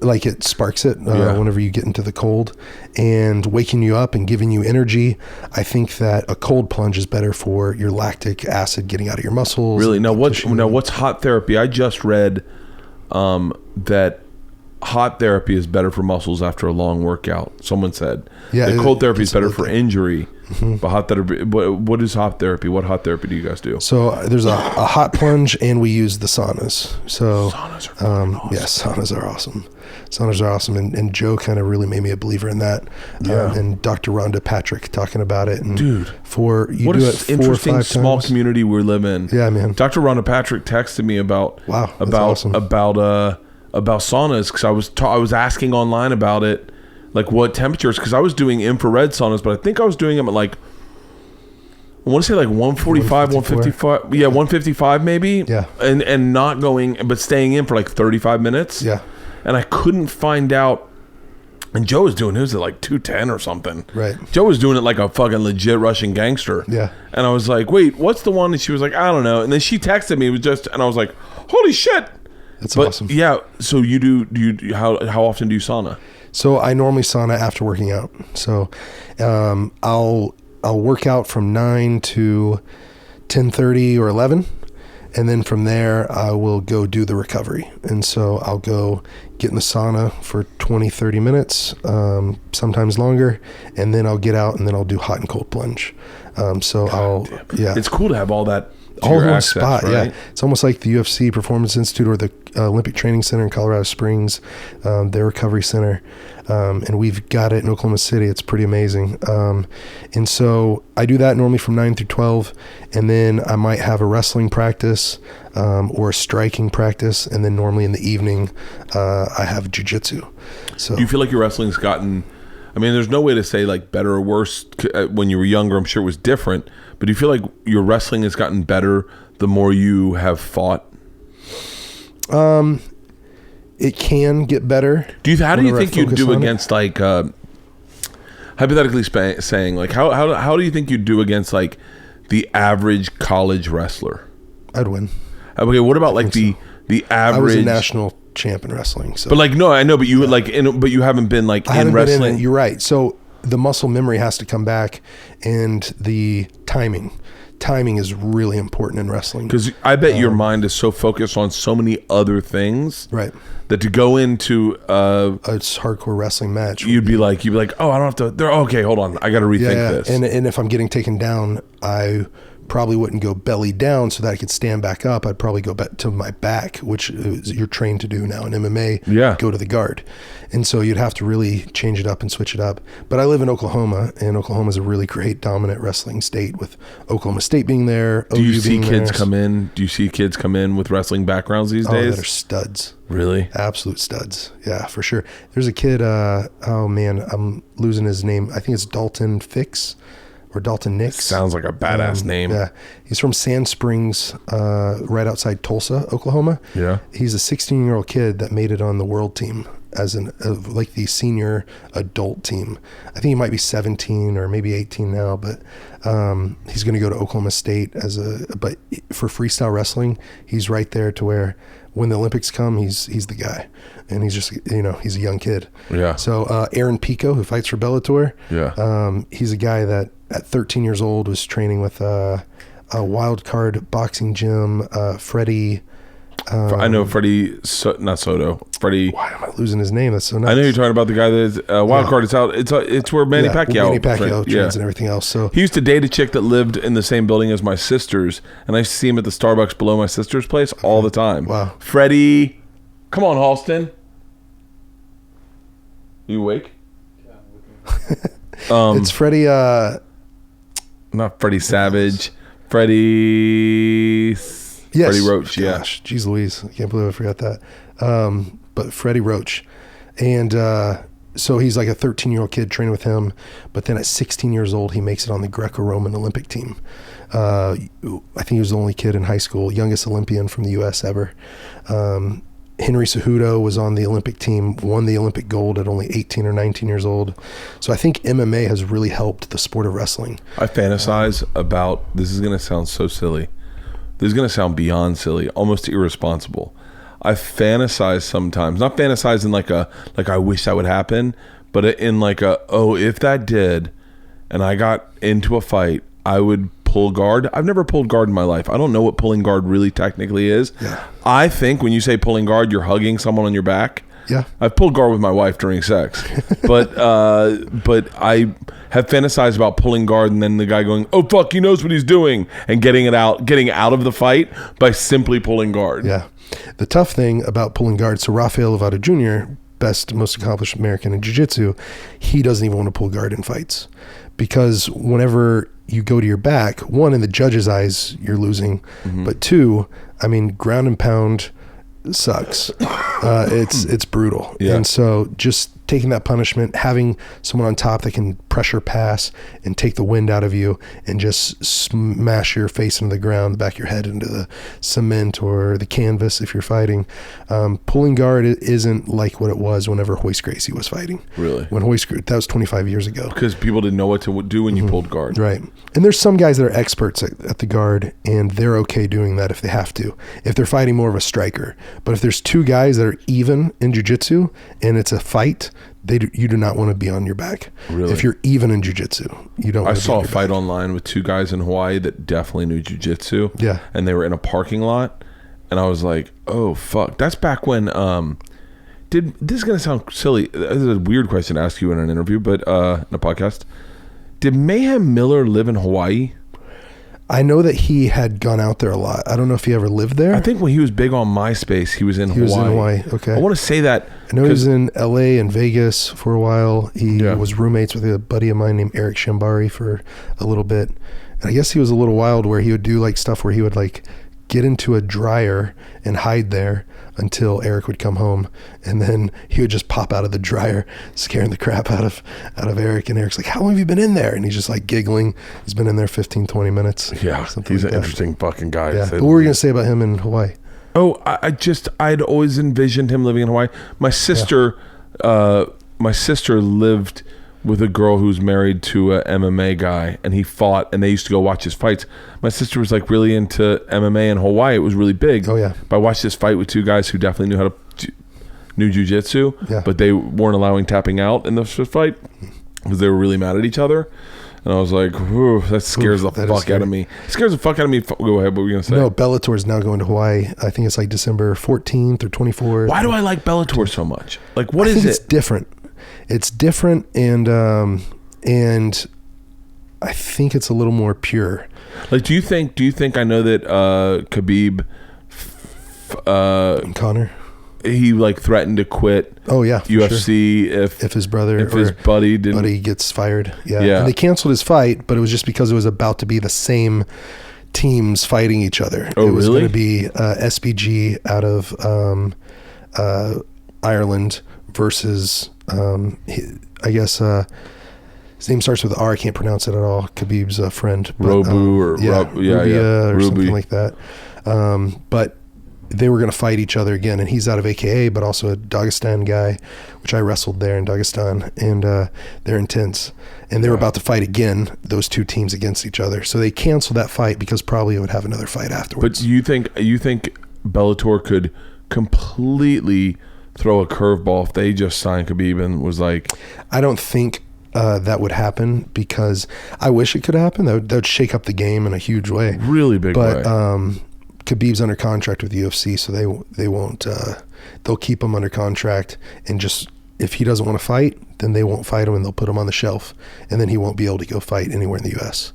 Like it sparks it whenever you get into the cold, and waking you up and giving you energy. I think that a cold plunge is better for your lactic acid getting out of your muscles. Really? Now what's hot therapy? I just read that hot therapy is better for muscles after a long workout. Someone said cold therapy is better for injury. But hot therapy, what is hot therapy? What hot therapy do you guys do? So there's a hot plunge, and we use the saunas. So saunas are awesome. Yeah, saunas are awesome. Saunas are awesome, and Joe kind of really made me a believer in that. And Dr. Rhonda Patrick talking about it. And dude, what an interesting small community we live in. Yeah, man. Dr. Rhonda Patrick texted me about awesome. about saunas, because I was asking online about it. Like what temperatures, because I was doing infrared saunas, but I think I was doing them at like, I want to say like 145, 155. Yeah, 155 maybe. Yeah. And not going, but staying in for like 35 minutes. Yeah. And I couldn't find out. And Joe was doing his at like 210 or something. Right. Joe was doing it like a fucking legit Russian gangster. Yeah. And I was like, wait, what's the one? And she was like, I don't know. And then she texted me. It was just, and I was like, holy shit. That's awesome. Yeah. So how often do you sauna? So I normally sauna after working out. So I'll work out from 9 to 10:30 or 11, and then from there I will go do the recovery. And so I'll go get in the sauna for 20-30 minutes, sometimes longer, and then I'll get out and then I'll do hot and cold plunge. It's cool to have all that. All in one spot, right? yeah. It's almost like the UFC Performance Institute or the Olympic Training Center in Colorado Springs, their recovery center, and we've got it in Oklahoma City. It's pretty amazing. And so I do that normally from 9 through 12, and then I might have a wrestling practice or a striking practice, and then normally in the evening I have jiu-jitsu. So do you feel like your wrestling's gotten, I mean, there's no way to say like better or worse. When you were younger, I'm sure it was different. But do you feel like your wrestling has gotten better the more you have fought? It can get better. How do you think you'd do against like, hypothetically saying, like how do you think you'd do against like the average college wrestler? I'd win. Okay, what about like the average? I was a national champ in wrestling. So. But like, no, I know, but you but you haven't been like in wrestling. You're right. So the muscle memory has to come back, and the timing is really important in wrestling. Because I bet your mind is so focused on so many other things, right? That to go into a hardcore wrestling match, you'd be like, oh, I don't have to. Okay, hold on, I got to rethink this. And if I'm getting taken down, I probably wouldn't go belly down so that I could stand back up. I'd probably go back to my back, which you're trained to do now in MMA. Yeah. Go to the guard. And so you'd have to really change it up and switch it up. But I live in Oklahoma, and Oklahoma is a really great dominant wrestling state, with Oklahoma State being there. Do you see kids come in? Do you see kids come in with wrestling backgrounds these days? That are studs. Really? Absolute studs. Yeah, for sure. There's a kid, oh man, I'm losing his name. I think it's Dalton Fix. Or Dalton Nix. Sounds like a badass name. Yeah. He's from Sand Springs, right outside Tulsa, Oklahoma. Yeah. He's a 16-year-old kid that made it on the world team as like the senior adult team. I think he might be 17 or maybe 18 now, but he's going to go to Oklahoma State but for freestyle wrestling, he's right there to where when the Olympics come, he's the guy. And he's just, he's a young kid. Yeah. So Aaron Pico, who fights for Bellator. Yeah. He's a guy that at 13 years old was training with a wild card boxing gym. Freddie. I know Freddie, not Soto. Freddie. Why am I losing his name? That's so nice. I know you're talking about the guy that's wild card. It's out. It's where Manny Pacquiao trains and everything else. So he used to date a chick that lived in the same building as my sister's, and I used to see him at the Starbucks below my sister's place all the time. Wow. Freddie, come on, Halston. You awake? Yeah. It's Freddie. Not Freddie Savage. Freddie. Yes. Freddie Roach. Gosh, geez Louise, I can't believe I forgot that. But Freddie Roach, and so he's like a 13-year-old kid training with him. But then at 16 years old, he makes it on the Greco-Roman Olympic team. I think he was the only kid in high school, youngest Olympian from the U.S. ever. Henry Cejudo was on the Olympic team, won the Olympic gold at only 18 or 19 years old. So I think MMA has really helped the sport of wrestling. I fantasize about, this is going to sound so silly. This is going to sound beyond silly, almost irresponsible. I fantasize sometimes, not fantasize in like I wish that would happen, but in like if that did, and I got into a fight, I would pull guard. I've never pulled guard in my life. I don't know what pulling guard really technically is. Yeah. I think when you say pulling guard, you're hugging someone on your back. Yeah. I've pulled guard with my wife during sex, but I have fantasized about pulling guard and then the guy going, "Oh fuck, he knows what he's doing," and getting out of the fight by simply pulling guard. Yeah. The tough thing about pulling guard, so Rafael Lovato Jr., best, most accomplished American in jiu-jitsu, he doesn't even want to pull guard in fights, because whenever you go to your back, one, in the judge's eyes, you're losing, but two, I mean, ground and pound sucks. It's brutal. Yeah. And so just taking that punishment, having someone on top that can pressure pass and take the wind out of you and just smash your face into the ground, the back of your head into the cement or the canvas if you're fighting. Pulling guard isn't like what it was whenever Hoist Gracie was fighting. Really? When that was 25 years ago. Because people didn't know what to do when you pulled guard. Right. And there's some guys that are experts at the guard, and they're okay doing that if they have to, if they're fighting more of a striker. But if there's two guys that are even in jiu-jitsu and it's a fight, you do not want to be on your back. Really? If you're even in jiu-jitsu, you don't want to be on your back. I saw a fight online with two guys in Hawaii that definitely knew jiu-jitsu. Yeah. And they were in a parking lot, and I was like, oh fuck. That's back when this is gonna sound silly. This is a weird question to ask you in an interview, but in a podcast. Did Mayhem Miller live in Hawaii? I know that he had gone out there a lot. I don't know if he ever lived there. I think when he was big on MySpace, he was in Hawaii. He was in Hawaii, okay. I want to say that. I know he was in LA and Vegas for a while. He was roommates with a buddy of mine named Eric Shambari for a little bit. And I guess he was a little wild where he would do like stuff where he would like get into a dryer and hide there until Eric would come home, and then he would just pop out of the dryer, scaring the crap out of Eric. And Eric's like, "How long have you been in there?" And he's just like giggling. He's been in there 15, 20 minutes. Yeah, he's an interesting fucking guy. Yeah. What were you gonna say about him in Hawaii? Oh, I'd always envisioned him living in Hawaii. My sister lived with a girl who's married to a MMA guy, and he fought, and they used to go watch his fights. My sister was like really into MMA in Hawaii. It was really big. Oh yeah. But I watched this fight with two guys who definitely knew jiu-jitsu, but they weren't allowing tapping out in the fight because they were really mad at each other. And I was like, that scares the fuck out of me. It scares the fuck out of me. Go ahead, what were you going to say? No, Bellator is now going to Hawaii. I think it's like December 14th or 24th. Why do I like Bellator so much? Like, what is it? It's different. It's different, and I think it's a little more pure. Like, do you think I know that Khabib and Connor, he like threatened to quit UFC sure. if his brother if his buddy gets fired. Yeah. And they canceled his fight, but it was just because it was about to be the same teams fighting each other. Oh, it was really? going to be SBG out of Ireland versus I guess his name starts with R. I can't pronounce it at all. Khabib's friend, Rubia or something like that. But they were going to fight each other again, and he's out of AKA, but also a Dagestan guy, which I wrestled there in Dagestan, and they're intense. And they were about to fight again, those two teams against each other. So they canceled that fight because probably it would have another fight afterwards. But you think Bellator could completely throw a curveball if they just signed Khabib and was like... I don't think that would happen, because I wish it could happen. That would shake up the game in a huge way. Really big way. But Khabib's under contract with the UFC, so they won't... they'll keep him under contract, and just... if he doesn't want to fight, then they won't fight him, and they'll put him on the shelf, and then he won't be able to go fight anywhere in the U.S.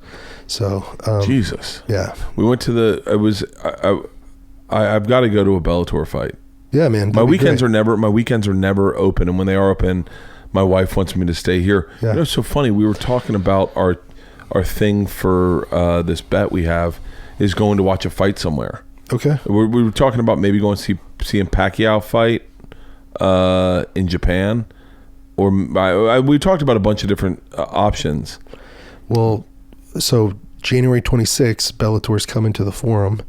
So... Jesus. Yeah. We went to the... I've got to go to a Bellator fight. Yeah, man. My weekends are never open, and when they are open, my wife wants me to stay here. Yeah. You know, it's so funny. We were talking about our thing for this bet we have is going to watch a fight somewhere. Okay. We were talking about maybe going to see Pacquiao fight in Japan, or we talked about a bunch of different options. Well, so January 26th, Bellator's coming to the Forum.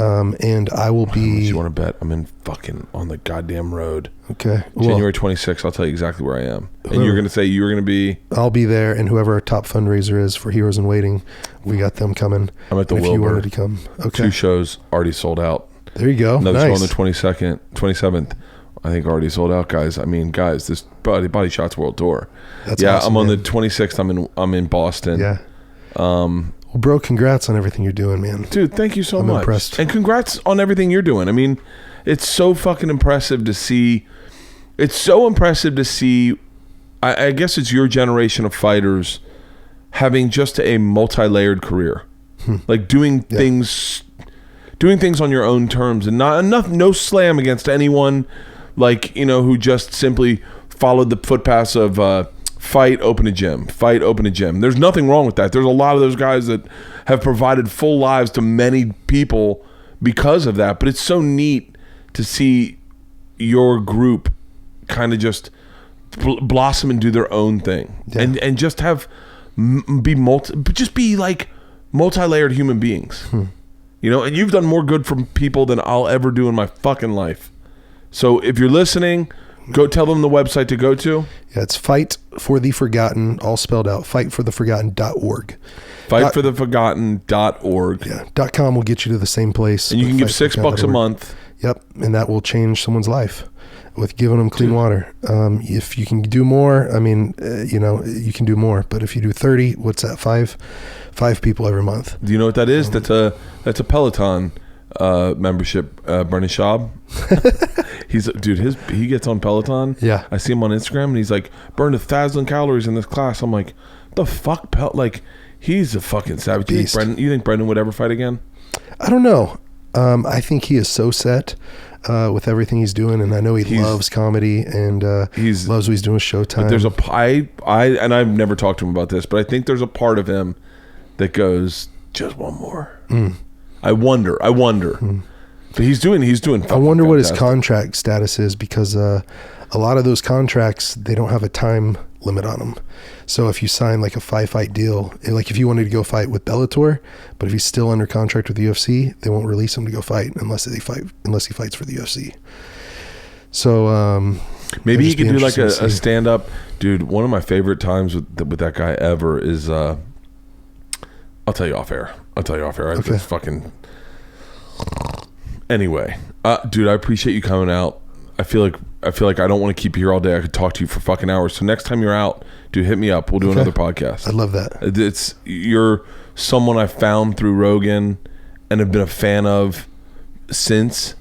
And I will be. You want to bet? I'm in fucking on the goddamn road. Okay. January 26th. I'll tell you exactly where I am. And you're going to say you were going to be. I'll be there, and whoever our top fundraiser is for Heroes in Waiting, we got them coming. I'm at the Wilbur. If you wanted to come, okay. 2 shows already sold out. There you go. Another nice. show on the 27th. I think already sold out, guys. I mean, guys, this Body Shots World Tour. That's awesome, I'm on man. the 26th. I'm in Boston. Yeah. Well, bro, congrats on everything you're doing, man. Dude, thank you so much. I'm impressed. And congrats on everything you're doing. I mean, it's so fucking impressive to see. It's so impressive to see. I guess it's your generation of fighters having just a multi-layered career, like doing things on your own terms, and no slam against anyone, like, you know, who just simply followed the footpaths of fight, open a gym, fight, open a gym. There's nothing wrong with that. There's a lot of those guys that have provided full lives to many people because of that. But it's so neat to see your group kind of just blossom and do their own thing, and just have be like multi-layered human beings. You know, and you've done more good for people than I'll ever do in my fucking life. So if you're listening, go tell them the website to go to. Yeah, it's Fight for the Forgotten, all spelled out, fightfortheforgotten.org. Fightfortheforgotten.org. Yeah, .com will get you to the same place. And you can give $6 a month. Yep, and that will change someone's life with giving them clean water. If you can do more, I mean, you can do more. But if you do 30, what's that? Five people every month. Do you know what that is? That's a Peloton membership. Brennan Schaub. He gets on Peloton. Yeah, I see him on Instagram, and he's like, burned 1,000 calories in this class. I'm like, the fuck, he's a fucking savage. You think Brendan would ever fight again? I don't know. I think he is so set with everything he's doing, and I know he loves comedy and he loves what he's doing with Showtime. But there's and I've never talked to him about this, but I think there's a part of him that goes, just one more. I wonder. But he's doing. I wonder what his contract status is, because a lot of those contracts, they don't have a time limit on them. So if you sign like a 5-fight deal, like if you wanted to go fight with Bellator, but if he's still under contract with the UFC, they won't release him to go fight unless he fights for the UFC. So maybe he could do like a stand up. Dude, one of my favorite times with that guy ever is I'll tell you off air. Okay. It's fucking. Anyway, dude, I appreciate you coming out. I feel like I don't want to keep you here all day. I could talk to you for fucking hours. So next time you're out, dude, hit me up. We'll do another podcast. I'd love that. You're someone I found through Rogan and have been a fan of since.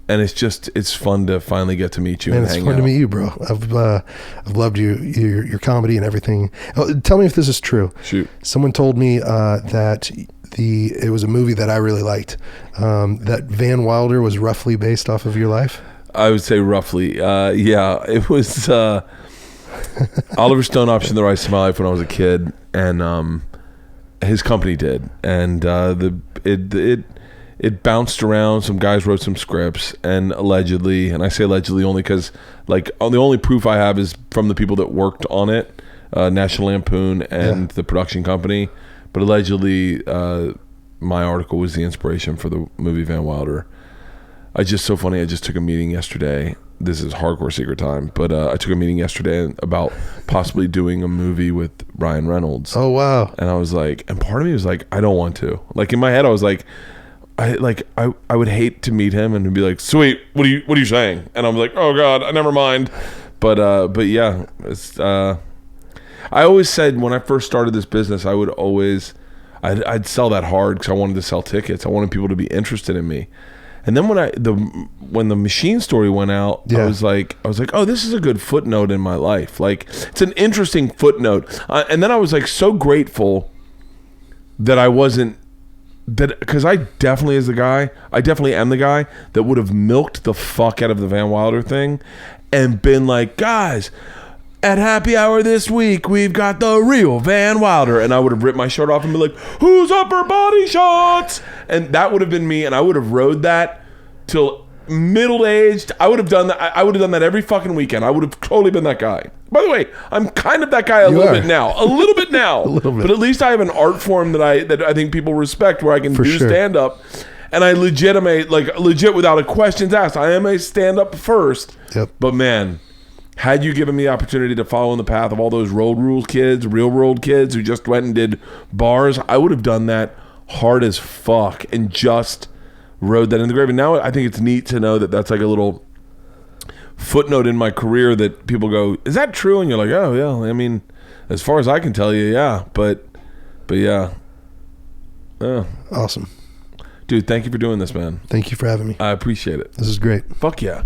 And it's fun to finally get to meet you and hang out. It's fun to meet you, bro. I've loved your comedy and everything. Oh, tell me if this is true. Shoot. Someone told me that it was a movie that I really liked. That Van Wilder was roughly based off of your life. I would say roughly. Yeah, it was. Oliver Stone optioned the rights to my life when I was a kid, and his company did, and it bounced around. Some guys wrote some scripts, and allegedly, and I say allegedly only because the only proof I have is from the people that worked on it, National Lampoon and the production company. But allegedly, my article was the inspiration for the movie Van Wilder. So funny. I just took a meeting yesterday. This is hardcore secret time, but I took a meeting yesterday about possibly doing a movie with Ryan Reynolds. Oh wow! And I was like, and part of me was like, I don't want to. Like in my head, I was like, I would hate to meet him and be like, sweet, what are you saying? And I'm like, oh god, never mind. But yeah, it's. I always said when I first started this business, I'd sell that hard because I wanted to sell tickets. I wanted people to be interested in me. And then when the machine story went out, I was like, oh, this is a good footnote in my life. Like, it's an interesting footnote. And then I was like so grateful that I wasn't because I definitely am the guy that would have milked the fuck out of the Van Wilder thing and been like, guys, at happy hour this week, we've got the real Van Wilder. And I would have ripped my shirt off and be like, who's upper body shots? And that would have been me. And I would have rode that till middle-aged. I would have done that. I would have done that every fucking weekend. I would have totally been that guy. By the way, I'm kind of that guy a little bit now. A little bit. But at least I have an art form that I think people respect where I can do stand-up. And I legit without a questions asked. I am a stand-up first. Yep. But man, had you given me the opportunity to follow in the path of all those road rules kids, real world kids who just went and did bars, I would have done that hard as fuck and just rode that in the grave. And now I think it's neat to know that that's like a little footnote in my career that people go, is that true? And you're like, oh yeah, I mean, as far as I can tell you, yeah. But yeah. Awesome. Dude, thank you for doing this, man. Thank you for having me. I appreciate it. This is great. Fuck yeah.